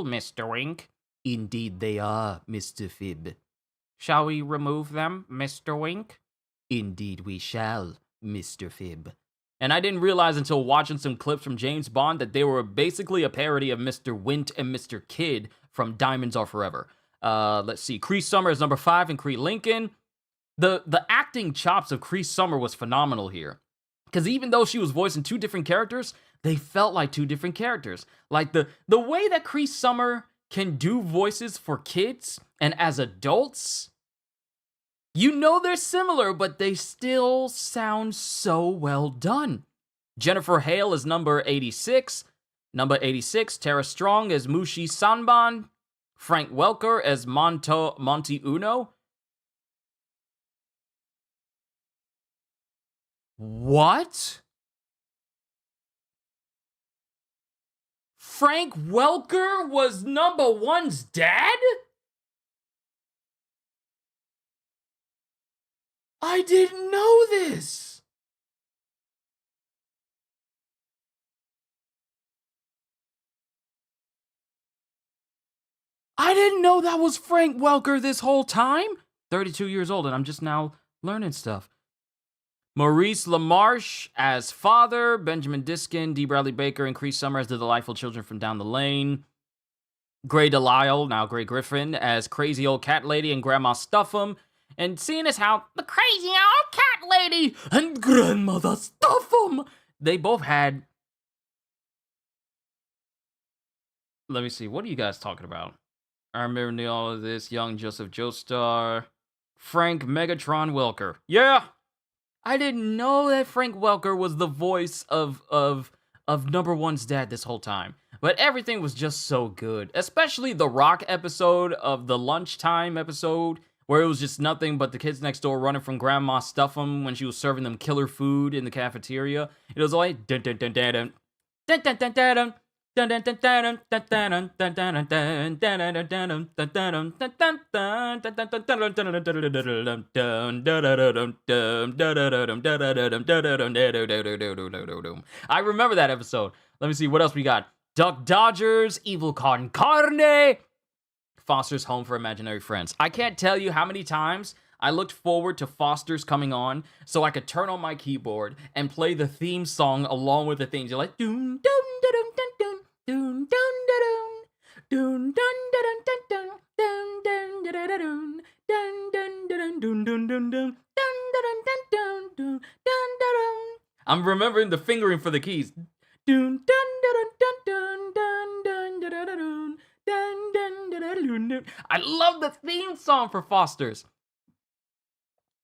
Mr. Wink. Indeed they are, Mr. Phibb. Shall we remove them, Mr. Wink? Indeed we shall, Mr. Phibb. And I didn't realize until watching some clips from James Bond that they were basically a parody of Mr. Wint and Mr. Kidd from Diamonds Are Forever. Let's see, Cree Summer is number 5 and Cree Lincoln. The acting chops of Cree Summer was phenomenal here. Because even though she was voicing 2 different characters, they felt like 2 different characters. Like the way that Cree Summer can do voices for kids and as adults, you know they're similar, but they still sound so well done. Jennifer Hale is number 86. Number 86, Tara Strong as Mushi Sanban. Frank Welker as Monty Uno. What? Frank Welker was number 1's dad? I didn't know this. I didn't know that was Frank Welker this whole time. 32 years old, and I'm just now learning stuff. Maurice LaMarche as father, Benjamin Diskin, D. Bradley Baker, and Cree Summer as the delightful children from down the lane. Gray Delisle, now Gray Griffin, as crazy old cat lady and Grandma Stuff'em. And seeing as how the crazy old cat lady and Grandmother Stuff'em, they both had... Let me see, what are you guys talking about? I remember all of this. Young Joseph Joestar. Frank Megatron Welker. Yeah! I didn't know that Frank Welker was the voice of number 1's dad this whole time. But everything was just so good. Especially the Rock episode of the lunchtime episode where it was just nothing but the kids next door running from Grandma Stuff'em when she was serving them killer food in the cafeteria. It was like dun dun dun dun dun dun dun dun dun. I remember that episode. Let me see what else we got. Duck Dodgers, Evil Con Carne, Foster's Home for Imaginary Friends. I can't tell you how many times I looked forward to Foster's coming on so I could turn on my keyboard and play the theme song along with the themes. You're like, doon, doon, doon, doon, doon, doon, doon, doon, doon, doon, doon, doon, I'm remembering the fingering for the keys. I love the theme song for Foster's.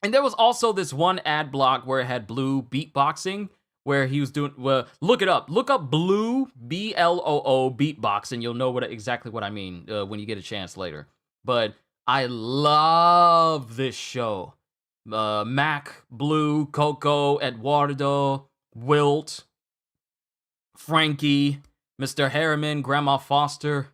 And there was also this one ad block where it had Blue beatboxing, where he was doing, well, look it up. Look up Blue, B-L-O-O, beatbox, and you'll know exactly what I mean when you get a chance later. But I love this show. Mac, Blue, Coco, Eduardo, Wilt, Frankie, Mr. Harriman, Grandma Foster.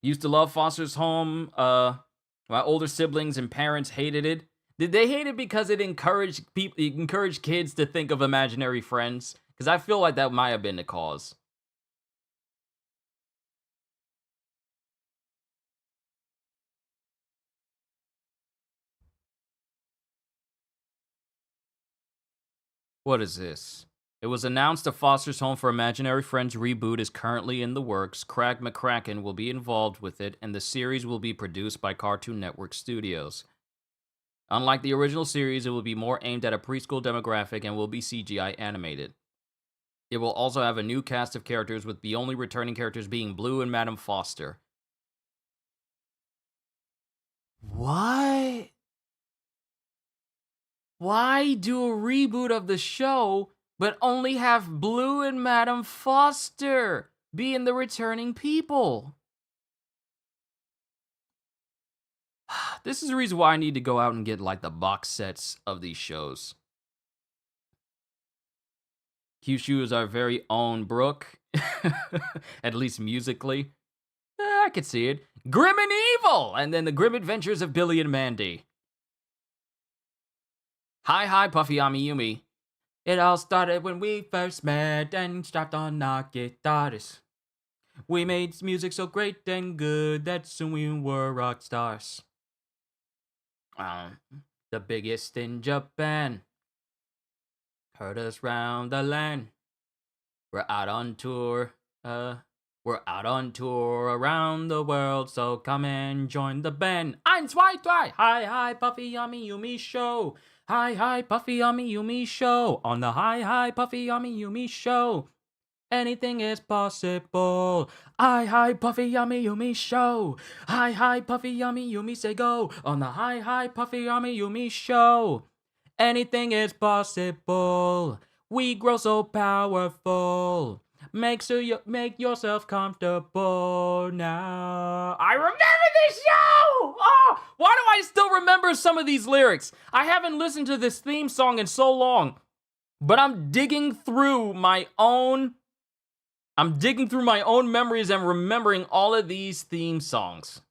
Used to love Foster's Home. My older siblings and parents hated it. Did they hate it because it encouraged kids to think of imaginary friends? Because I feel like that might have been the cause. What is this? It was announced a Foster's Home for Imaginary Friends reboot is currently in the works. Craig McCracken will be involved with it, and the series will be produced by Cartoon Network Studios. Unlike the original series, it will be more aimed at a preschool demographic and will be CGI animated. It will also have a new cast of characters, with the only returning characters being Blue and Madam Foster. What? Why do a reboot of the show, but only have Blue and Madam Foster being the returning people? This is the reason why I need to go out and get, like, the box sets of these shows. Kyushu is our very own Brooke. At least musically. I could see it. Grim and Evil! And then the Grim Adventures of Billy and Mandy. Hi, Puffy Amiyumi. It all started when we first met and strapped on our guitars. We made music so great and good that soon we were rock stars. The biggest in Japan. Heard us round the land. We're out on tour. We're out on tour around the world, so come and join the band. 1, 2, 3. Hi, Puffy Amiyumi show. Hi, Puffy Amiyumi show. On the Hi, Puffy Amiyumi show. Anything is possible. Hi, Puffy Amiyumi show. Hi, Puffy Amiyumi say go. On the Hi, Puffy Amiyumi show. Anything is possible. We grow so powerful. Make yourself comfortable now. I remember this show! Oh, why do I still remember some of these lyrics? I haven't listened to this theme song in so long. But I'm digging through my own memories and remembering all of these theme songs.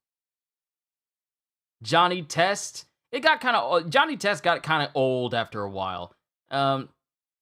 Johnny Test. Johnny Test got kind of old after a while.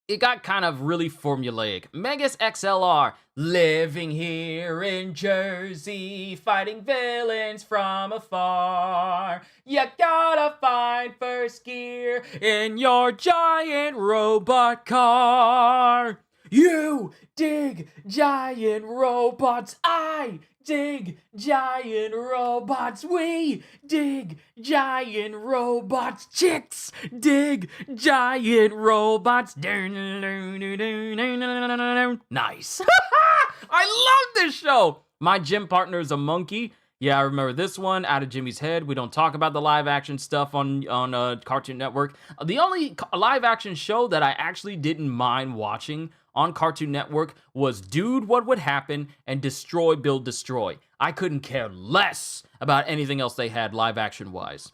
It got kind of really formulaic. Megas XLR, living here in Jersey, fighting villains from afar. You gotta find first gear in your giant robot car. You dig giant robots, I dig giant robots, we dig giant robots, chicks dig giant robots. Nice. I love this show. My gym partner is a monkey. Yeah, I remember this one, Out of Jimmy's Head. We don't talk about the live action stuff on Cartoon Network. The only live action show that I actually didn't mind watching on Cartoon Network was Dude, What Would Happen and Destroy, Build, Destroy. I couldn't care less about anything else they had live action wise.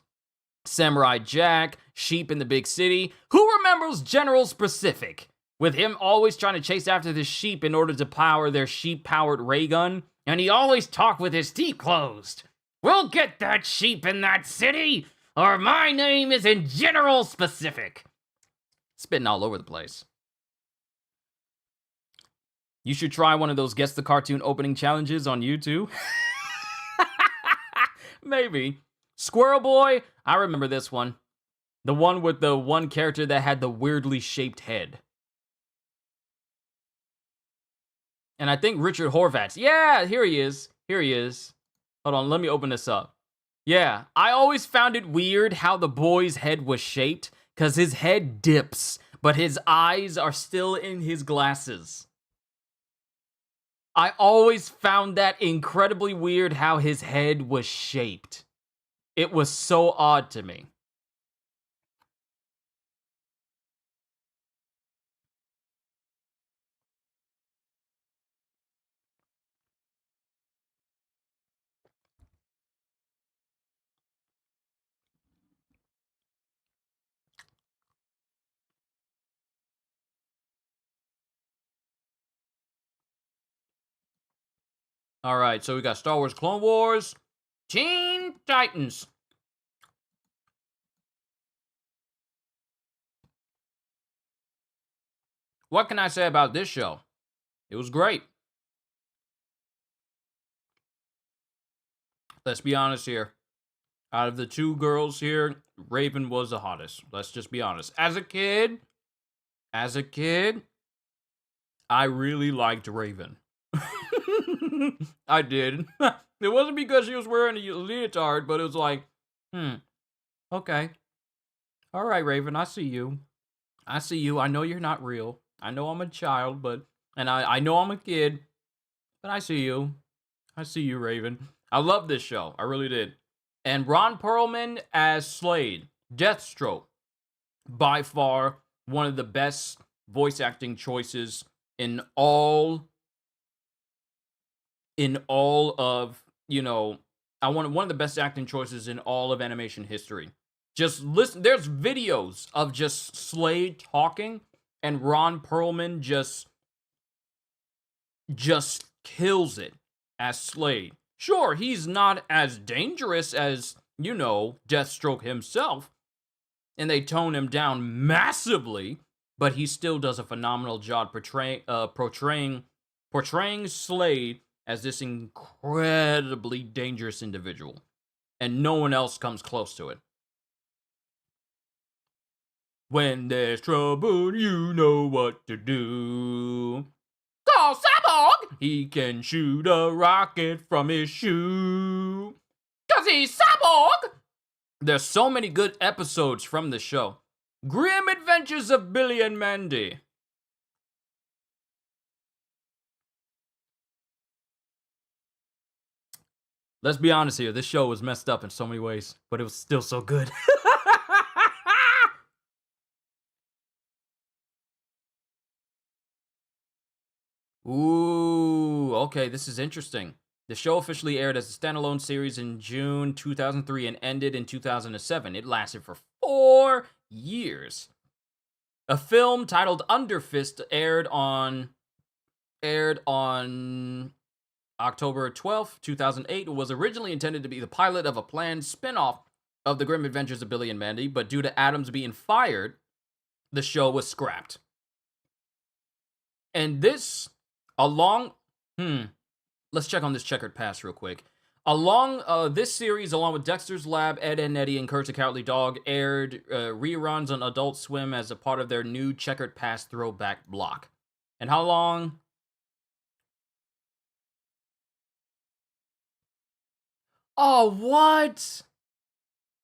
Samurai Jack, Sheep in the Big City. Who remembers General Specific? With him always trying to chase after the sheep in order to power their sheep-powered ray gun. And he always talked with his teeth closed. We'll get that sheep in that city, or my name isn't General Specific. Spitting all over the place. You should try one of those Guess the Cartoon opening challenges on YouTube. Maybe. Squirrel Boy, I remember this one. The one with the one character that had the weirdly shaped head. And I think Richard Horvats. Yeah, here he is. Here he is. Hold on, let me open this up. Yeah, I always found it weird how the boy's head was shaped, because his head dips, but his eyes are still in his glasses. I always found that incredibly weird how his head was shaped. It was so odd to me. All right, so we got Star Wars Clone Wars, Teen Titans. What can I say about this show? It was great. Let's be honest here. Out of the two girls here, Raven was the hottest. Let's just be honest. As a kid, I really liked Raven. I did. It wasn't because she was wearing a leotard, but it was like, okay. All right, Raven, I see you. I see you. I know you're not real. I know I'm a child, and I know I'm a kid, but I see you. I see you, Raven. I love this show. I really did. And Ron Perlman as Slade, Deathstroke, by far one of the best voice acting choices in all of, one of the best acting choices in all of animation history. Just listen, there's videos of just Slade talking and Ron Perlman just kills it as Slade. Sure, he's not as dangerous as, Deathstroke himself, and they tone him down massively, but he still does a phenomenal job portraying Slade as this incredibly dangerous individual, and no one else comes close to it. When there's trouble, you know what to do. Call Cyborg! He can shoot a rocket from his shoe. 'Cause he's Cyborg! There's so many good episodes from the show. Grim Adventures of Billy and Mandy. Let's be honest here, this show was messed up in so many ways, but it was still so good. Ooh, okay, this is interesting. The show officially aired as a standalone series in June 2003 and ended in 2007. It lasted for 4 years. A film titled Under Fist aired on October 12th, 2008. It was originally intended to be the pilot of a planned spin-off of The Grim Adventures of Billy and Mandy, but due to Adams being fired, the show was scrapped. And this, let's check on this checkered past real quick. This series, along with Dexter's Lab, Ed, Edd n Eddy, and Courage the Cowardly Dog, aired reruns on Adult Swim as a part of their new checkered past throwback block. And how long? Oh, what?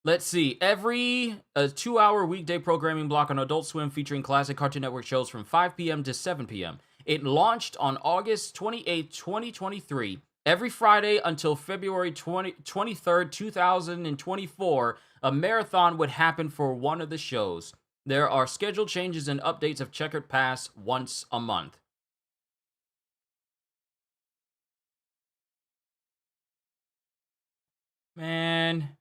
Let's see. Every 2-hour weekday programming block on Adult Swim featuring classic Cartoon Network shows from 5 p.m. to 7 p.m. It launched on August 28, 2023. Every Friday until February 23rd, 2024, a marathon would happen for one of the shows. There are scheduled changes and updates of Checkered Pass once a month. Man.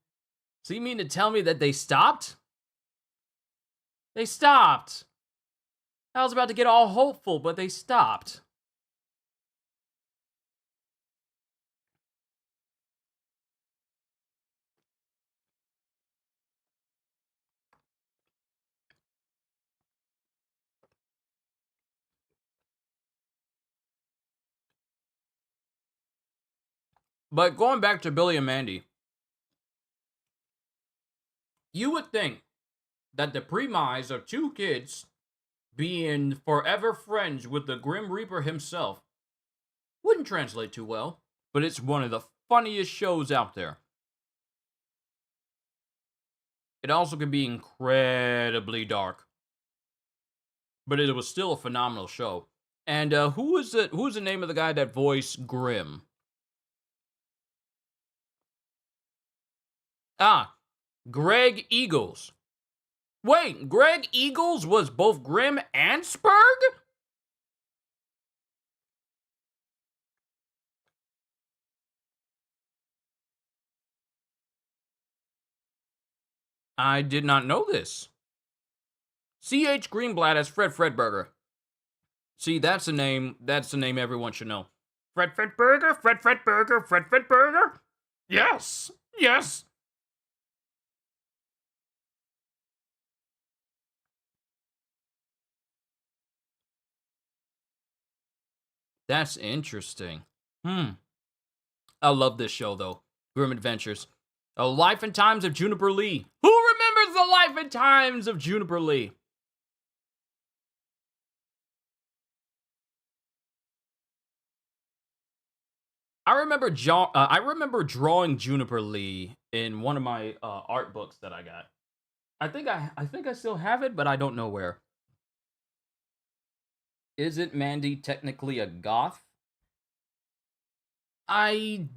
So you mean to tell me that they stopped? They stopped. I was about to get all hopeful, but they stopped. But going back to Billy and Mandy, you would think that the premise of two kids being forever friends with the Grim Reaper himself wouldn't translate too well, but it's one of the funniest shows out there. It also can be incredibly dark, but it was still a phenomenal show. And who is it? Who's the name of the guy that voiced Grim? Ah, Greg Eagles. Wait, Greg Eagles was both Grim and Spurg? I did not know this. C.H. Greenblatt as Fred Fredburger. See, that's the name. That's the name everyone should know. Fred Fredburger, Fred Fredburger, Fred Fredburger. Yes, yes. That's interesting. I love this show though. Grim Adventures. A Life and Times of Juniper Lee. Who remembers the Life and Times of Juniper Lee? I remember drawing Juniper Lee in one of my art books that I got. I think I still have it, but I don't know where. Isn't Mandy technically a goth? I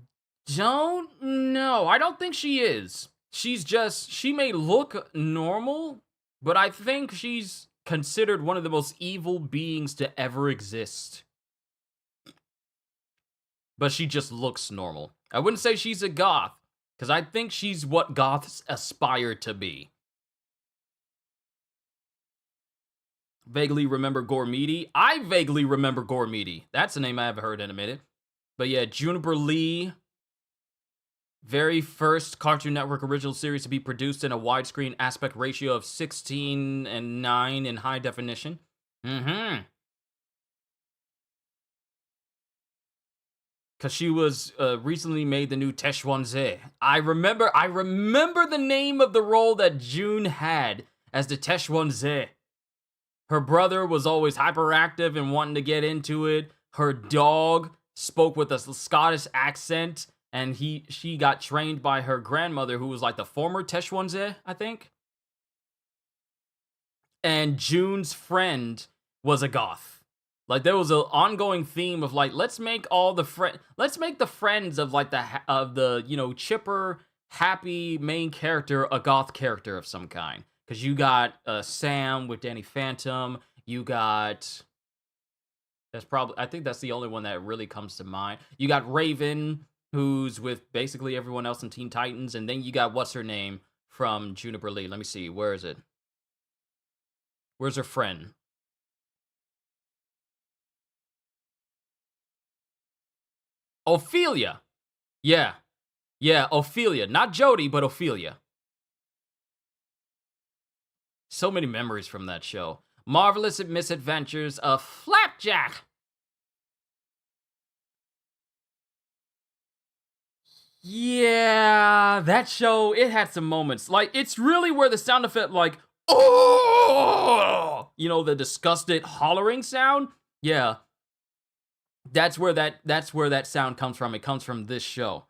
don't know. I don't think she is. She may look normal, but I think she's considered one of the most evil beings to ever exist. But she just looks normal. I wouldn't say she's a goth, because I think she's what goths aspire to be. Vaguely remember Gormeaty? I vaguely remember Gormeaty. That's a name I haven't heard in a minute. But yeah, Juniper Lee. Very first Cartoon Network original series to be produced in a widescreen aspect ratio of 16:9 in high definition. Because she was recently made the new Teshwanze. I remember the name of the role that June had as the Teshwanze. Her brother was always hyperactive and wanting to get into it. Her dog spoke with a Scottish accent, and she got trained by her grandmother, who was like the former Teshwanze, I think. And June's friend was a goth. Like there was an ongoing theme of like, let's make the friends of like the chipper, happy main character a goth character of some kind. Because you got Sam with Danny Phantom. You got I think that's the only one that really comes to mind. You got Raven, who's with basically everyone else in Teen Titans, and then you got what's her name from Juniper Lee. Let me see, where is it? Where's her friend? Ophelia. Yeah. Yeah, Ophelia. Not Jodie, but Ophelia. So many memories from that show. Marvelous Misadventures of Flapjack. Yeah, that show, it had some moments. Like, it's really where the sound effect, like, oh, the disgusted hollering sound. Yeah, that's where that sound comes from. It comes from this show.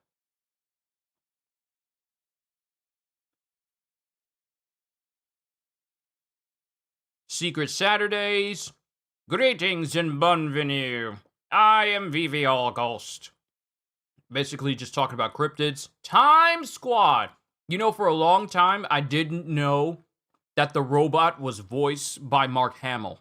Secret Saturdays. Greetings and bienvenue. I am Vivi August. Basically just talking about cryptids. Time Squad. For a long time, I didn't know that the robot was voiced by Mark Hamill.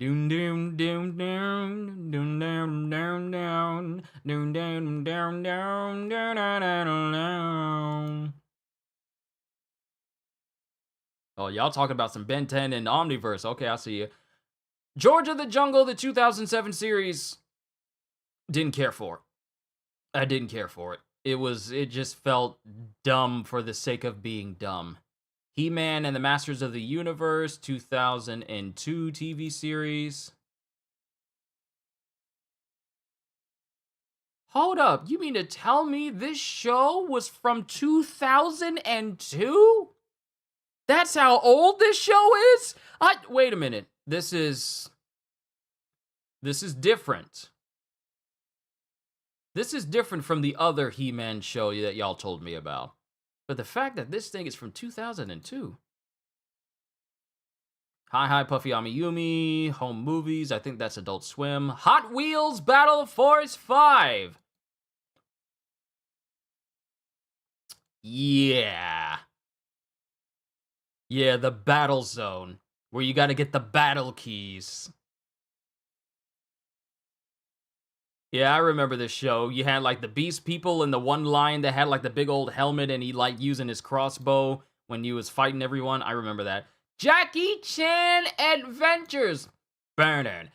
Doom doom doom doom doom doom doom doom doom doom doom doom doom. Oh, y'all talking about some Ben 10 and Omniverse. Okay, I see you. George of the Jungle, the 2007 series. Didn't care for it. I didn't care for it. It just felt dumb for the sake of being dumb. He-Man and the Masters of the Universe, 2002 TV series. Hold up, you mean to tell me this show was from 2002? That's how old this show is? Wait a minute. This is different. This is different from the other He-Man show that y'all told me about. But the fact that this thing is from 2002. Hi Hi Puffy Amiyumi, Home Movies, I think that's Adult Swim. Hot Wheels Battle Force 5. Yeah. Yeah, the Battle Zone, where you gotta get the battle keys. Yeah, I remember this show. You had like the Beast People and the one line that had like the big old helmet and he like using his crossbow when he was fighting everyone. I remember that. Jackie Chan Adventures. I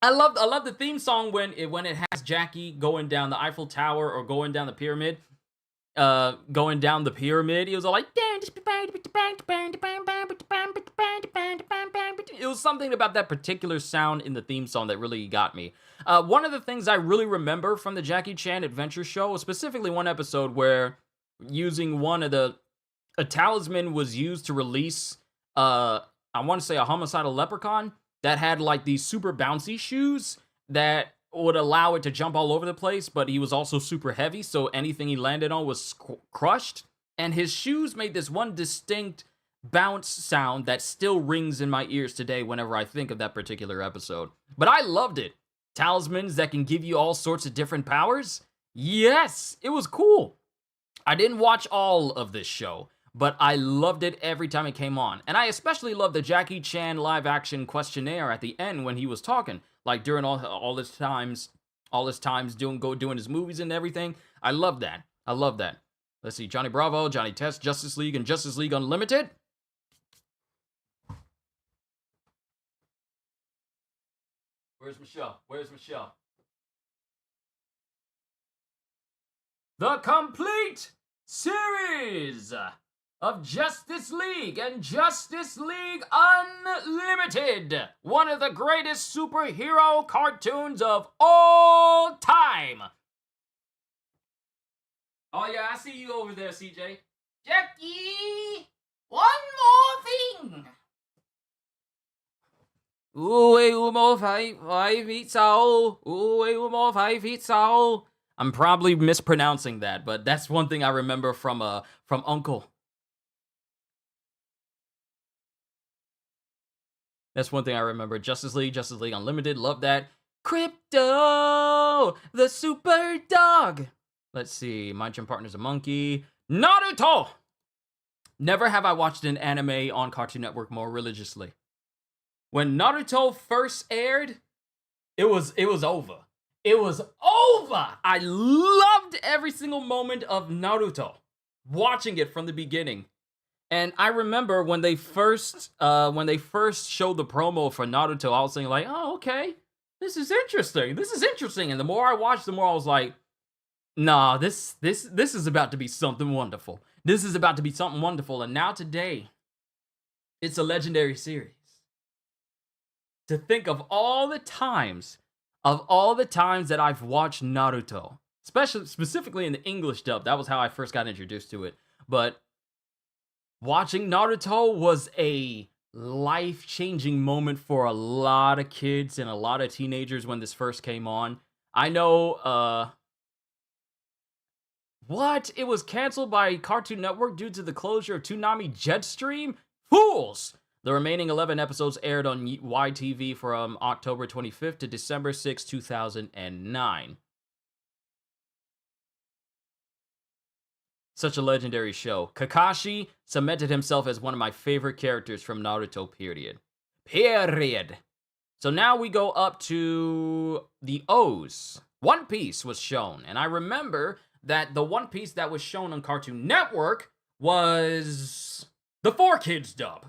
love the theme song when it has Jackie going down the Eiffel Tower or going down the pyramid. Going down the pyramid, he was all like, it was something about that particular sound in the theme song that really got me. One of the things I really remember from the Jackie Chan Adventure show was specifically one episode where using a talisman was used to release, I want to say a homicidal leprechaun that had like these super bouncy shoes that would allow it to jump all over the place, but he was also super heavy, so anything he landed on was crushed. And his shoes made this one distinct bounce sound that still rings in my ears today whenever I think of that particular episode. But I loved it. Talismans that can give you all sorts of different powers? Yes, it was cool. I didn't watch all of this show, but I loved it every time it came on. And I especially loved the Jackie Chan live action questionnaire at the end when he was talking. Like during all his times doing his movies and everything. I love that. Let's see, Johnny Bravo, Johnny Test, Justice League, and Justice League Unlimited. Where's Michelle? The complete series of Justice League and Justice League Unlimited, one of the greatest superhero cartoons of all time. Oh yeah, I see you over there, CJ. Jackie, one more thing. I'm probably mispronouncing that, but that's one thing I remember from Uncle. That's one thing I remember. Justice League Unlimited, love that. Crypto, the super dog. Let's see, My Gym Partner's a Monkey. Naruto! Never have I watched an anime on Cartoon Network more religiously. When Naruto first aired, it was over. It was over! I loved every single moment of Naruto. Watching it from the beginning. And I remember when they first showed the promo for Naruto, I was thinking like, oh, okay, this is interesting. And the more I watched, the more I was like, nah, this is about to be something wonderful. And now today, it's a legendary series. To think of all the times that I've watched Naruto, specifically in the English dub, that was how I first got introduced to it. But watching Naruto was a life-changing moment for a lot of kids and a lot of teenagers when this first came on. I know, what? It was canceled by Cartoon Network due to the closure of Toonami Jetstream? Fools! The remaining 11 episodes aired on YTV from October 25th to December 6, 2009. Such a legendary show. Kakashi cemented himself as one of my favorite characters from Naruto, period. Period. So now we go up to the O's. One Piece was shown, and I remember that the One Piece that was shown on Cartoon Network was the 4Kids dub.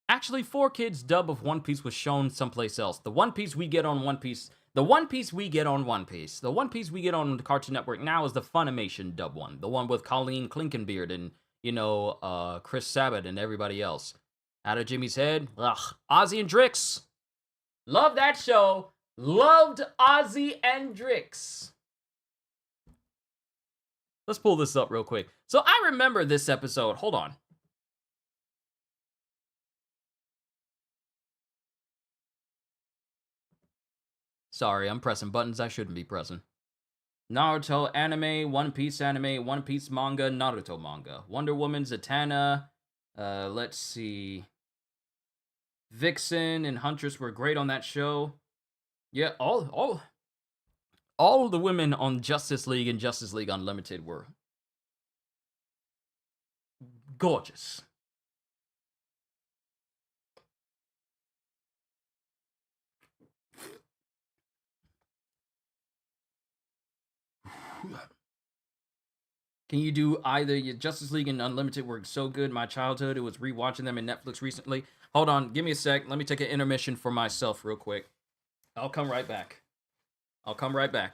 Actually, 4Kids dub of One Piece was shown someplace else. The One Piece we get on One Piece, the One Piece we get on One Piece, the One Piece we get on the Cartoon Network now is the Funimation dub one, the one with Colleen Clinkenbeard and Chris Sabat and everybody else. Out of Jimmy's Head, Ozzy and Drix, love that show. Loved Ozzy and Drix. Let's pull this up real quick. So I remember this episode. Hold on. Sorry, I'm pressing buttons I shouldn't be pressing. Naruto anime, One Piece anime, One Piece manga, Naruto manga. Wonder Woman, Zatanna. Let's see. Vixen and Huntress were great on that show. Yeah, all the women on Justice League and Justice League Unlimited were gorgeous. Can you do either? Your Justice League and Unlimited were so good. My childhood, it was rewatching them in Netflix recently. Hold on, give me a sec. Let me take an intermission for myself real quick. I'll come right back. I'll be right back.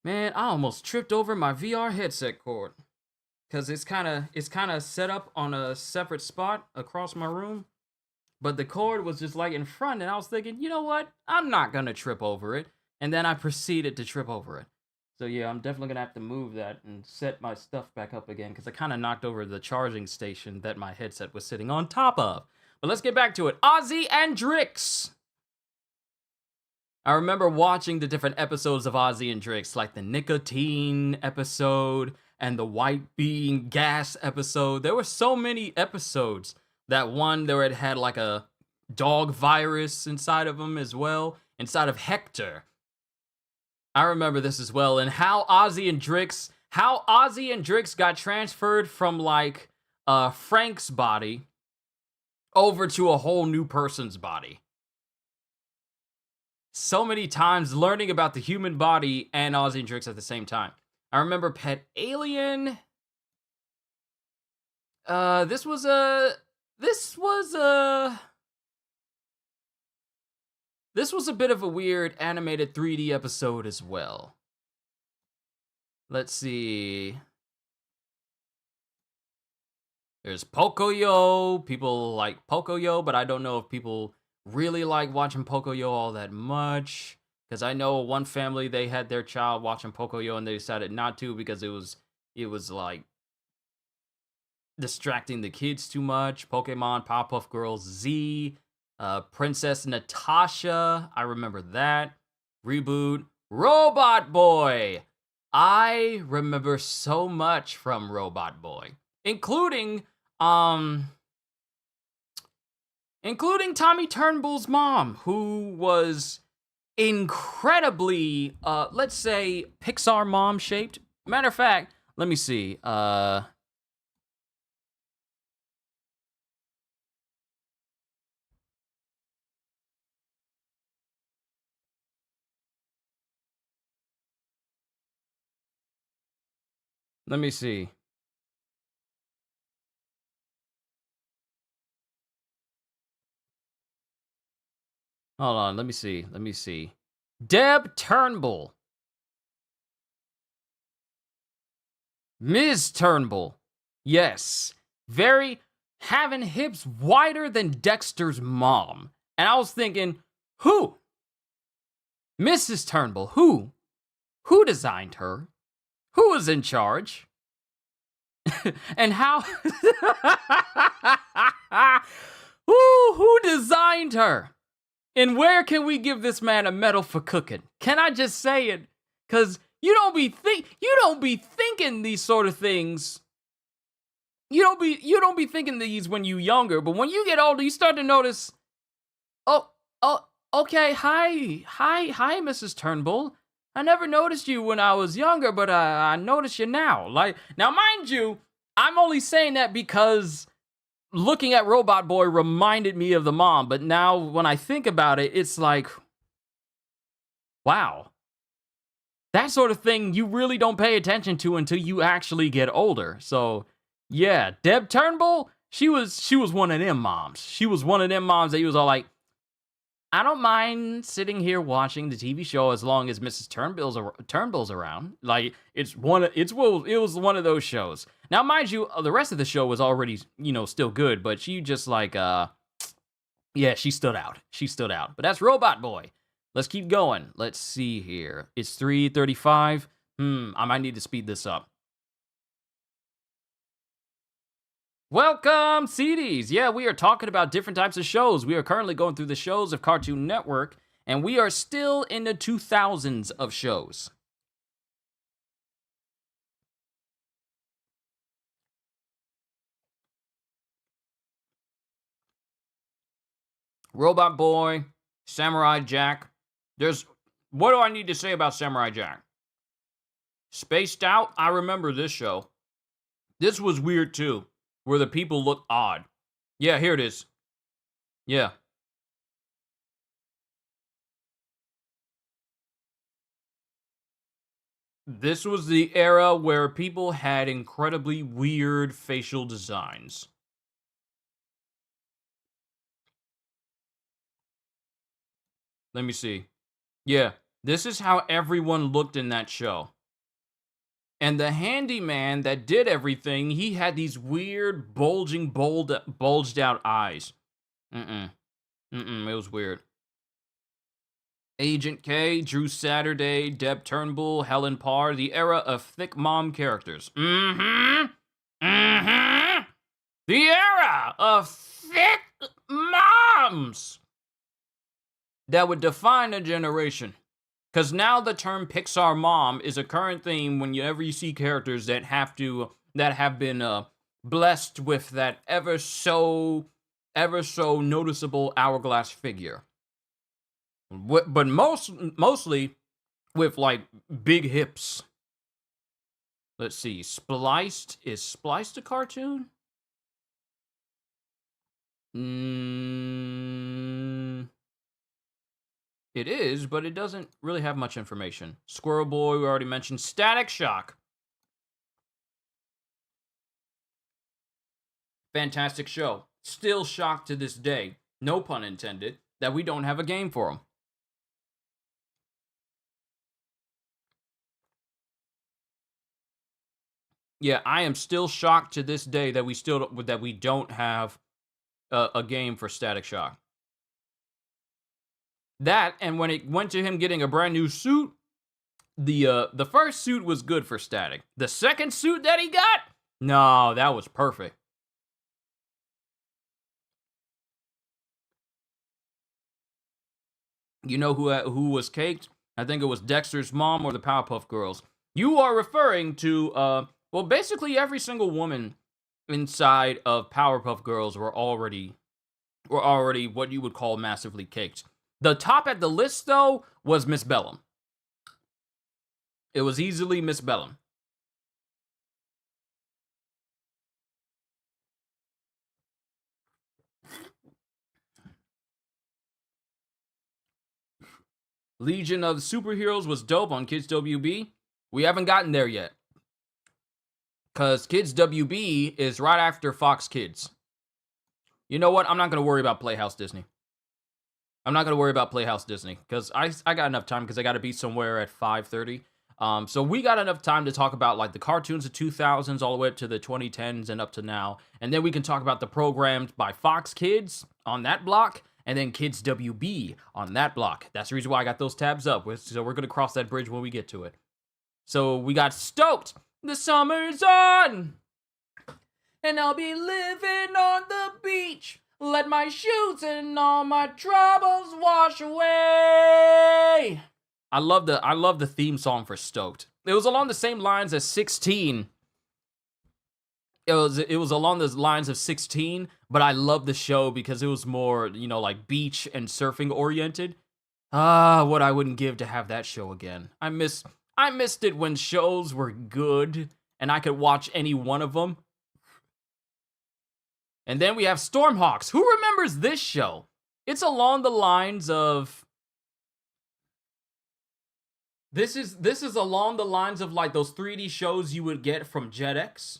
Man, I almost tripped over my VR headset cord. because it's kind of set up on a separate spot across my room. But the cord was just like in front, and I was thinking, you know what? I'm not gonna trip over it. And then I proceeded to trip over it. So yeah, I'm definitely gonna have to move that and set my stuff back up again because I kind of knocked over the charging station that my headset was sitting on top of. But let's get back to it. Ozzy and Drix. I remember watching the different episodes of Ozzy and Drix, like the nicotine episode and the white bean gas episode. There were so many episodes. That one there it had like a dog virus inside of him as well, inside of Hector. I remember this as well, and how Ozzy and Drix got transferred from like Frank's body over to a whole new person's body. So many times learning about the human body and Ozzy and Drix at the same time. I remember Pet Alien. This was a bit of a weird animated 3D episode as well. Let's see. There's Pocoyo. People like Pocoyo, but I don't know if people really like watching Pocoyo all that much. Because I know one family, they had their child watching Pocoyo and they decided not to because it was like distracting the kids too much. Pokemon, Powerpuff Girls Z, Princess Natasha, I remember that. Reboot, Robot Boy. I remember so much from Robot Boy, including Tommy Turnbull's mom, who was incredibly, let's say, Pixar mom shaped. Matter of fact, let me see. Let me see. Hold on, let me see. Deb Turnbull. Ms. Turnbull. Yes. Having hips wider than Dexter's mom. And I was thinking, who? Mrs. Turnbull, who? Who designed her? Who was in charge? And how? Who designed her? And where can we give this man a medal for cooking? Can I just say it? Cause you don't be thinking these sort of things. You don't be thinking these when you younger, but when you get older, you start to notice. Oh, okay. Hi, Mrs. Turnbull. I never noticed you when I was younger, but I notice you now. Like now, mind you, I'm only saying that because looking at Robot Boy reminded me of the mom, but now when I think about it, it's like, wow. That sort of thing you really don't pay attention to until you actually get older. So, yeah, Deb Turnbull, she was one of them moms. She was one of them moms that you was all like, I don't mind sitting here watching the TV show as long as Mrs. Turnbull's around. Like it was one of those shows. Now, mind you, the rest of the show was already, still good, but she just like yeah, she stood out. But that's Robot Boy. Let's keep going. Let's see here. It's 3:35. I might need to speed this up. Welcome, CDs. Yeah, we are talking about different types of shows. We are currently going through the shows of Cartoon Network, and we are still in the 2000s of shows. Robot Boy, Samurai Jack. What do I need to say about Samurai Jack? Spaced Out, I remember this show. This was weird too, where the people look odd. Yeah, here it is. Yeah. This was the era where people had incredibly weird facial designs. Let me see. Yeah, this is how everyone looked in that show. And the handyman that did everything, he had these weird, bulged out eyes. Mm-mm. It was weird. Agent K, Drew Saturday, Deb Turnbull, Helen Parr, the era of thick mom characters. The era of thick moms that would define a generation. Because now the term Pixar mom is a current theme whenever you see characters that have been blessed with that ever so noticeable hourglass figure. But mostly with like big hips. Let's see. Spliced. Is Spliced a cartoon? It is, but it doesn't really have much information. Squirrel Boy, we already mentioned. Static Shock. Fantastic show. Still shocked to this day, no pun intended, that we don't have a game for them. Yeah, I am still shocked to this day that we don't have a game for Static Shock. That, and when it went to him getting a brand new suit, the first suit was good for Static. The second suit that he got, no, that was perfect. You know who was caked? I think it was Dexter's mom or the Powerpuff Girls. You are referring to well, basically every single woman inside of Powerpuff Girls were already what you would call massively caked. The top at the list, though, was Miss Bellum. It was easily Miss Bellum. Legion of Superheroes was dope on Kids WB. We haven't gotten there yet. Because Kids WB is right after Fox Kids. You know what? I'm not going to worry about Playhouse Disney. Because I got enough time because I got to be somewhere at 5:30. So we got enough time to talk about like the cartoons of 2000s all the way up to the 2010s and up to now. And then we can talk about the programs by Fox Kids on that block. And then Kids WB on that block. That's the reason why I got those tabs up. So we're going to cross that bridge when we get to it. So we got Stoked. The summer's on. And I'll be living on the beach. Let my shoes and all my troubles wash away. I love the theme song for Stoked. It was along the same lines as 16. It was along the lines of 16, but I love the show because it was more, like beach and surfing oriented. What I wouldn't give to have that show again. I missed it when shows were good and I could watch any one of them. And then we have Stormhawks. Who remembers this show? It's along the lines of This is along the lines of like those 3D shows you would get from Jetix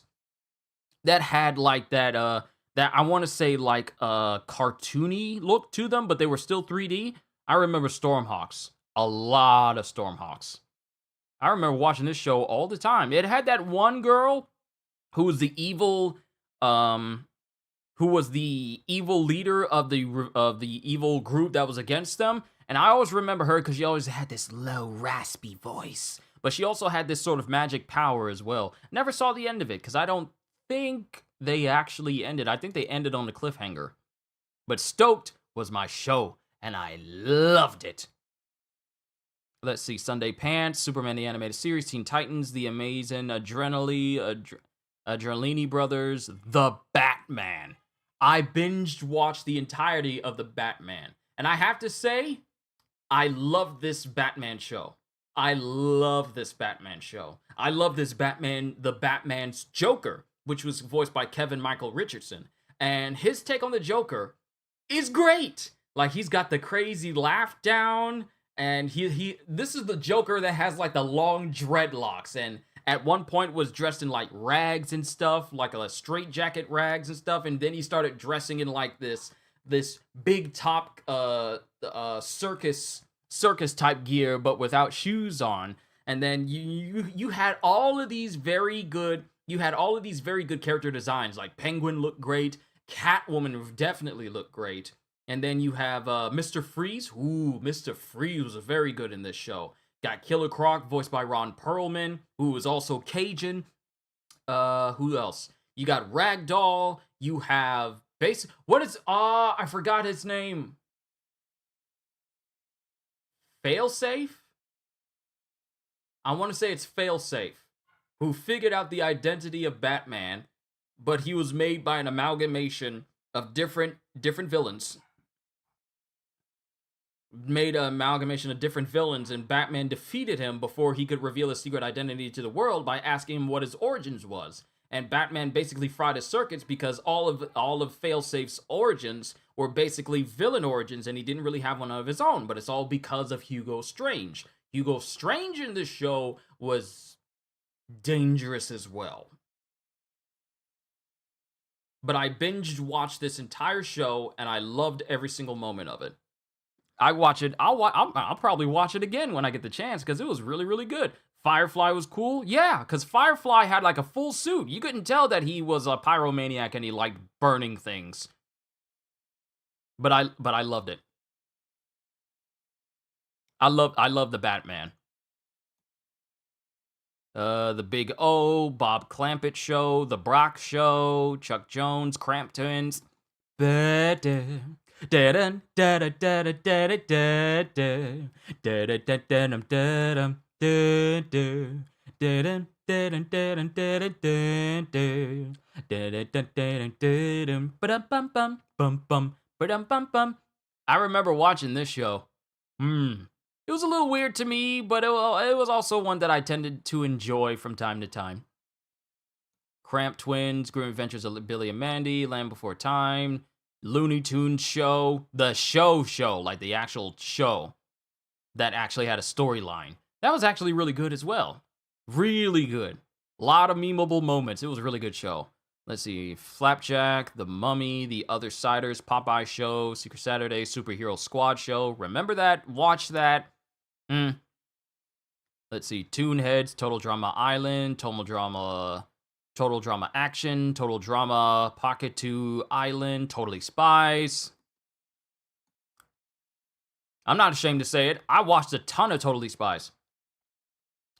that had like that I want to say like a cartoony look to them, but they were still 3D. I remember Stormhawks. A lot of Stormhawks. I remember watching this show all the time. It had that one girl who was the evil leader of the evil group that was against them. And I always remember her because she always had this low, raspy voice. But she also had this sort of magic power as well. Never saw the end of it because I don't think they actually ended. I think they ended on the cliffhanger. But Stoked was my show, and I loved it. Let's see, Sunday Pants, Superman the Animated Series, Teen Titans, The Amazing Adrenalini Brothers, The Batman. I binged watched the entirety of The Batman. And I have to say, I love this Batman show. I love this Batman, the Batman's Joker, which was voiced by Kevin Michael Richardson. And his take on the Joker is great. Like, he's got the crazy laugh down, and this is the Joker that has like the long dreadlocks, and at one point was dressed in like rags and stuff, like a straitjacket rags and stuff, and then he started dressing in like this big top circus type gear, but without shoes on. And then you had all of these very good character designs. Like Penguin looked great, Catwoman definitely looked great, and then you have Mr. Freeze. Ooh, Mr. Freeze was very good in this show. Got Killer Croc, voiced by Ron Perlman, who was also Cajun. Who else? You got Ragdoll. You have I forgot his name. Failsafe? I want to say it's Failsafe, who figured out the identity of Batman, but he was made by an amalgamation of different villains. Made an amalgamation of different villains, and Batman defeated him before he could reveal his secret identity to the world by asking him what his origins was. And Batman basically fried his circuits because all of Failsafe's origins were basically villain origins, and he didn't really have one of his own. But it's all because of Hugo Strange. Hugo Strange in this show was dangerous as well. But I binged watched this entire show, and I loved every single moment of it. I watch it. I'll probably watch it again when I get the chance because it was really, really good. Firefly was cool. Yeah, because Firefly had like a full suit. You couldn't tell that he was a pyromaniac and he liked burning things. But I loved it. I love the Batman. The Big O, Bob Clampett Show, The Brock Show, Chuck Jones, Cramp Twins. I remember watching this show. It was a little weird to me, but it was also one that I tended to enjoy from time to time. Cramp Twins, Grim Adventures of Billy and Mandy, Land Before Time, Looney Tunes Show, the show, like the actual show that actually had a storyline. That was actually really good as well. Really good. A lot of memeable moments. It was a really good show. Let's see. Flapjack, The Mummy, The Other Siders, Popeye Show, Secret Saturday, Superhero Squad Show. Remember that? Watch that. Let's see. Toonheads, Total Drama Island, Total Drama Action, Total Drama, Pocket 2 Island, Totally Spies. I'm not ashamed to say it. I watched a ton of Totally Spies.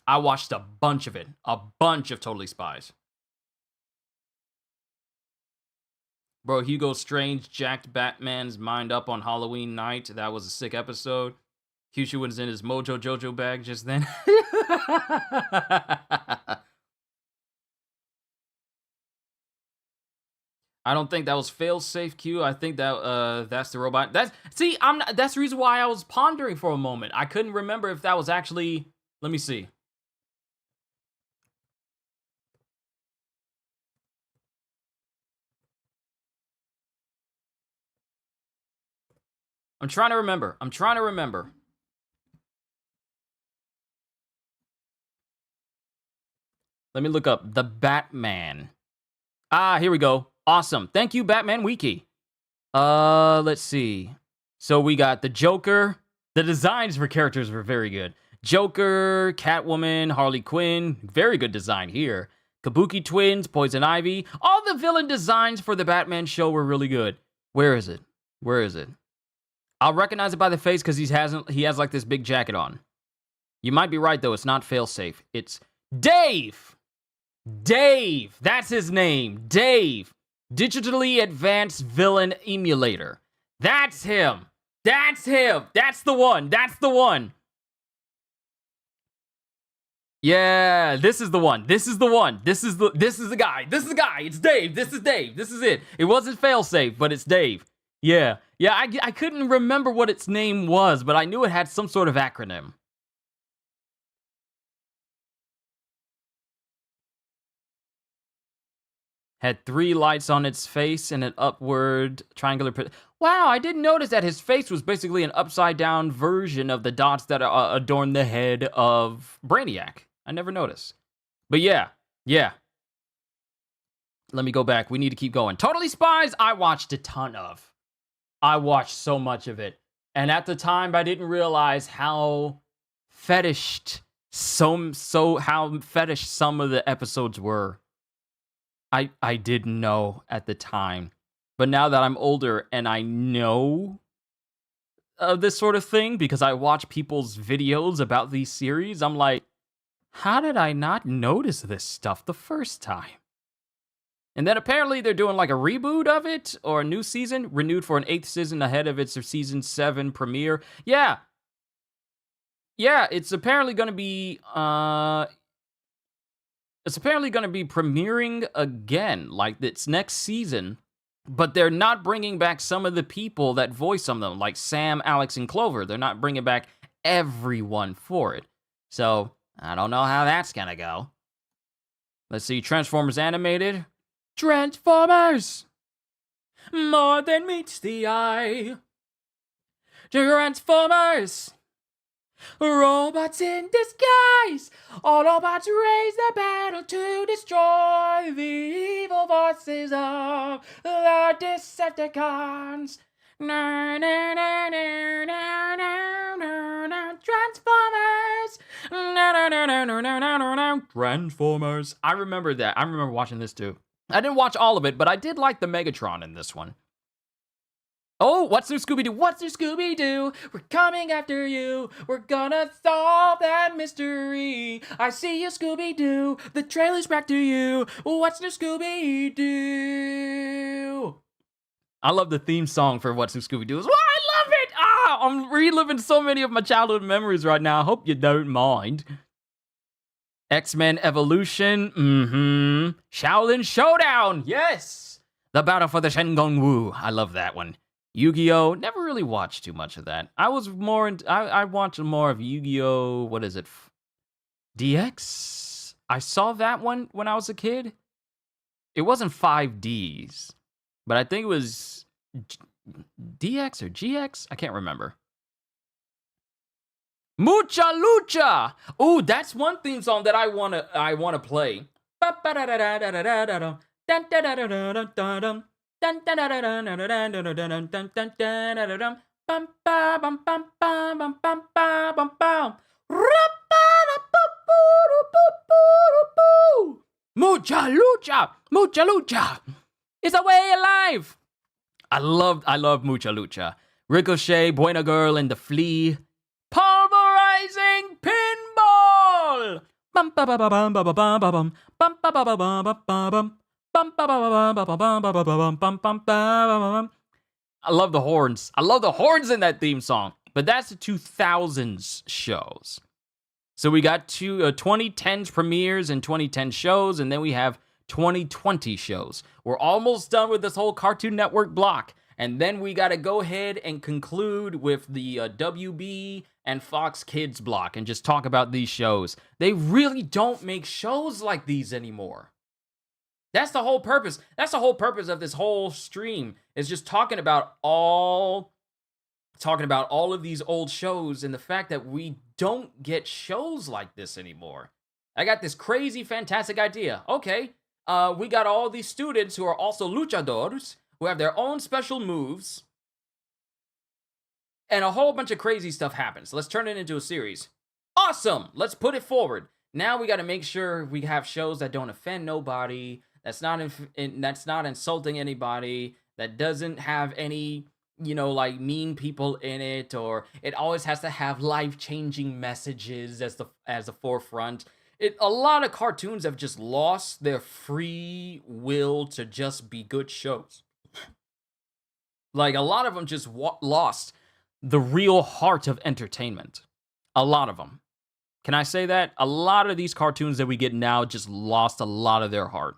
I watched a bunch of it. A bunch of Totally Spies. Bro, Hugo Strange jacked Batman's mind up on Halloween night. That was a sick episode. Kyushu was in his Mojo Jojo bag just then. I don't think that was Failsafe Q. I think that that's the robot. That's the reason why I was pondering for a moment. I couldn't remember if that was actually. Let me see. I'm trying to remember. Let me look up the Batman. Here we go. Awesome. Thank you, Batman Wiki. Let's see. So we got the Joker. The designs for characters were very good. Joker, Catwoman, Harley Quinn. Very good design here. Kabuki Twins, Poison Ivy. All the villain designs for the Batman show were really good. Where is it? I'll recognize it by the face because he has like this big jacket on. You might be right though. It's not Failsafe. It's Dave. That's his name. Dave. Digitally Advanced Villain Emulator. That's him. That's the one. Yeah, this is the one. This is the guy. It's Dave. This is Dave. This is it. It wasn't Failsafe, but it's Dave. Yeah. I couldn't remember what its name was, but I knew it had some sort of acronym. Had 3 lights on its face and an upward triangular. Wow, I didn't notice that his face was basically an upside down version of the dots that adorn the head of Brainiac. I never noticed. But yeah. Let me go back. We need to keep going. Totally Spies, I watched a ton of. I watched so much of it. And at the time, I didn't realize how fetished so how fetish some of the episodes were. I didn't know at the time. But now that I'm older and I know of this sort of thing because I watch people's videos about these series, I'm like, how did I not notice this stuff the first time? And then apparently they're doing like a reboot of it or a new season, renewed for an 8th season ahead of its season 7 premiere. Yeah. Yeah, it's apparently going to be premiering again, like its next season. But they're not bringing back some of the people that voice some of them, like Sam, Alex, and Clover. They're not bringing back everyone for it. So, I don't know how that's gonna go. Let's see, Transformers Animated. Transformers! More than meets the eye. Transformers! Robots in disguise! Autobots raise the battle to destroy the evil forces of the Decepticons. Na, na, na, na, na, na, na, na, Transformers! Na, na, na, na, na, na, na, na, Transformers. I remember that. I remember watching this too. I didn't watch all of it, but I did like the Megatron in this one. Oh, what's new, Scooby-Doo? What's new, Scooby-Doo? We're coming after you. We're gonna solve that mystery. I see you, Scooby-Doo. The trailer's back to you. What's new, Scooby-Doo? I love the theme song for What's New, Scooby-Doo. I love it! I'm reliving so many of my childhood memories right now. I hope you don't mind. X-Men Evolution. Shaolin Showdown. Yes! The Battle for the Shengon Wu. I love that one. Yu-Gi-Oh! Never really watched too much of that. I was more into, I watched more of Yu-Gi-Oh! What is it? DX? I saw that one when I was a kid. It wasn't 5Ds, but I think it was DX or GX? I can't remember. Mucha Lucha! Ooh, that's one theme song that I wanna play. Mucha lucha, mucha lucha. It's a way of life. I love Mucha Lucha. Ricochet, Buena Girl, and the Flea. Pulverizing pinball. I love the horns. I love the horns in that theme song. But that's the 2000s shows. So we got 2010s premieres and 2010 shows, and then we have 2020 shows. We're almost done with this whole Cartoon Network block. And then we got to go ahead and conclude with the WB and Fox Kids block and just talk about these shows. They really don't make shows like these anymore. That's the whole purpose. That's the whole purpose of this whole stream, is just talking about all of these old shows and the fact that we don't get shows like this anymore. I got this crazy, fantastic idea. Okay, we got all these students who are also luchadors, who have their own special moves, and a whole bunch of crazy stuff happens. Let's turn it into a series. Awesome! Let's put it forward. Now we got to make sure we have shows that don't offend nobody, that's not insulting anybody, that doesn't have any, like mean people in it, or it always has to have life-changing messages as the forefront. A lot of cartoons have just lost their free will to just be good shows. Like, a lot of them just lost the real heart of entertainment. A lot of them. Can I say that? A lot of these cartoons that we get now just lost a lot of their heart.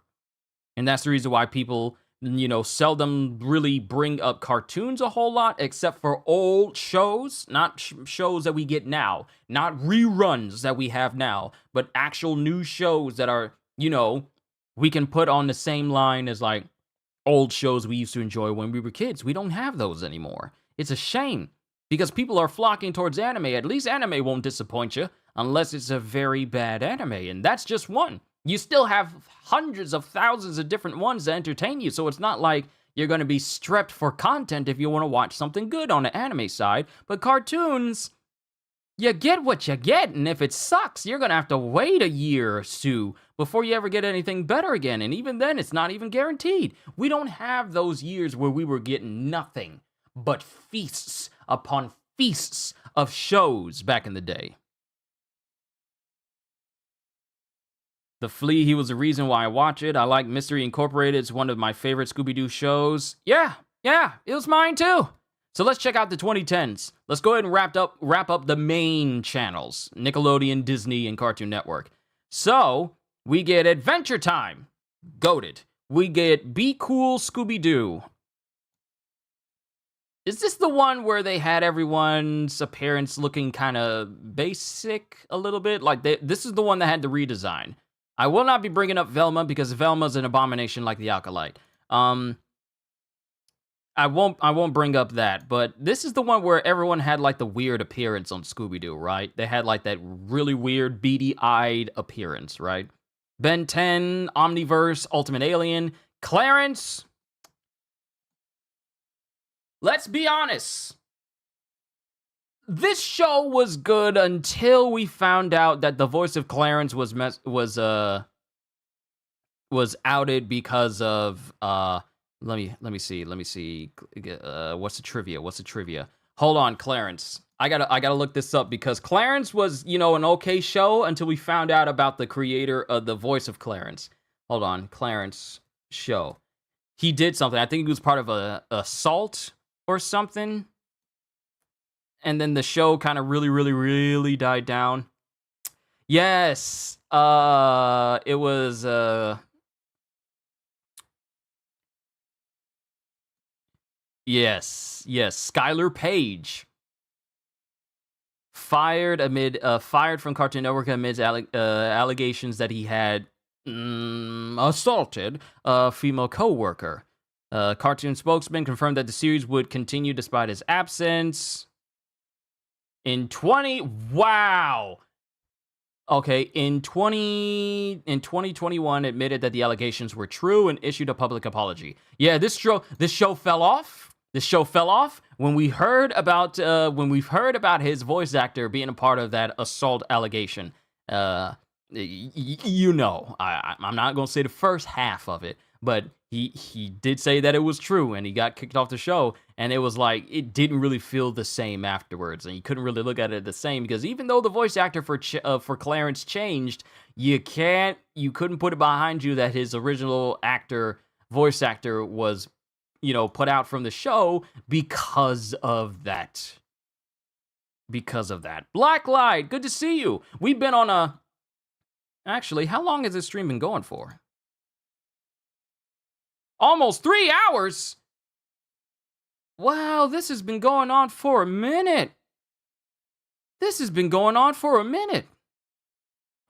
And that's the reason why people, seldom really bring up cartoons a whole lot, except for old shows, not shows that we get now, not reruns that we have now, but actual new shows that are, we can put on the same line as, like, old shows we used to enjoy when we were kids. We don't have those anymore. It's a shame, because people are flocking towards anime. At least anime won't disappoint you, unless it's a very bad anime, and that's just one. You still have hundreds of thousands of different ones to entertain you, so it's not like you're going to be strapped for content if you want to watch something good on the anime side. But cartoons, you get what you get, and if it sucks, you're gonna have to wait a year or two before you ever get anything better again, and even then, it's not even guaranteed. We don't have those years where we were getting nothing but feasts upon feasts of shows back in the day. The Flea, he was the reason why I watch it. I like Mystery Incorporated. It's one of my favorite Scooby-Doo shows. Yeah, it was mine too. So let's check out the 2010s. Let's go ahead and wrap up the main channels, Nickelodeon, Disney, and Cartoon Network. So we get Adventure Time, goated. We get Be Cool Scooby-Doo. Is this the one where they had everyone's appearance looking kind of basic a little bit? Like this is the one that had the redesign. I will not be bringing up Velma because Velma's an abomination like the Acolyte. I won't bring up that, but this is the one where everyone had like the weird appearance on Scooby-Doo, right? They had like that really weird beady-eyed appearance, right? Ben 10, Omniverse, Ultimate Alien, Clarence. Let's be honest. This show was good until we found out that the voice of Clarence was outed because of let me see. What's the trivia? Hold on, Clarence. I gotta look this up because Clarence was, an okay show until we found out about the creator of the voice of Clarence. Hold on, Clarence show. He did something. I think he was part of a assault or something. And then the show kind of really died down. Yes. It was Yes, Skylar Page fired from Cartoon Network amid allegations that he had assaulted a female co-worker. Cartoon spokesman confirmed that the series would continue despite his absence. In 2021, admitted that the allegations were true and issued a public apology. Yeah, this show fell off. This show fell off when we heard about his voice actor being a part of that assault allegation. I'm not gonna say the first half of it, but he did say that it was true, and he got kicked off the show, and it was like it didn't really feel the same afterwards, and you couldn't really look at it the same because even though the voice actor for Clarence changed, you couldn't put it behind you that his original voice actor was put out from the show because of that. Blacklight, good to see you. We've been on actually, how long has this stream been going for? Almost 3 hours. Wow, this has been going on for a minute.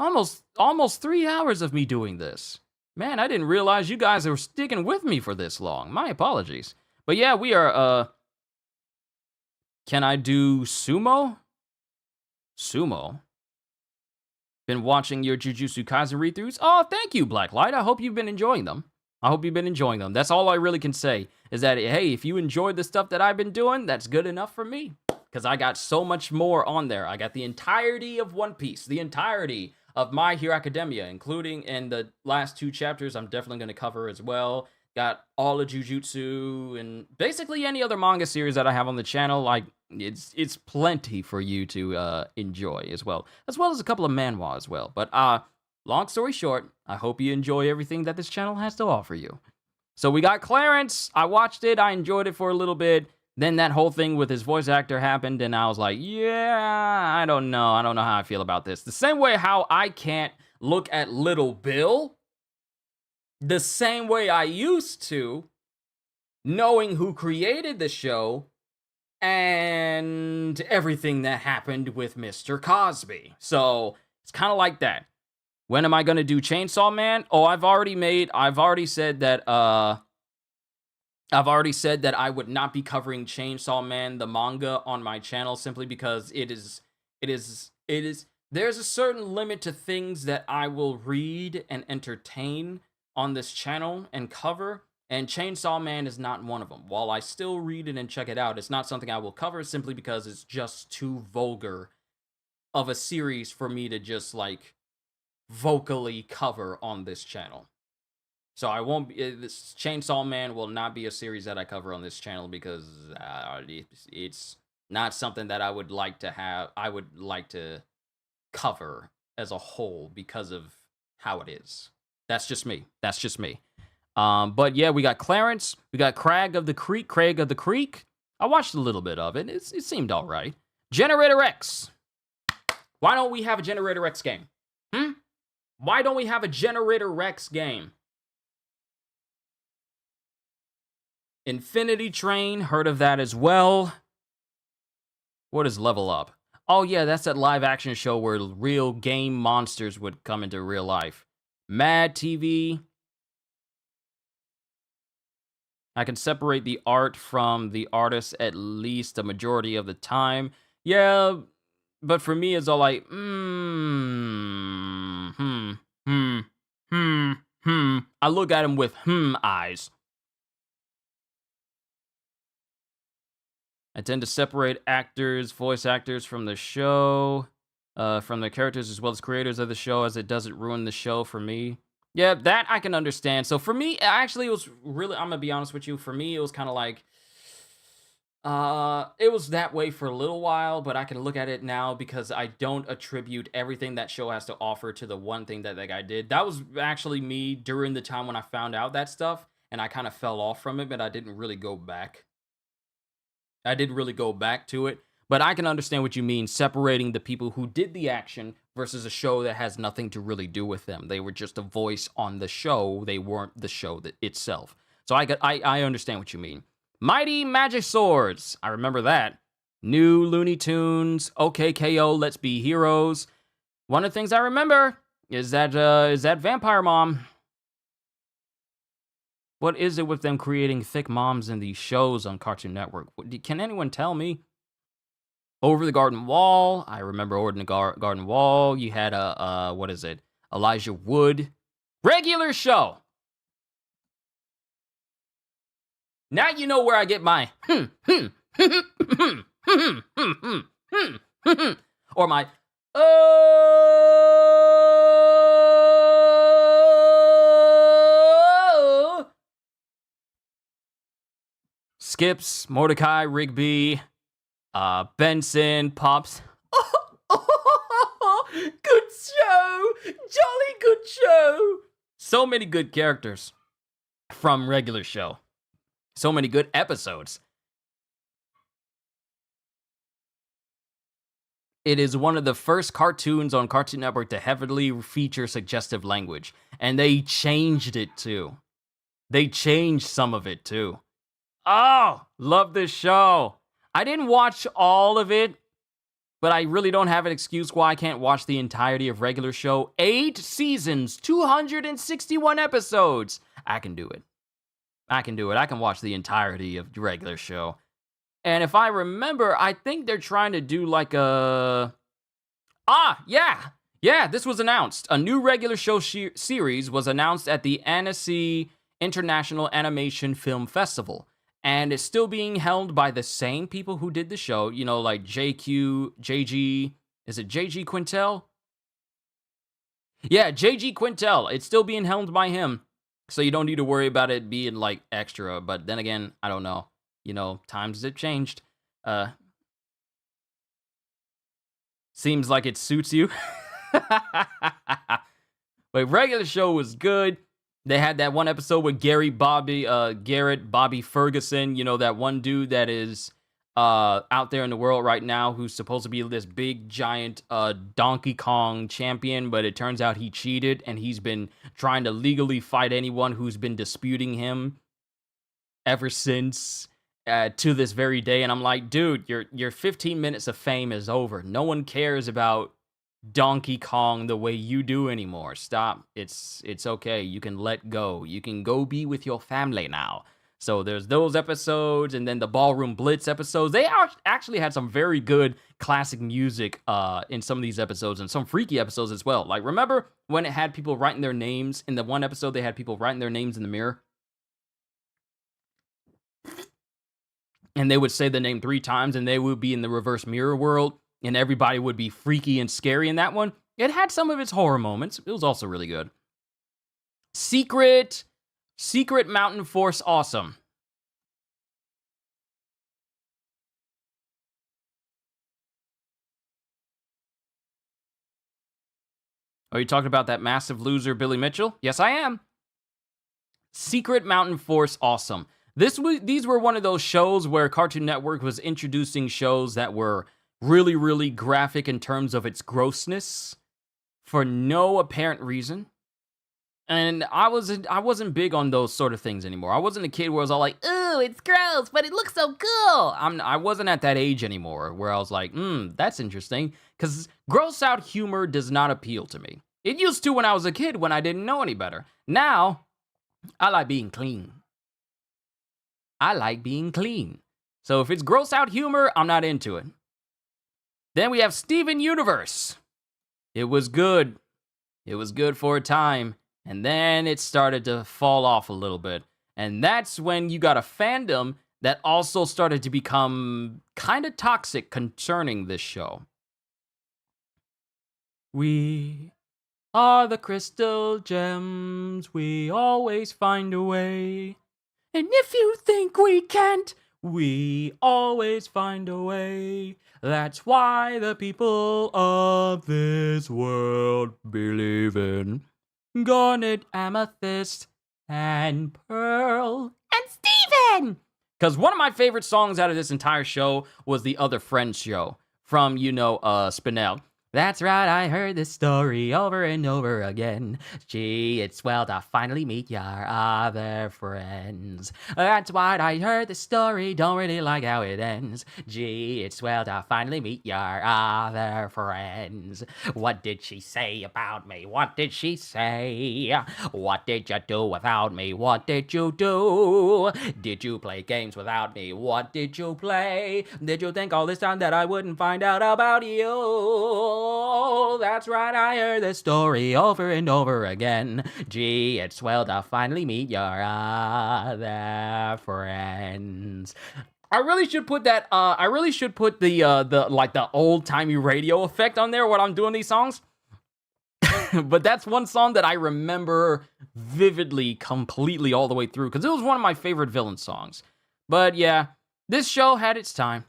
Almost 3 hours of me doing this. Man, I didn't realize you guys were sticking with me for this long. My apologies. But yeah, we are, can I do sumo? Been watching your Jujutsu Kaisen read-throughs? Oh, thank you, Blacklight. I hope you've been enjoying them. That's all I really can say, is that, hey, if you enjoyed the stuff that I've been doing, that's good enough for me. Because I got so much more on there. I got the entirety of One Piece, the entirety of My Hero Academia, including in the last 2 chapters I'm definitely going to cover as well. Got all of Jujutsu and basically any other manga series that I have on the channel. Like, it's plenty for you to enjoy as well as a couple of manhwa as well. But long story short, I hope you enjoy everything that this channel has to offer you. So we got Clarence. I watched it. I enjoyed it for a little bit. Then that whole thing with his voice actor happened, and I was like, yeah, I don't know how I feel about this. The same way how I can't look at Little Bill the same way I used to, knowing who created the show and everything that happened with Mr. Cosby. So it's kind of like that. When am I going to do Chainsaw Man? Oh, I've already said that I would not be covering Chainsaw Man, the manga, on my channel simply because there's a certain limit to things that I will read and entertain on this channel and cover, and Chainsaw Man is not one of them. While I still read it and check it out, it's not something I will cover simply because it's just too vulgar of a series for me to just like vocally cover on this channel. So I won't be, this Chainsaw Man will not be a series that I cover on this channel because it's not something that I would like to have. I would like to cover as a whole because of how it is. That's just me. That's just me. But yeah, we got Clarence. We got Craig of the Creek. I watched a little bit of it. It seemed all right. Generator X. Why don't we have a Generator X game? Why don't we have a Generator X game? Infinity Train, heard of that as well. What is Level Up? Oh yeah, that's that live action show where real game monsters would come into real life. Mad TV. I can separate the art from the artist at least a majority of the time. Yeah, but for me, it's all like, I look at him with eyes. I tend to separate actors, voice actors from the show, from the characters as well as creators of the show, as it doesn't ruin the show for me. Yeah, that I can understand. So for me, actually, it was really, I'm gonna be honest with you, for me, it was kind of like, it was that way for a little while, but I can look at it now because I don't attribute everything that show has to offer to the one thing that guy did. That was actually me during the time when I found out that stuff, and I kind of fell off from it, but I didn't really go back. I didn't really go back to it, but I can understand what you mean, separating the people who did the action versus a show that has nothing to really do with them. They were just a voice on the show. They weren't the show itself. So I understand what you mean. Mighty Magic Swords. I remember that. New Looney Tunes. OKKO, Let's Be Heroes. One of the things I remember is that Vampire Mom. What is it with them creating thick moms in these shows on Cartoon Network? Can anyone tell me? Over the Garden Wall. I remember Over the Garden Wall. You had what is it? Elijah Wood. Regular show. Now you know where I get my or my Skips, Mordecai, Rigby, Benson, Pops. Good show! Jolly good show! So many good characters from regular show. So many good episodes. It is one of the first cartoons on Cartoon Network to heavily feature suggestive language. And they changed it too. They changed some of it too. Oh, love this show. I didn't watch all of it, but I really don't have an excuse why I can't watch the entirety of regular show. 8 seasons, 261 episodes. I can do it. I can do it. I can watch the entirety of the regular show. And if I remember, I think they're trying to do like a... Yeah, this was announced. A new regular show series was announced at the Annecy International Animation Film Festival. And it's still being held by the same people who did the show. You know, like JG... Is it JG Quintel? Yeah, JG Quintel. It's still being held by him. So you don't need to worry about it being, like, extra. But then again, I don't know. You know, times have changed. Seems like it suits you. But regular show was good. They had that one episode with Garrett Bobby Ferguson. You know, that one dude that is out there in the world right now who's supposed to be this big, giant Donkey Kong champion. But it turns out he cheated, and he's been trying to legally fight anyone who's been disputing him ever since. To this very day, and I'm like, dude, your 15 minutes of fame is over. No one cares about Donkey Kong the way you do anymore. Stop. It's okay. You can let go. You can go be with your family now. So there's those episodes, and then the Ballroom Blitz episodes. They actually had some very good classic music in some of these episodes, and some freaky episodes as well. Like, remember when it had people writing their names? In the one episode, they had people writing their names in the mirror? And they would say the name 3 times, and they would be in the reverse mirror world. and everybody would be freaky and scary in that one. It had some of its horror moments. It was also really good. Secret Mountain Force Awesome. Are you talking about that massive loser, Billy Mitchell? Yes, I am. Secret Mountain Force Awesome. These were one of those shows where Cartoon Network was introducing shows that were really, really graphic in terms of its grossness for no apparent reason. And I wasn't big on those sort of things anymore. I wasn't a kid where I was all like, "Ooh, it's gross, but it looks so cool." I wasn't at that age anymore where I was like, that's interesting." Because gross out humor does not appeal to me. It used to when I was a kid when I didn't know any better. Now, I like being clean. So if it's gross out humor, I'm not into it. Then we have Steven Universe. It was good. It was good for a time. And then it started to fall off a little bit. And that's when you got a fandom that also started to become kind of toxic concerning this show. We are the crystal gems. We always find a way. And if you think we can't, we always find a way. That's why the people of this world believe in garnet, amethyst, and pearl, and Steven! Because one of my favorite songs out of this entire show was the Other Friends show from, Spinell. That's right, I heard this story over and over again. Gee, it's swell to finally meet your other friends. That's right, I heard this story, don't really like how it ends. Gee, it's swell to finally meet your other friends. What did she say about me? What did she say? What did you do without me? What did you do? Did you play games without me? What did you play? Did you think all this time that I wouldn't find out about you? That's right, I heard this story over and over again. Gee, it's swell to finally meet your other friends. I really should put that. The old timey radio effect on there when I'm doing these songs. But that's one song that I remember vividly, completely all the way through because it was one of my favorite villain songs. But yeah, this show had its time.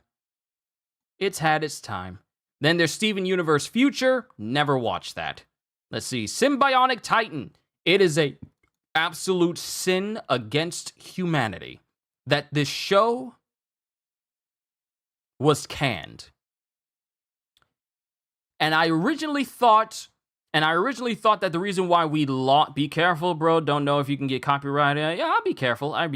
It's had its time. Then there's Steven Universe Future. Never watched that. Let's see. Symbionic Titan. It is a absolute sin against humanity that this show was canned. And I originally thought that the reason why we be careful, bro. Don't know if you can get copyrighted. Yeah, I'll be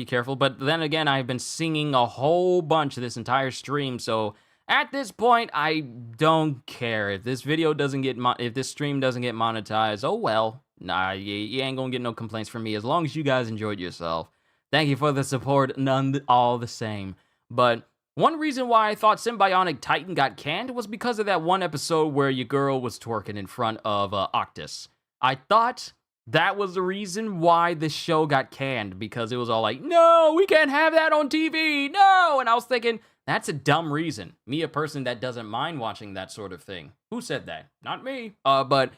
careful. But then again, I've been singing a whole bunch this entire stream, so at this point, I don't care if this video doesn't get if this stream doesn't get monetized. Oh well, nah, you ain't gonna get no complaints from me as long as you guys enjoyed yourself. Thank you for the support, none all the same. But one reason why I thought Symbionic Titan got canned was because of that one episode where your girl was twerking in front of Octus. I thought that was the reason why this show got canned because it was all like, no, we can't have that on TV, no! And I was thinking, that's a dumb reason. Me, a person that doesn't mind watching that sort of thing. Who said that? Not me. But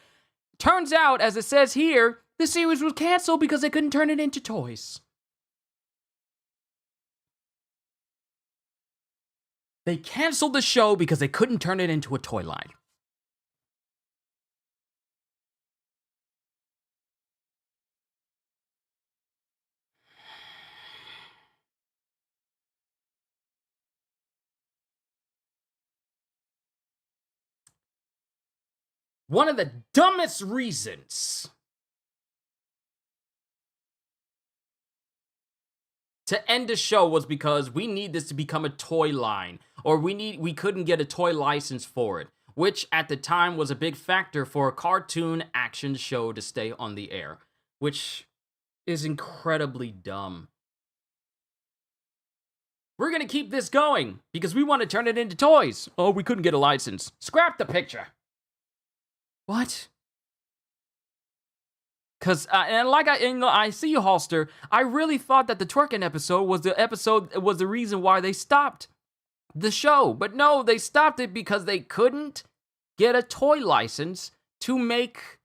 turns out, as it says here, the series was canceled because they couldn't turn it into toys. They canceled the show because they couldn't turn it into a toy line. One of the dumbest reasons to end the show was because we need this to become a toy line, or we couldn't get a toy license for it, which at the time was a big factor for a cartoon action show to stay on the air, which is incredibly dumb. We're gonna keep this going because we want to turn it into toys. Oh, we couldn't get a license. Scrap the picture. What? Because, I see you, Halster. I really thought that the twerking episode was the reason why they stopped. the show. But no, they stopped it because they couldn't get a toy license to make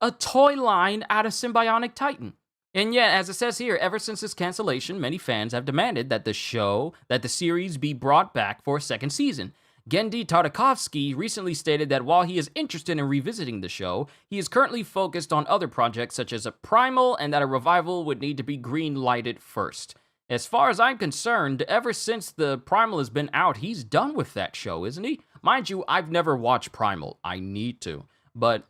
a toy line out of Symbionic Titan. And yet, as it says here, ever since its cancellation, many fans have demanded that the series be brought back for a second season. Genndy Tartakovsky recently stated that while he is interested in revisiting the show, he is currently focused on other projects such as a Primal, and that a revival would need to be green-lighted first. As far as I'm concerned, ever since the Primal has been out, he's done with that show, isn't he? Mind you, I've never watched Primal. I need to. But,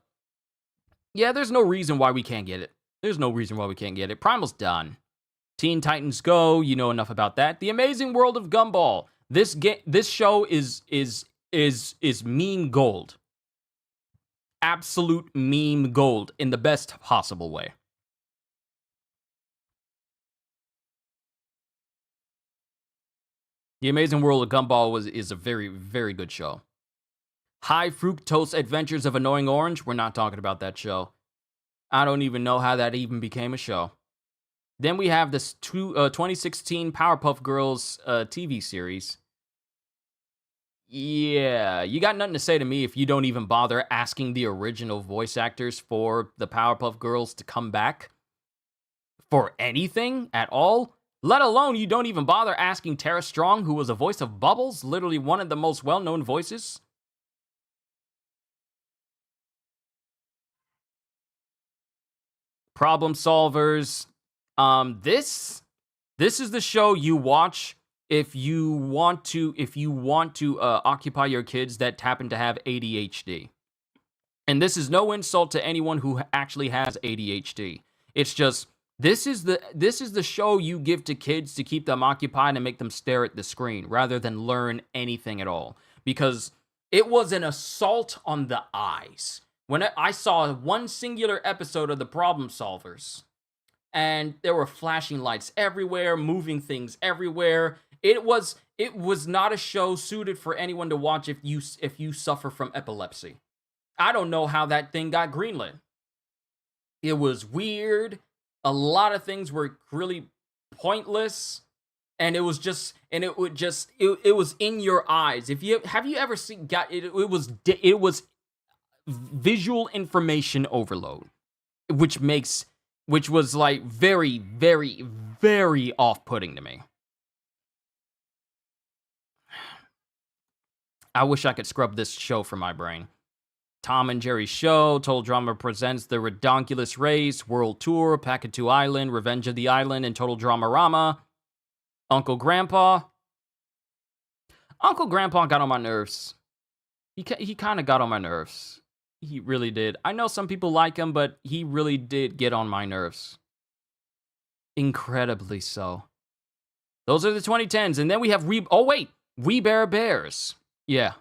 yeah, there's no reason why we can't get it. There's no reason why we can't get it. Primal's done. Teen Titans Go, you know enough about that. The Amazing World of Gumball. This show is meme gold. Absolute meme gold in the best possible way. The Amazing World of Gumball is a very, very good show. High Fructose Adventures of Annoying Orange. We're not talking about that show. I don't even know how that even became a show. Then we have this 2016 Powerpuff Girls TV series. Yeah, you got nothing to say to me if you don't even bother asking the original voice actors for the Powerpuff Girls to come back for anything at all. Let alone you don't even bother asking Tara Strong, who was a voice of Bubbles, literally one of the most well-known voices. Problem Solvers. This is the show you watch if you want to occupy your kids that happen to have ADHD. And this is no insult to anyone who actually has ADHD. It's just this is the show you give to kids to keep them occupied and make them stare at the screen rather than learn anything at all, because it was an assault on the eyes. When I saw one singular episode of the Problem Solvers, and there were flashing lights everywhere, moving things everywhere. It was not a show suited for anyone to watch if you suffer from epilepsy. I don't know how that thing got greenlit. It was weird. A lot of things were really pointless, and it was in your eyes. Have you ever seen it was visual information overload, which was like very, very, very off-putting to me. I wish I could scrub this show from my brain. Tom and Jerry Show, Total Drama presents The Redonkulous Race, World Tour, Pakatu Island, Revenge of the Island, and Total Drama-Rama. Uncle Grandpa. Uncle Grandpa got on my nerves. He kind of got on my nerves. He really did. I know some people like him, but he really did get on my nerves. Incredibly so. Those are the 2010s. And then we have We Bare Bears. Yeah,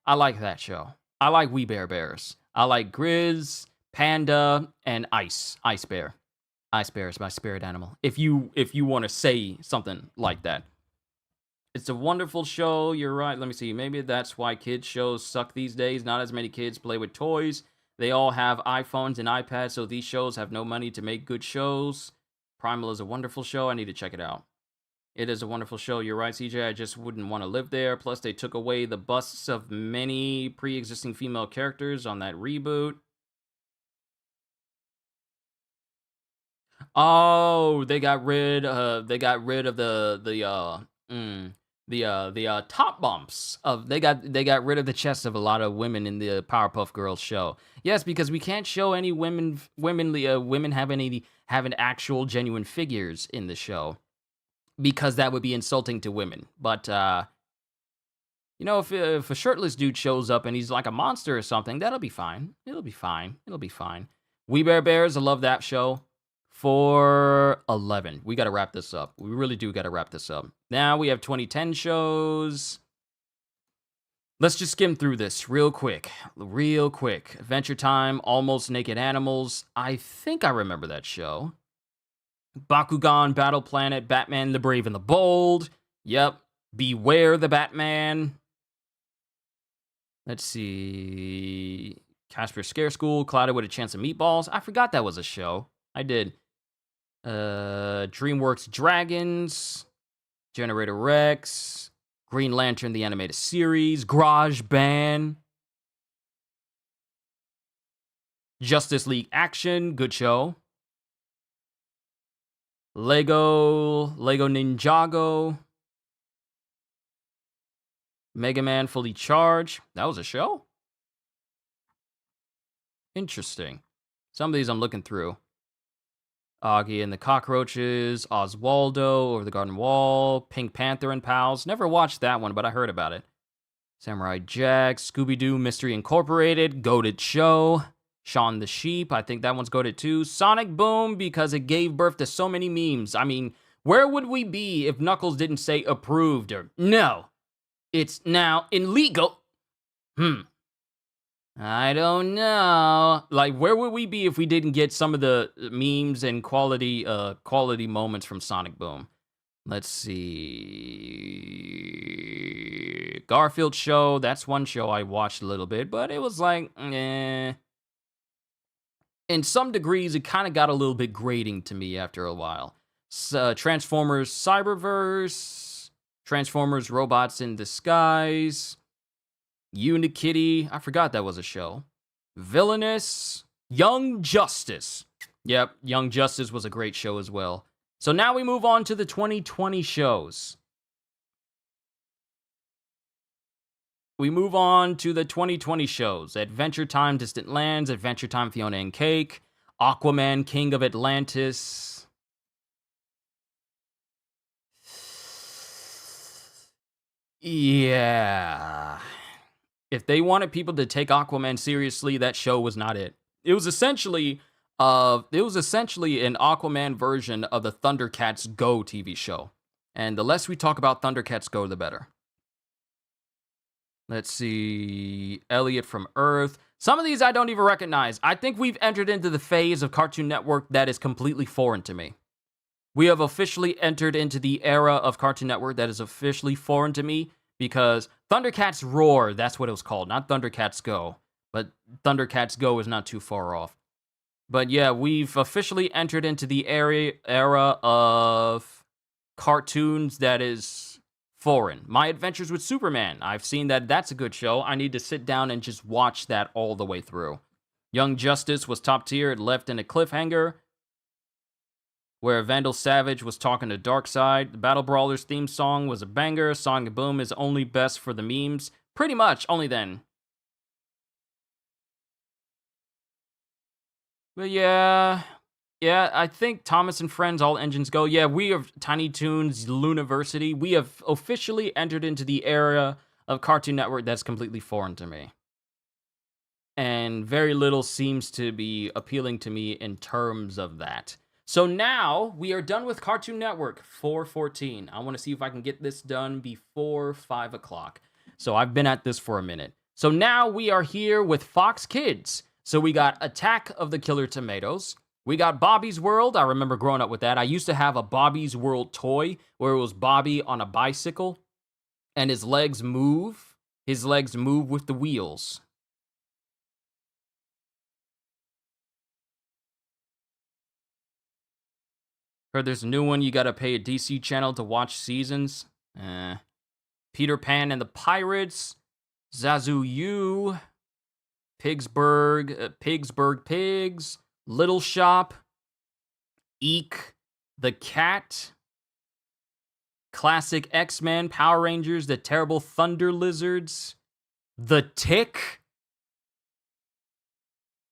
I like that show. I like We Bare Bears. I like Grizz, Panda, and Ice Bear. Ice Bear is my spirit animal. If you want to say something like that. It's a wonderful show. You're right. Let me see. Maybe that's why kids shows suck these days. Not as many kids play with toys. They all have iPhones and iPads, so these shows have no money to make good shows. Primal is a wonderful show. I need to check it out. It is a wonderful show. You're right, CJ. I just wouldn't want to live there. Plus, they took away the busts of many pre-existing female characters on that reboot. Oh, they got rid of the top bumps of they got rid of the chests of a lot of women in the Powerpuff Girls show. Yes, because we can't show any women having actual genuine figures in the show, because that would be insulting to women. But if a shirtless dude shows up and he's like a monster or something, that'll be fine. It'll be fine. We Bare Bears, I love that show. 411. We got to wrap this up. We really do got to wrap this up. Now we have 2010 shows. Let's just skim through this real quick. Adventure Time, Almost Naked Animals. I think I remember that show. Bakugan, Battle Planet, Batman the Brave and the Bold. Yep. Beware the Batman. Let's see. Casper Scare School, Clouded with a Chance of Meatballs. I forgot that was a show. I did. DreamWorks Dragons, Generator Rex, Green Lantern, the animated series. Garage Band. Justice League Action, good show. Lego Ninjago. Mega Man Fully Charged. That was a show? Interesting. Some of these I'm looking through. Augie and the Cockroaches, Oswaldo, Over the Garden Wall, Pink Panther and Pals. Never watched that one, but I heard about it. Samurai Jack, Scooby-Doo Mystery Incorporated, Goated Show, Shaun the Sheep. I think that one's goated too. Sonic Boom, because it gave birth to so many memes. I mean, where would we be if Knuckles didn't say approved or no? It's now illegal. I don't know. Like, where would we be if we didn't get some of the memes and quality moments from Sonic Boom? Let's see. Garfield Show. That's one show I watched a little bit, but it was like, eh. In some degrees, it kind of got a little bit grating to me after a while. Transformers Cyberverse. Transformers Robots in Disguise. Unikitty, I forgot that was a show. Villainous, Young Justice. Yep, Young Justice was a great show as well. So now we move on to the 2020 shows. Adventure Time, Distant Lands, Adventure Time, Fiona and Cake, Aquaman, King of Atlantis. Yeah. If they wanted people to take Aquaman seriously, that show was not it. It was essentially an Aquaman version of the Thundercats Go TV show. And the less we talk about Thundercats Go, the better. Let's see. Elliot from Earth. Some of these I don't even recognize. I think we've entered into the phase of Cartoon Network that is completely foreign to me. We have officially entered into the era of Cartoon Network that is officially foreign to me. Because Thundercats Roar, that's what it was called, not Thundercats Go. But Thundercats Go is not too far off. But yeah, we've officially entered into the era of cartoons that is foreign. My Adventures with Superman, I've seen that that's a good show. I need to sit down and just watch that all the way through. Young Justice was top tier, it left in a cliffhanger. Where Vandal Savage was talking to Darkseid. The Battle Brawlers theme song was a banger. Sonic Boom is only best for the memes. Pretty much, only then. But yeah, I think Thomas and Friends, All Engines Go. Yeah, we have Tiny Toons, Luniversity. We have officially entered into the era of Cartoon Network that's completely foreign to me. And very little seems to be appealing to me in terms of that. So now we are done with Cartoon Network 414. I want to see if I can get this done before 5 o'clock. So I've been at this for a minute. So now we are here with Fox Kids. So we got Attack of the Killer Tomatoes. We got Bobby's World. I remember growing up with that. I used to have a Bobby's World toy where it was Bobby on a bicycle and his legs move. His legs move with the wheels. Heard there's a new one, you gotta pay a DC channel to watch seasons. Peter Pan and the Pirates, Zazu U, Pigsburg Pigs, Little Shop, Eek, The Cat, Classic X-Men, Power Rangers, The Terrible Thunder Lizards, The Tick,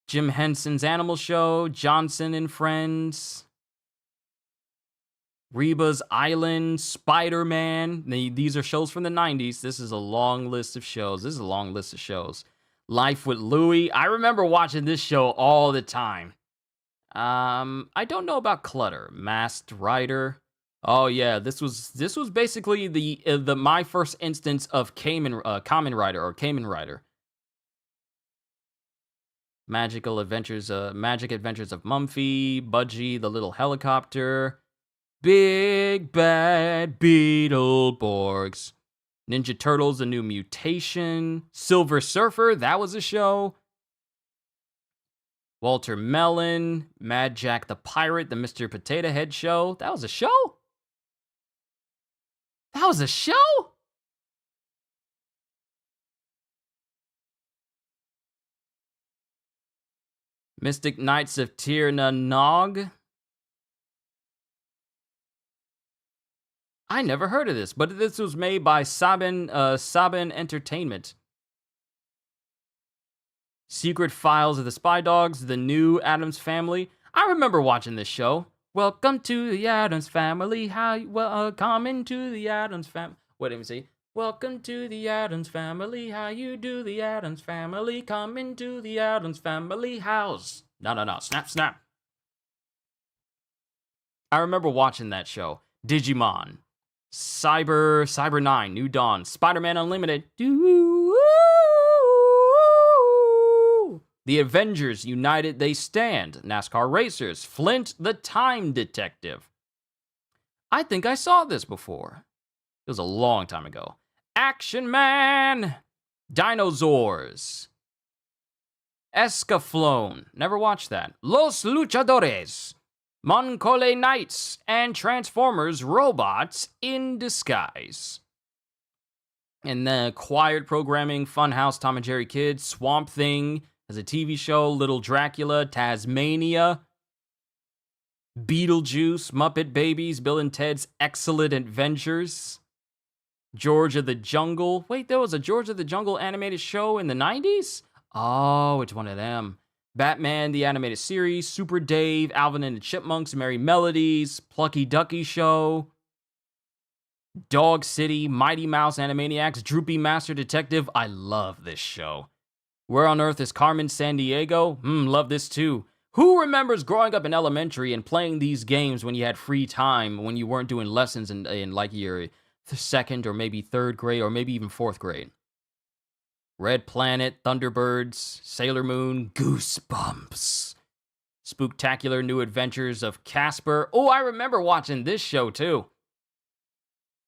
Jim Henson's Animal Show, Johnson and Friends, Reba's Island, Spider-Man. These are shows from the 90s. This is a long list of shows. Life with Louie. I remember watching this show all the time. I don't know about Clutter. Masked Rider. Oh yeah, this was basically the my first instance of Kamen Rider. Magic Adventures of Mumphy, Budgie the Little Helicopter, Big Bad Beetleborgs, Ninja Turtles: A New Mutation, Silver Surfer, that was a show. Walter Melon, Mad Jack the Pirate, the Mr. Potato Head Show. That was a show? Mystic Knights of Tir na Nog. I never heard of this, but this was made by Sabin Entertainment. Secret Files of the Spy Dogs, The New Addams Family. I remember watching this show. Welcome to the Addams Family. Come into the Addams Family. Wait, let me see. Welcome to the Addams Family. How you do, the Addams Family? Come into the Addams Family house. No. Snap, snap. I remember watching that show. Digimon. Cyber 9, New Dawn, Spider-Man Unlimited. The Avengers United They Stand, NASCAR Racers, Flint the Time Detective. I think I saw this before. It was a long time ago. Action Man, Dinosaurs, Escaflowne, never watched that. Los Luchadores, Moncole Knights, and Transformers Robots in Disguise. And then acquired programming, Funhouse, Tom and Jerry Kids, Swamp Thing as a TV show, Little Dracula, Tasmania, Beetlejuice, Muppet Babies, Bill and Ted's Excellent Adventures, George of the Jungle. Wait, there was a George of the Jungle animated show in the 90s? Oh, it's one of them. Batman, the Animated Series, Super Dave, Alvin and the Chipmunks, Merry Melodies, Plucky Ducky Show, Dog City, Mighty Mouse Animaniacs, Droopy Master Detective. I love this show. Where on Earth is Carmen Sandiego? Love this too. Who remembers growing up in elementary and playing these games when you had free time, when you weren't doing lessons in like your second or maybe third grade or maybe even fourth grade? Red Planet, Thunderbirds, Sailor Moon, Goosebumps. Spooktacular New Adventures of Casper. Oh, I remember watching this show too.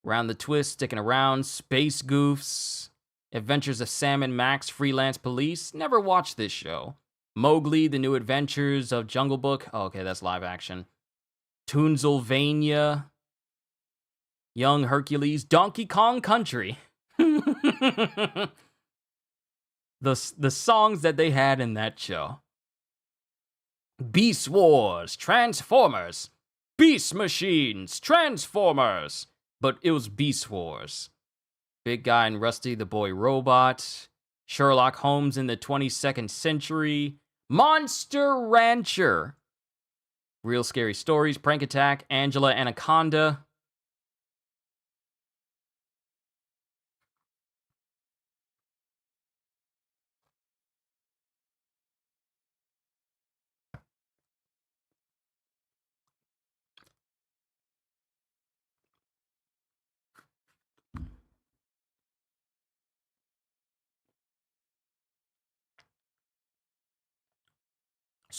Round the Twist, Sticking Around, Space Goofs, Adventures of Sam and Max, Freelance Police. Never watched this show. Mowgli, The New Adventures of Jungle Book. Oh, okay, that's live action. Toonsylvania, Young Hercules, Donkey Kong Country. The songs that they had in that show. Beast Wars, Transformers, Beast Machines, Transformers. But it was Beast Wars. Big Guy and Rusty the Boy Robot, Sherlock Holmes in the 22nd Century, Monster Rancher, Real Scary Stories, Prank Attack, Angela Anaconda.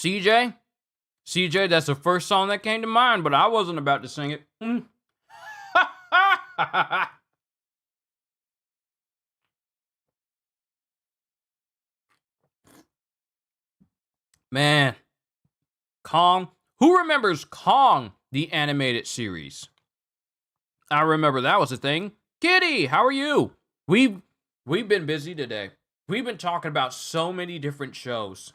CJ, that's the first song that came to mind, but I wasn't about to sing it. Man, Kong. Who remembers Kong, the animated series? I remember that was a thing. Kitty, how are you? We've been busy today. We've been talking about so many different shows.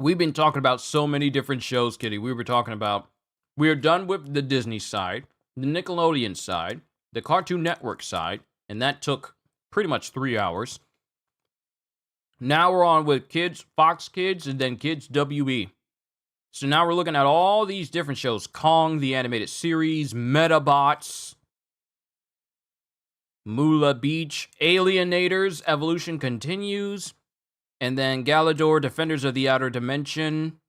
We've been talking about so many different shows, Kitty. We are done with the Disney side, the Nickelodeon side, the Cartoon Network side, and that took pretty much 3 hours. Now we're on with Kids, Fox Kids, and then Kids WB. So now we're looking at all these different shows. Kong, the animated series, Metabots, Moolah Beach, Alienators, Evolution Continues, and then Galador, Defenders of the Outer Dimension.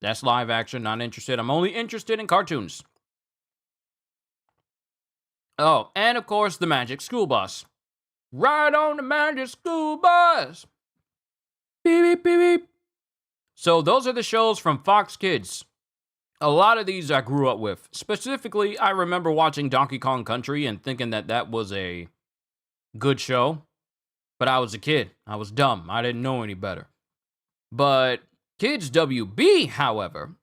That's live action, not interested. I'm only interested in cartoons. Oh, and of course, the Magic School Bus. Ride on the Magic School Bus! Beep, beep, beep, beep. So those are the shows from Fox Kids. A lot of these I grew up with. Specifically, I remember watching Donkey Kong Country and thinking that that was a good show. But I was a kid. I was dumb. I didn't know any better. But Kids WB, however,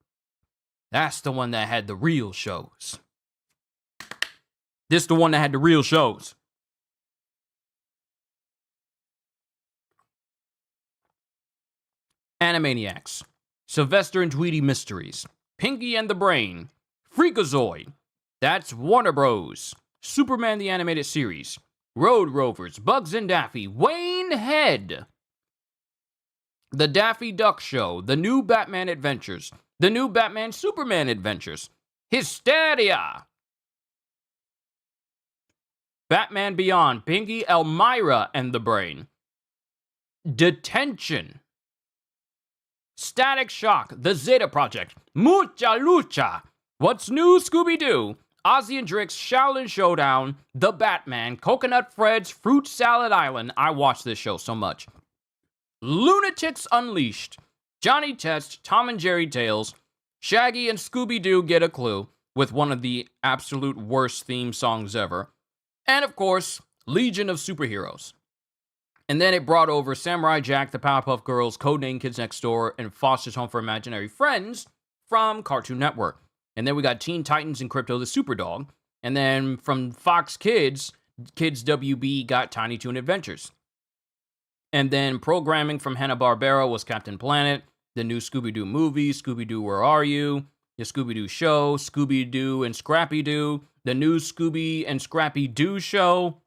that's the one that had the real shows. This the one that had the real shows. Animaniacs, Sylvester and Tweety Mysteries, Pinky and the Brain, Freakazoid, That's Warner Bros., Superman the Animated Series, Road Rovers, Bugs and Daffy, Wayne Head, The Daffy Duck Show, The New Batman Adventures, The New Batman Superman Adventures, Hysteria, Batman Beyond, Pinky, Elmira and the Brain, Detention, Static Shock, The Zeta Project, Mucha Lucha, What's New, Scooby-Doo, Ozzy and Drix, Shaolin Showdown, The Batman, Coconut Fred's Fruit Salad Island. I watch this show so much. Lunatics Unleashed, Johnny Test, Tom and Jerry Tales, Shaggy and Scooby-Doo Get a Clue, with one of the absolute worst theme songs ever. And of course, Legion of Superheroes. And then it brought over Samurai Jack, the Powerpuff Girls, Codename Kids Next Door, and Foster's Home for Imaginary Friends from Cartoon Network. And then we got Teen Titans and Crypto the Superdog. And then from Fox Kids, Kids WB got Tiny Toon Adventures. And then programming from Hanna-Barbera was Captain Planet, the new Scooby-Doo movie, Scooby-Doo Where Are You?, the Scooby-Doo show, Scooby-Doo and Scrappy-Doo, the new Scooby and Scrappy-Doo show.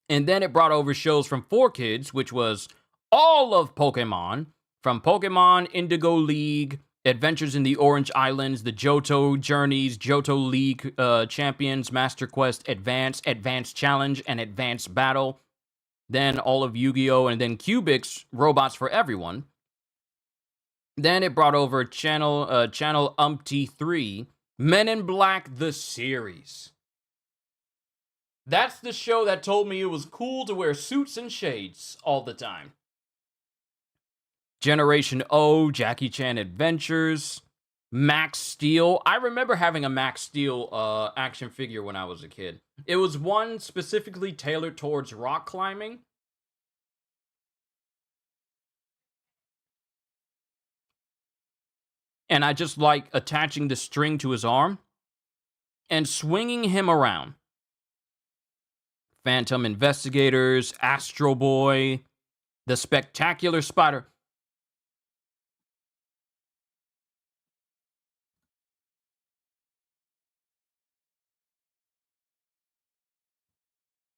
And then it brought over shows from 4Kids, which was all of Pokemon, from Pokemon, Indigo League, Adventures in the Orange Islands, the Johto Journeys, Johto League Champions, Master Quest Advance, Advance Challenge, and Advance Battle. Then all of Yu-Gi-Oh! And then Cubix, Robots for Everyone. Then it brought over Channel Umpty 3, Men in Black, the series. That's the show that told me it was cool to wear suits and shades all the time. Generation O, Jackie Chan Adventures, Max Steel. I remember having a Max Steel action figure when I was a kid. It was one specifically tailored towards rock climbing. And I just like attaching the string to his arm and swinging him around. Phantom Investigators, Astro Boy, The Spectacular Spider.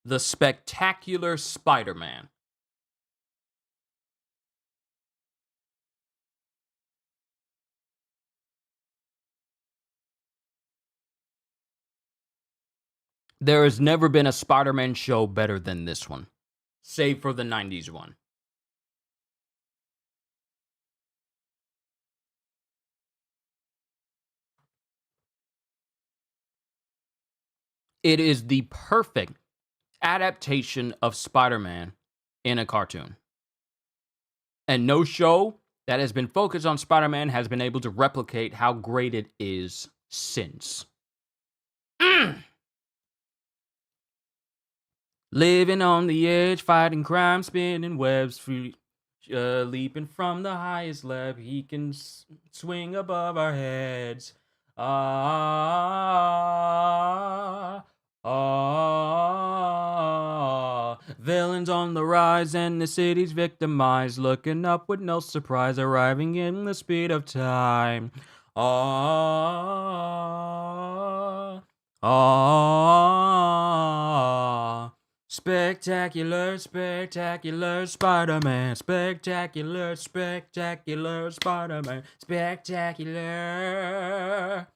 The Spectacular Spider-Man. There has never been a Spider-Man show better than this one, save for the 90s one. It is the perfect adaptation of Spider-Man in a cartoon. And no show that has been focused on Spider-Man has been able to replicate how great it is since. Living on the edge, fighting crime, spinning webs, leaping from the highest leb. He can swing above our heads. Villains on the rise and the city's victimized. Looking up with no surprise, arriving in the speed of time. Spectacular, spectacular Spider-Man. Spectacular, spectacular Spider-Man. Spectacular.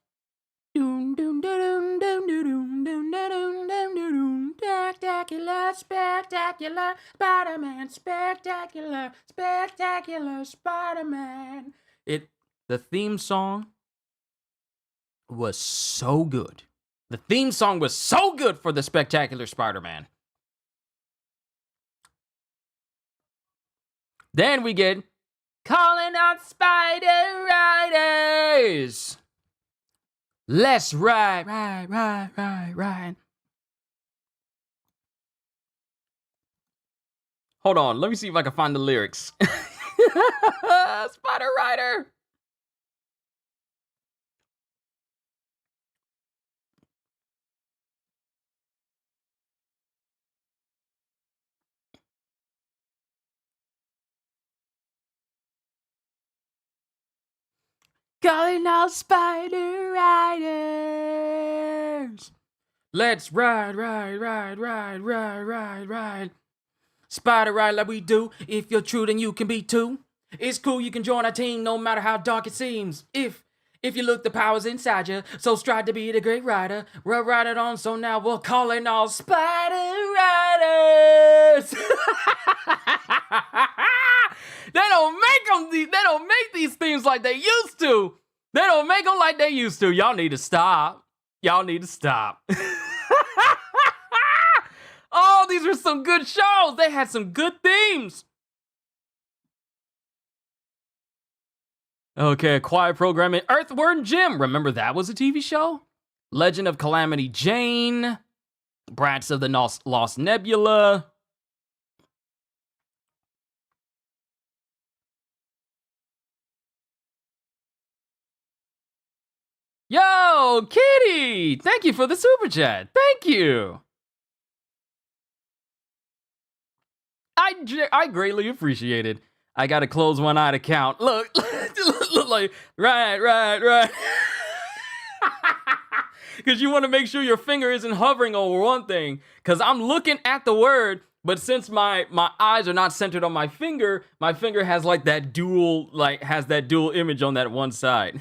Spectacular, spectacular Spider-Man. Spectacular, spectacular Spider-Man. The theme song was so good. The theme song was so good for the Spectacular Spider-Man. Then we get Calling Out Spider Riders. Let's ride. Hold on, let me see if I can find the lyrics. Spider Rider. Calling all spider riders. Let's ride, ride, ride, ride, ride, ride, ride. Spider ride like we do. If you're true, then you can be too. It's cool, you can join our team no matter how dark it seems. If you look, the power's inside you. So strive to be the great rider. We'll ride it on, so now we're calling all spider riders. They don't make these themes like they used to. They don't make them like they used to. Y'all need to stop. Y'all need to stop. Oh, these were some good shows. They had some good themes. Okay, quiet programming. Earthworm Jim. Remember that was a TV show? Legend of Calamity Jane. Brats of the Lost Nebula. Yo, Kitty! Thank you for the super chat. Thank you. I greatly appreciate it. I gotta close one eye to count. Look, look like right. Because you want to make sure your finger isn't hovering over one thing. Because I'm looking at the word, but since my eyes are not centered on my finger has that dual image on that one side.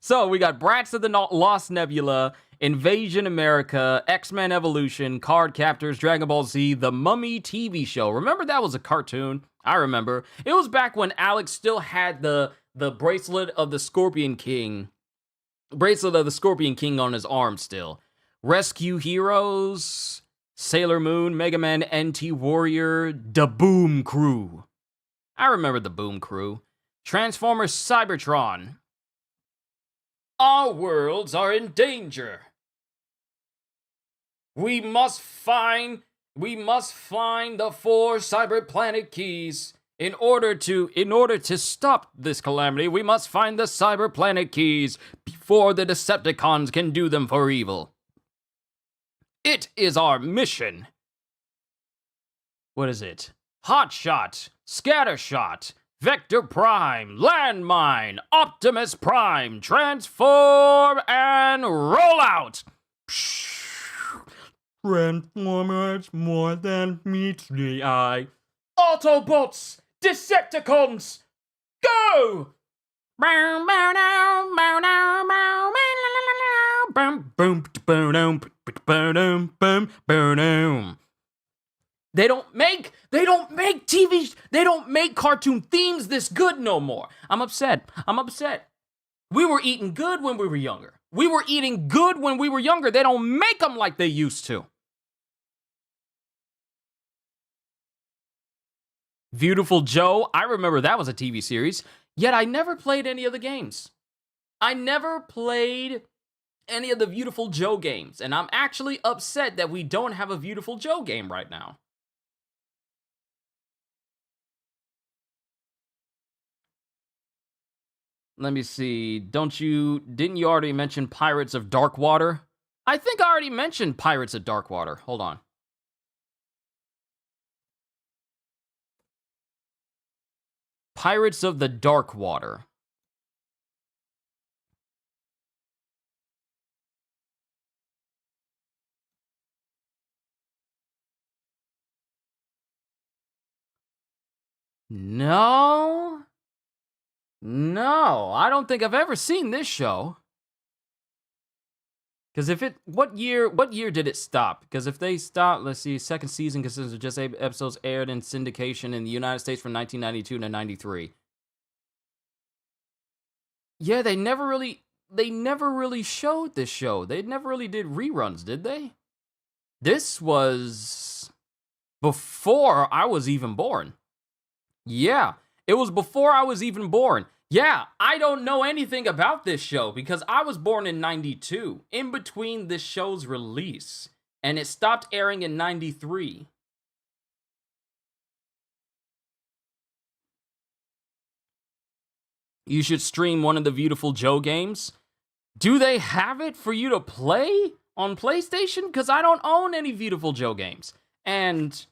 So we got Brats of the Lost Nebula, Invasion America, X-Men Evolution, Card Captors, Dragon Ball Z, The Mummy TV show. Remember that was a cartoon? I remember. It was back when Alex still had the bracelet of the Scorpion King. Bracelet of the Scorpion King on his arm still. Rescue Heroes, Sailor Moon, Mega Man NT Warrior, The Boom Crew. I remember The Boom Crew. Transformers Cybertron. Our worlds are in danger. We must find the 4 cyber planet keys. In order to stop this calamity, we must find the cyber planet keys before the Decepticons can do them for evil. It is our mission. What is it? Hotshot, Scattershot, Vector Prime, Landmine, Optimus Prime, Transform and Roll Out! Transformers more than meets the eye. Autobots, Decepticons, go! Boom, boom, boom, boom, boom, boom. They don't make TV, they don't make cartoon themes this good no more. I'm upset. We were eating good when we were younger. They don't make them like they used to. Beautiful Joe, I remember that was a TV series, yet I never played any of the games. I never played any of the Beautiful Joe games, and I'm actually upset that we don't have a Beautiful Joe game right now. Let me see. Didn't you already mention Pirates of Darkwater? I think I already mentioned Pirates of Darkwater. Hold on. Pirates of the Darkwater. No, I don't think I've ever seen this show. Because what year did it stop? Because if they stopped, let's see, second season consists of just 8 episodes aired in syndication in the United States from 1992 to 93. Yeah, they never really showed this show. They never really did reruns, did they? This was before I was even born. Yeah, it was before I was even born. Yeah, I don't know anything about this show because I was born in 92, in between this show's release, and it stopped airing in 93. You should stream one of the Beautiful Joe games. Do they have it for you to play on PlayStation? Because I don't own any Beautiful Joe games. And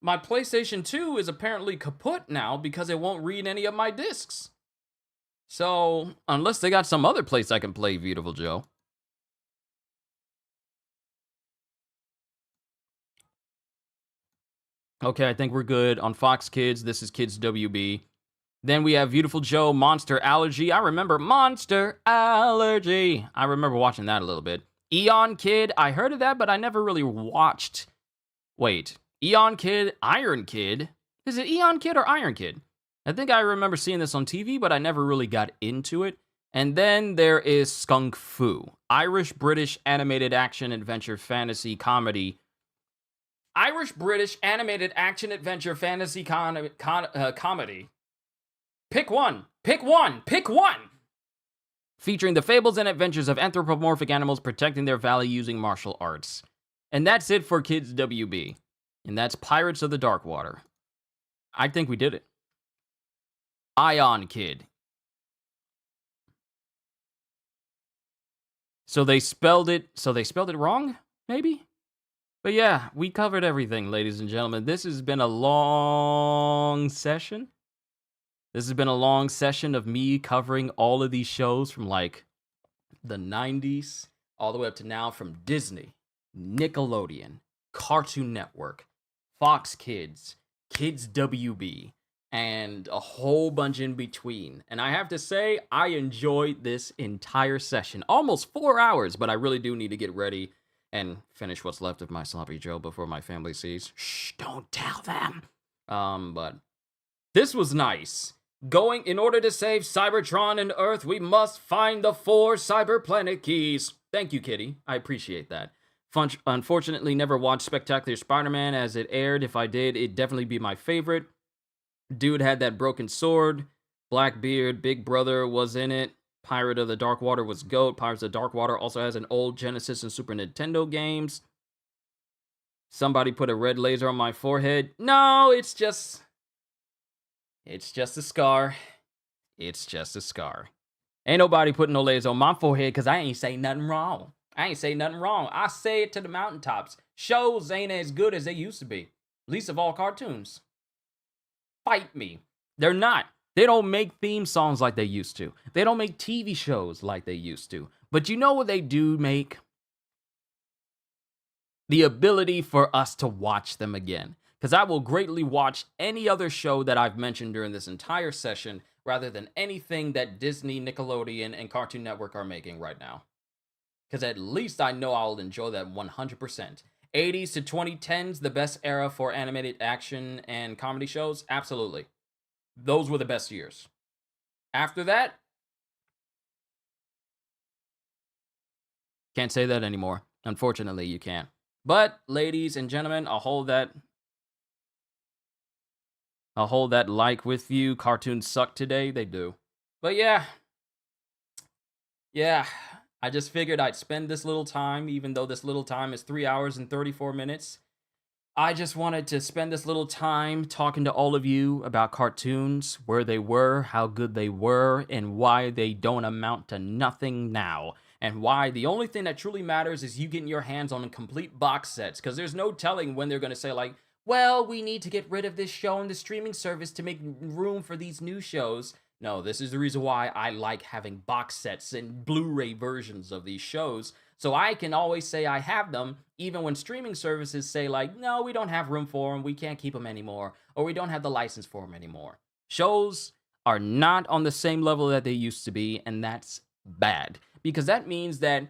my PlayStation 2 is apparently kaput now because it won't read any of my discs. So, unless they got some other place I can play Beautiful Joe. Okay, I think we're good. On Fox Kids, this is Kids WB. Then we have Beautiful Joe, Monster Allergy. I remember Monster Allergy. I remember watching that a little bit. Eon Kid, I heard of that, but I never really watched. Wait, Eon Kid, Iron Kid? Is it Eon Kid or Iron Kid? I think I remember seeing this on TV, but I never really got into it. And then there is Skunk Fu, Irish-British animated action adventure fantasy comedy. Irish-British animated action adventure fantasy comedy. Pick one! Pick one! Pick one! Featuring the fables and adventures of anthropomorphic animals protecting their valley using martial arts. And that's it for Kids WB. And that's Pirates of the Dark Water. I think we did it. Ion Kid. So they spelled it wrong, maybe? But yeah, we covered everything, ladies and gentlemen. This has been a long session. This has been a long session of me covering all of these shows from like the 90s all the way up to now, from Disney, Nickelodeon, Cartoon Network, Fox Kids, Kids WB, and a whole bunch in between. And I have to say, I enjoyed this entire session. Almost 4 hours, but I really do need to get ready and finish what's left of my sloppy Joe before my family sees. Shh, don't tell them. But this was nice. In order to save Cybertron and Earth, we must find the 4 Cyber Planet keys. Thank you, Kitty. I appreciate that. Unfortunately, never watched Spectacular Spider-Man as it aired. If I did, it'd definitely be my favorite. Dude had that broken sword. Blackbeard, Big Brother was in it. Pirate of the Dark Water was GOAT. Pirates of the Dark Water also has an old Genesis and Super Nintendo games. Somebody put a red laser on my forehead. No, it's just a scar. It's just a scar. Ain't nobody putting no laser on my forehead because I ain't say nothing wrong. I say it to the mountaintops. Shows ain't as good as they used to be. Least of all cartoons. Fight me. They're not. They don't make theme songs like they used to. They don't make TV shows like they used to. But you know what they do make? The ability for us to watch them again. Because I will greatly watch any other show that I've mentioned during this entire session rather than anything that Disney, Nickelodeon, and Cartoon Network are making right now. Because at least I know I'll enjoy that 100%. 80s to 2010s, the best era for animated action and comedy shows? Absolutely. Those were the best years. After that, can't say that anymore. Unfortunately, you can't. But, ladies and gentlemen, I'll hold that like with you. Cartoons suck today. They do. But yeah. I just figured I'd spend this little time, even though this little time is 3 hours and 34 minutes. I just wanted to spend this little time talking to all of you about cartoons, where they were, how good they were, and why they don't amount to nothing now. And why the only thing that truly matters is you getting your hands on complete box sets. Because there's no telling when they're going to say, like, well, we need to get rid of this show on the streaming service to make room for these new shows. No, this is the reason why I like having box sets and Blu-ray versions of these shows. So I can always say I have them, even when streaming services say, like, no, we don't have room for them, we can't keep them anymore, or we don't have the license for them anymore. Shows are not on the same level that they used to be, and that's bad. Because that means that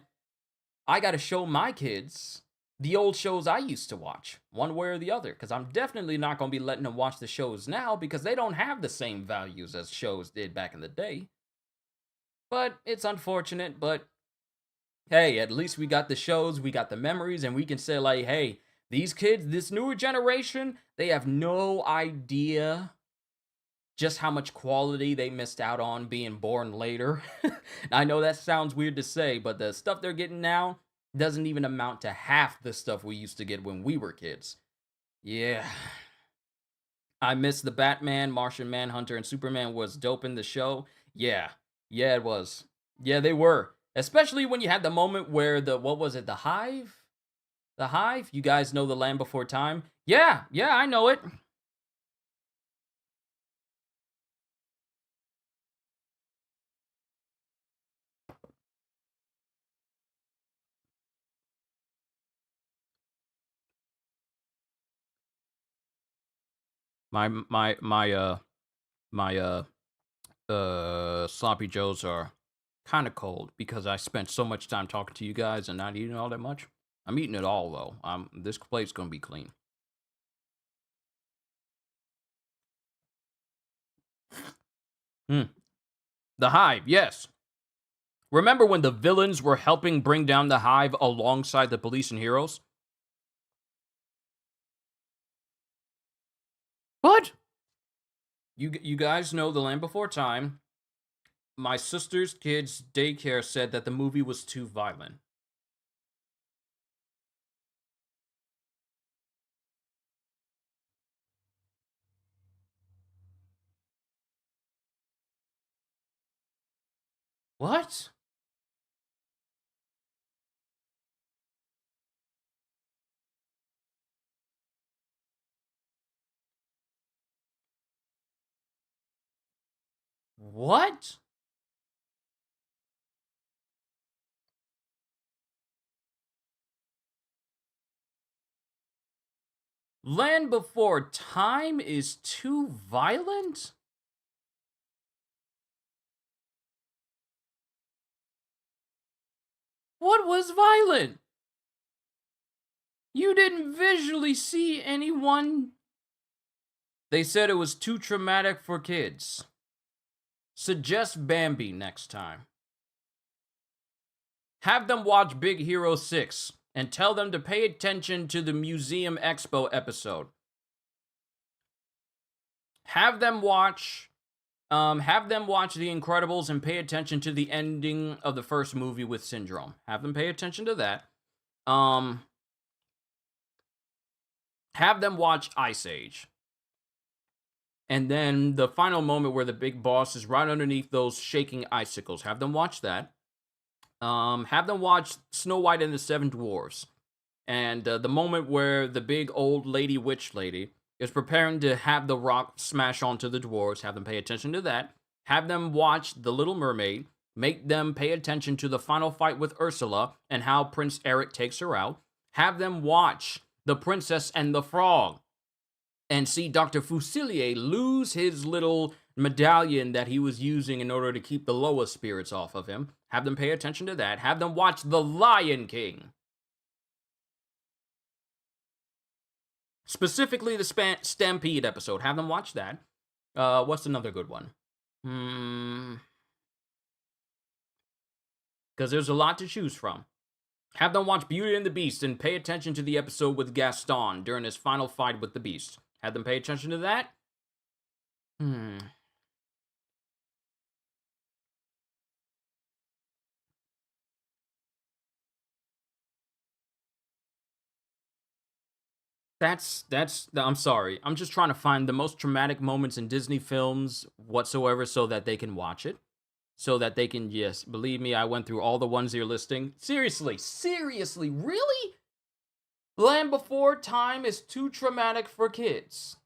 I gotta show my kids the old shows I used to watch, one way or the other, because I'm definitely not gonna be letting them watch the shows now, because they don't have the same values as shows did back in the day. But it's unfortunate, but hey, at least we got the shows, we got the memories, and we can say, like, hey, these kids, this newer generation, they have no idea just how much quality they missed out on being born later. I know that sounds weird to say, but the stuff they're getting now doesn't even amount to half the stuff we used to get when we were kids. Yeah. I miss the Batman, Martian Manhunter, and Superman was dope in the show. Yeah, it was. Yeah, they were. Especially when you had the moment where what was it, the Hive? The Hive? You guys know The Land Before Time? Yeah, I know it. My sloppy joes are kind of cold because I spent so much time talking to you guys and not eating all that much. I'm eating it all though. This plate's gonna be clean. The Hive, yes. Remember when the villains were helping bring down the Hive alongside the police and heroes? What? You guys know The Land Before Time. My sister's kids' daycare said that the movie was too violent. What? What? Land Before Time is too violent? What was violent? You didn't visually see anyone. They said it was too traumatic for kids. Suggest Bambi next time. Have them watch Big Hero 6 and tell them to pay attention to the Museum Expo episode. Have them watch The Incredibles and pay attention to the ending of the first movie with Syndrome. Have them pay attention to that. Have them watch Ice Age. And then the final moment where the big boss is right underneath those shaking icicles. Have them watch that. Have them watch Snow White and the Seven Dwarfs. And the moment where the big old lady witch lady is preparing to have the rock smash onto the dwarves. Have them pay attention to that. Have them watch The Little Mermaid. Make them pay attention to the final fight with Ursula and how Prince Eric takes her out. Have them watch The Princess and the Frog and see Dr. Fusilier lose his little medallion that he was using in order to keep the lower spirits off of him. Have them pay attention to that. Have them watch The Lion King. Specifically the Stampede episode. Have them watch that. What's another good one? Because there's a lot to choose from. Have them watch Beauty and the Beast and pay attention to the episode with Gaston during his final fight with the Beast. Have them pay attention to that. I'm sorry. I'm just trying to find the most traumatic moments in Disney films whatsoever so that they can watch it. So that they can, yes, believe me, I went through all the ones you're listing. Seriously, really? Land Before Time is too traumatic for kids.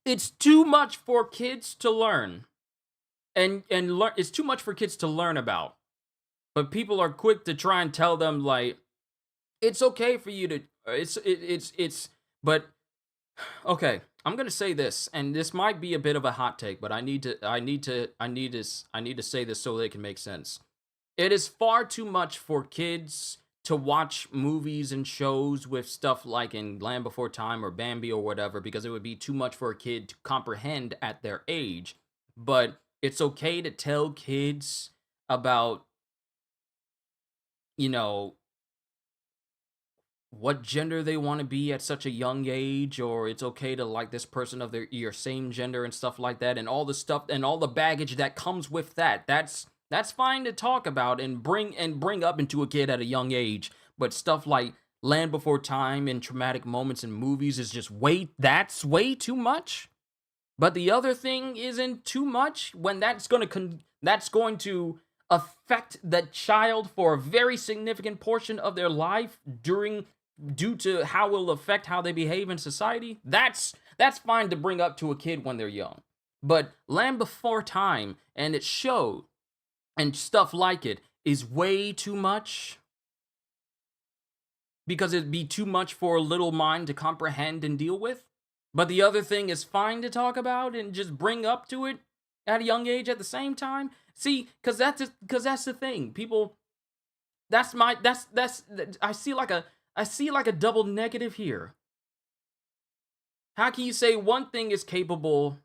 It's too much for kids to learn. And it's too much for kids to learn about. But people are quick to try and tell them, like, it's okay for you to but okay, I'm gonna say this, and this might be a bit of a hot take, but I need to say this so they can make sense. It is far too much for kids to watch movies and shows with stuff like in Land Before Time or Bambi or whatever, because it would be too much for a kid to comprehend at their age. But it's okay to tell kids about, you know, what gender they want to be at such a young age, or it's okay to like this person of your same gender and stuff like that, and all the stuff and all the baggage that comes with that. That's fine to talk about and bring up into a kid at a young age. But stuff like Land Before Time and traumatic moments in movies is just that's way too much. But the other thing isn't too much when that's going to affect the child for a very significant portion of their life due to how it will affect how they behave in society. That's fine to bring up to a kid when they're young. But Land Before Time and its show and stuff like it is way too much. Because it'd be too much for a little mind to comprehend and deal with. But the other thing is fine to talk about and just bring up to it at a young age at the same time. See, because that's the thing. People, that's I see like a double negative here. How can you say one thing is capable?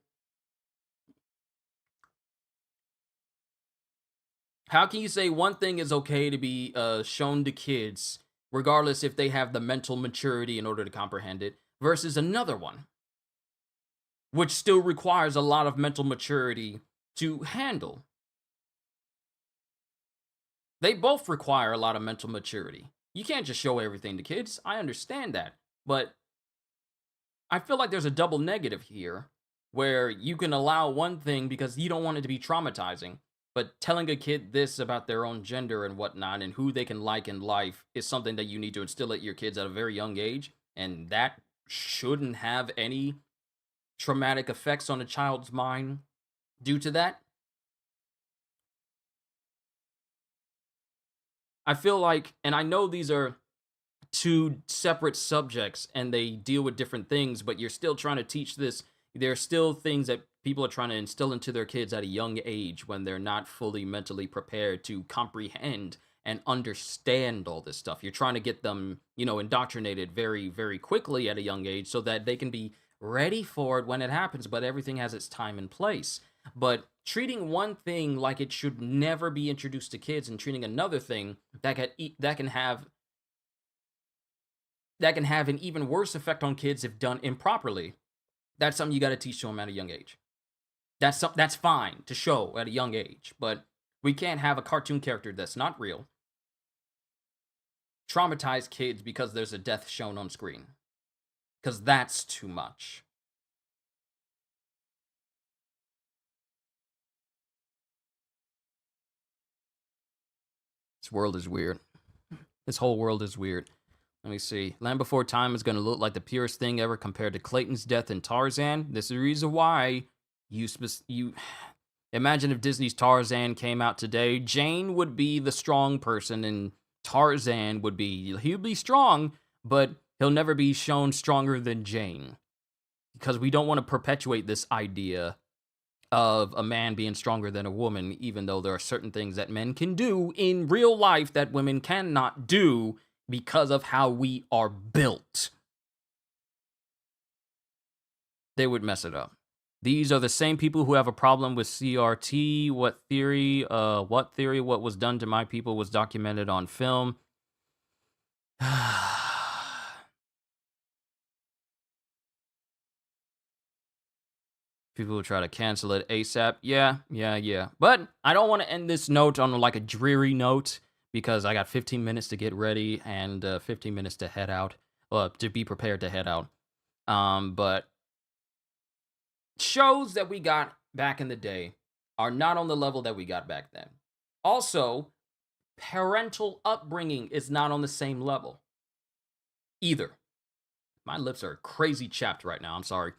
How can you say one thing is okay to be shown to kids, regardless if they have the mental maturity in order to comprehend it, versus another one, which still requires a lot of mental maturity to handle? They both require a lot of mental maturity. You can't just show everything to kids. I understand that. But I feel like there's a double negative here where you can allow one thing because you don't want it to be traumatizing. But telling a kid this about their own gender and whatnot and who they can like in life is something that you need to instill at your kids at a very young age. And that shouldn't have any traumatic effects on a child's mind due to that. I feel like, and I know these are two separate subjects and they deal with different things, but you're still trying to teach this. There are still things that people are trying to instill into their kids at a young age when they're not fully mentally prepared to comprehend and understand all this stuff. You're trying to get them, indoctrinated very, very quickly at a young age so that they can be ready for it when it happens, but everything has its time and place. But treating one thing like it should never be introduced to kids and treating another thing that can have an even worse effect on kids if done improperly. That's something you got to teach to them at a young age. That's fine to show at a young age, but we can't have a cartoon character that's not real traumatize kids because there's a death shown on screen. Because that's too much. This world is weird. This whole world is weird. Let me see. Land Before Time is going to look like the purest thing ever compared to Clayton's death in Tarzan. This is the reason why you imagine if Disney's Tarzan came out today. Jane would be the strong person, and Tarzan would be strong, but he'll never be shown stronger than Jane, because we don't want to perpetuate this idea of a man being stronger than a woman, even though there are certain things that men can do in real life that women cannot do because of how we are built. They would mess it up. These are the same people who have a problem with CRT. What theory? What was done to my people was documented on film. People will try to cancel it ASAP. Yeah. But I don't want to end this note on like a dreary note, because I got 15 minutes to get ready and 15 minutes to head out. To be prepared to head out. But shows that we got back in the day are not on the level that we got back then. Also, parental upbringing is not on the same level either. My lips are crazy chapped right now. I'm sorry.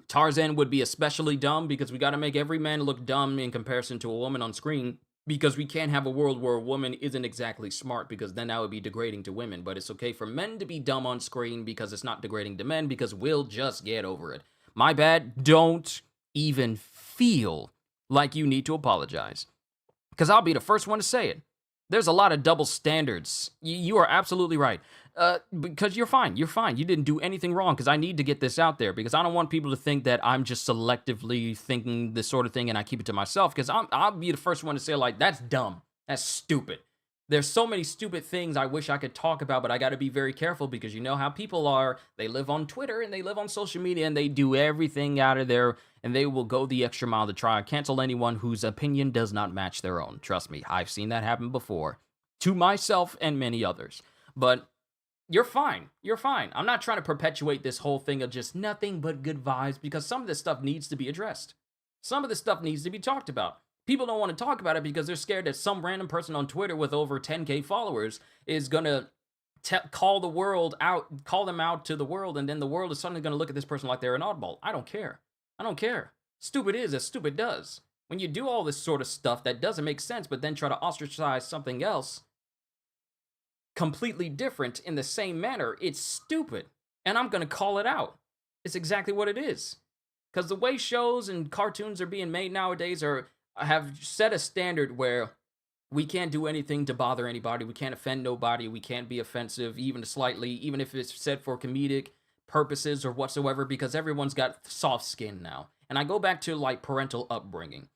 Tarzan would be especially dumb because we got to make every man look dumb in comparison to a woman on screen, because we can't have a world where a woman isn't exactly smart, because then that would be degrading to women. But it's okay for men to be dumb on screen because it's not degrading to men, because we'll just get over it. My bad. Don't even feel like you need to apologize, because I'll be the first one to say it. There's a lot of double standards. You are absolutely right. Because you're fine. You're fine. You didn't do anything wrong, because I need to get this out there, because I don't want people to think that I'm just selectively thinking this sort of thing and I keep it to myself, because I'll be the first one to say, like, that's dumb. That's stupid. There's so many stupid things I wish I could talk about, but I got to be very careful, because you know how people are. They live on Twitter and they live on social media and they do everything out of there, and they will go the extra mile to try and cancel anyone whose opinion does not match their own. Trust me, I've seen that happen before to myself and many others. But you're fine. You're fine. I'm not trying to perpetuate this whole thing of just nothing but good vibes, because some of this stuff needs to be addressed. Some of this stuff needs to be talked about. People don't want to talk about it because they're scared that some random person on Twitter with over 10K followers is going to call them out to the world, and then the world is suddenly going to look at this person like they're an oddball. I don't care. I don't care. Stupid is as stupid does. When you do all this sort of stuff that doesn't make sense, but then try to ostracize something else completely different in the same manner, it's stupid. And I'm going to call it out. It's exactly what it is. Because the way shows and cartoons are being made nowadays have set a standard where we can't do anything to bother anybody. We can't offend nobody. We can't be offensive, even slightly, even if it's said for comedic purposes or whatsoever, because everyone's got soft skin now. And I go back to like parental upbringing.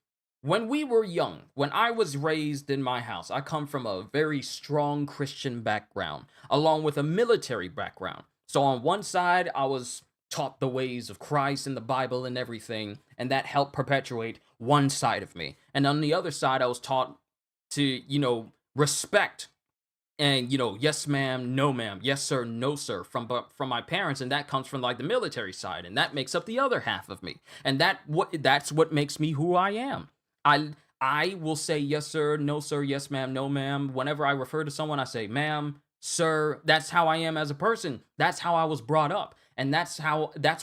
When we were young, when I was raised in my house, I come from a very strong Christian background, along with a military background. So on one side, I was taught the ways of Christ and the Bible and everything, and that helped perpetuate one side of me. And on the other side, I was taught to, respect and, yes ma'am, no ma'am, yes sir, no sir, from my parents, and that comes from like the military side, and that makes up the other half of me. And that's what makes me who I am. I will say yes sir, no sir, yes ma'am, no ma'am. Whenever I refer to someone, I say ma'am, sir. That's how I am as a person. That's how I was brought up. And that's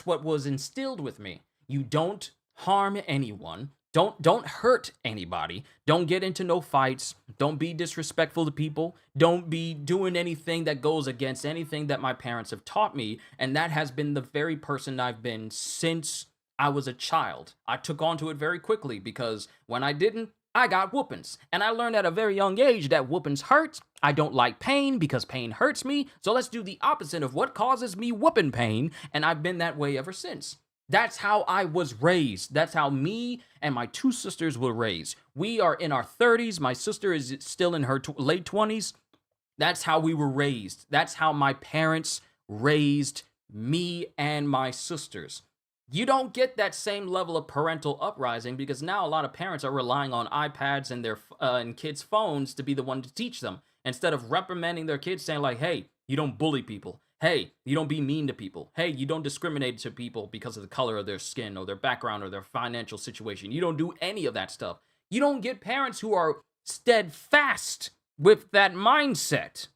what was instilled with me. You don't harm anyone. Don't hurt anybody. Don't get into no fights. Don't be disrespectful to people. Don't be doing anything that goes against anything that my parents have taught me. And that has been the very person I've been since I was a child. I took on to it very quickly because when I didn't, I got whoopings. And I learned at a very young age that whoopings hurt. I don't like pain because pain hurts me. So let's do the opposite of what causes me whooping pain. And I've been that way ever since. That's how I was raised. That's how me and my two sisters were raised. We are in our 30s. My sister is still in her late 20s. That's how we were raised. That's how my parents raised me and my sisters. You don't get that same level of parental uprising because now a lot of parents are relying on iPads and their and kids' phones to be the one to teach them instead of reprimanding their kids, saying like, "Hey, you don't bully people. Hey, you don't be mean to people. Hey, you don't discriminate to people because of the color of their skin or their background or their financial situation. You don't do any of that stuff." You don't get parents who are steadfast with that mindset.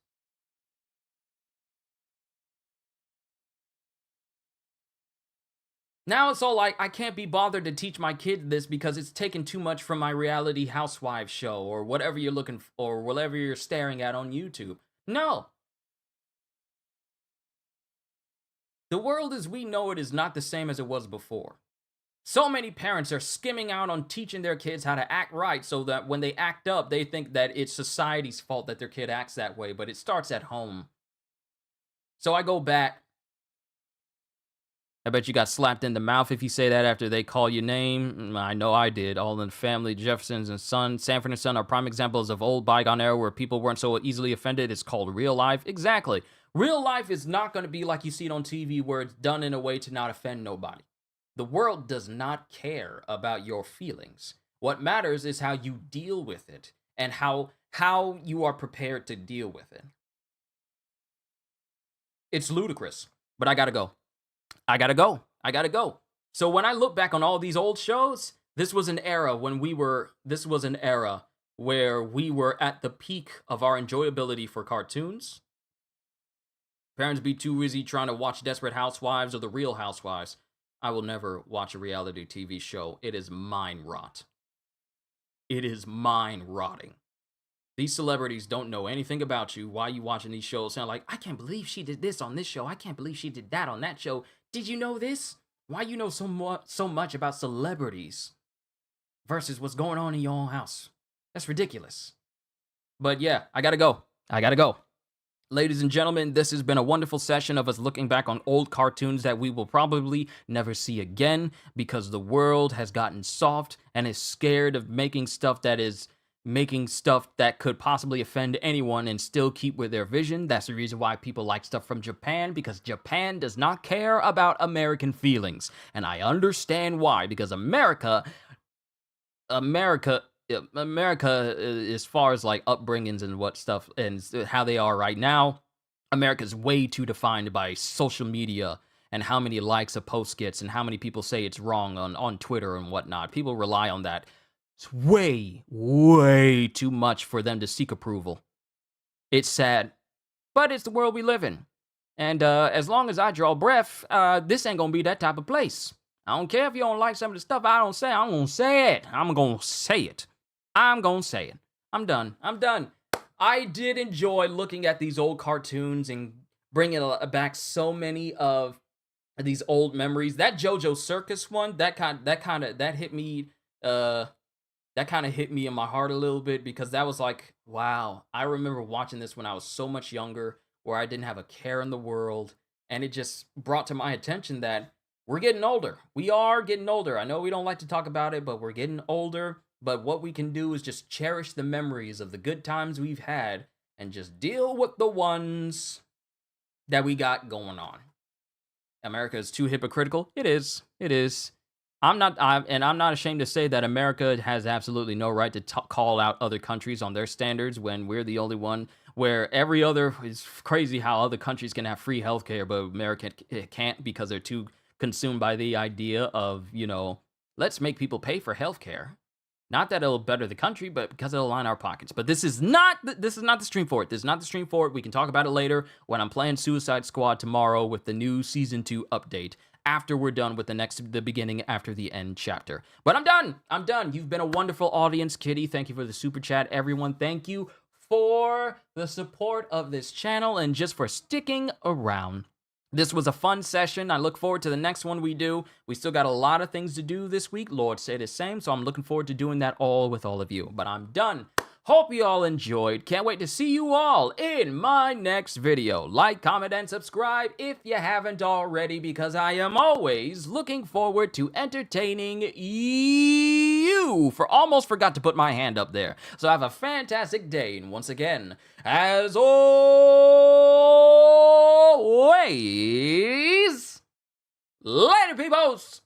Now it's all like, I can't be bothered to teach my kid this because it's taken too much from my reality housewives show or whatever you're looking for, or whatever you're staring at on YouTube. No. The world as we know it is not the same as it was before. So many parents are skimming out on teaching their kids how to act right so that when they act up, they think that it's society's fault that their kid acts that way, but it starts at home. So I go back. I bet you got slapped in the mouth if you say that after they call your name. I know I did. All in the Family, Jeffersons and Son, Sanford and Son are prime examples of old bygone era where people weren't so easily offended. It's called real life. Exactly. Real life is not going to be like you see it on TV where it's done in a way to not offend nobody. The world does not care about your feelings. What matters is how you deal with it and how you are prepared to deal with it. It's ludicrous, but I gotta go. I gotta go. So when I look back on all these old shows, this was an era where we were at the peak of our enjoyability for cartoons. Parents be too busy trying to watch Desperate Housewives or The Real Housewives. I will never watch a reality TV show. It is mind rot. It is mind rotting. These celebrities don't know anything about you. Why are you watching these shows? Sound like, I can't believe she did this on this show. I can't believe she did that on that show. Did you know this? Why you know so much about celebrities versus what's going on in your own house? That's ridiculous. But yeah, I gotta go. Ladies and gentlemen, this has been a wonderful session of us looking back on old cartoons that we will probably never see again because the world has gotten soft and is scared of making stuff that could possibly offend anyone and still keep with their vision. That's the reason why people like stuff from Japan, because Japan does not care about American feelings. And I understand why, because America, as far as like upbringings and what stuff and how they are right now, America's way too defined by social media and how many likes a post gets and how many people say it's wrong on Twitter and whatnot. People rely on that. It's way, way too much for them to seek approval. It's sad, but it's the world we live in. And as long as I draw breath, this ain't gonna be that type of place. I don't care if you don't like some of the stuff I don't say. I'm gonna say it. I'm gonna say it. I'm done. I did enjoy looking at these old cartoons and bringing back so many of these old memories. That JoJo Circus one, that hit me. That kind of hit me in my heart a little bit because that was like, wow, I remember watching this when I was so much younger, where I didn't have a care in the world, and it just brought to my attention that we're getting older. We are getting older. I know we don't like to talk about it, but we're getting older. But what we can do is just cherish the memories of the good times we've had and just deal with the ones that we got going on. America is too hypocritical. It is. It is. I'm not ashamed to say that America has absolutely no right to call out other countries on their standards when we're the only one where every other is crazy how other countries can have free healthcare, but America can't because they're too consumed by the idea of, let's make people pay for healthcare. Not that it'll better the country, but because it'll line our pockets. But this is not the stream for it. This is not the stream for it. We can talk about it later when I'm playing Suicide Squad tomorrow with the new Season 2 update after we're done with the beginning after the end chapter. But I'm done. I'm done. You've been a wonderful audience, Kitty. Thank you for the super chat, everyone. Thank you for the support of this channel and just for sticking around. This was a fun session. I look forward to the next one we do. We still got a lot of things to do this week. Lord say the same, so I'm looking forward to doing that all with all of you. But I'm done. Hope you all enjoyed. Can't wait to see you all in my next video. Like, comment, and subscribe if you haven't already, because I am always looking forward to entertaining you. Almost forgot to put my hand up there. So have a fantastic day. And once again, as always, later, peoples!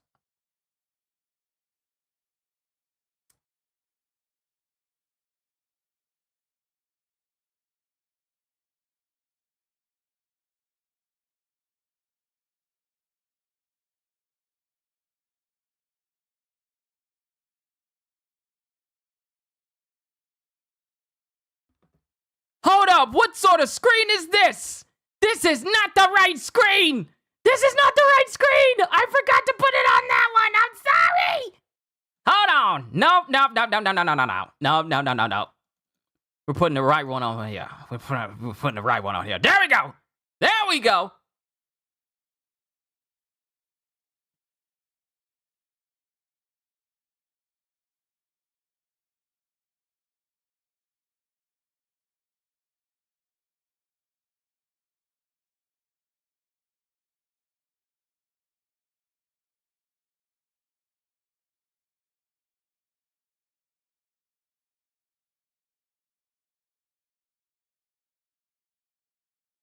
Hold up, what sort of screen is this? This is not the right screen! This is not the right screen! I forgot to put it on that one, I'm sorry! Hold on, nope. We're putting the right one on here. We're putting the right one on here. There we go! There we go!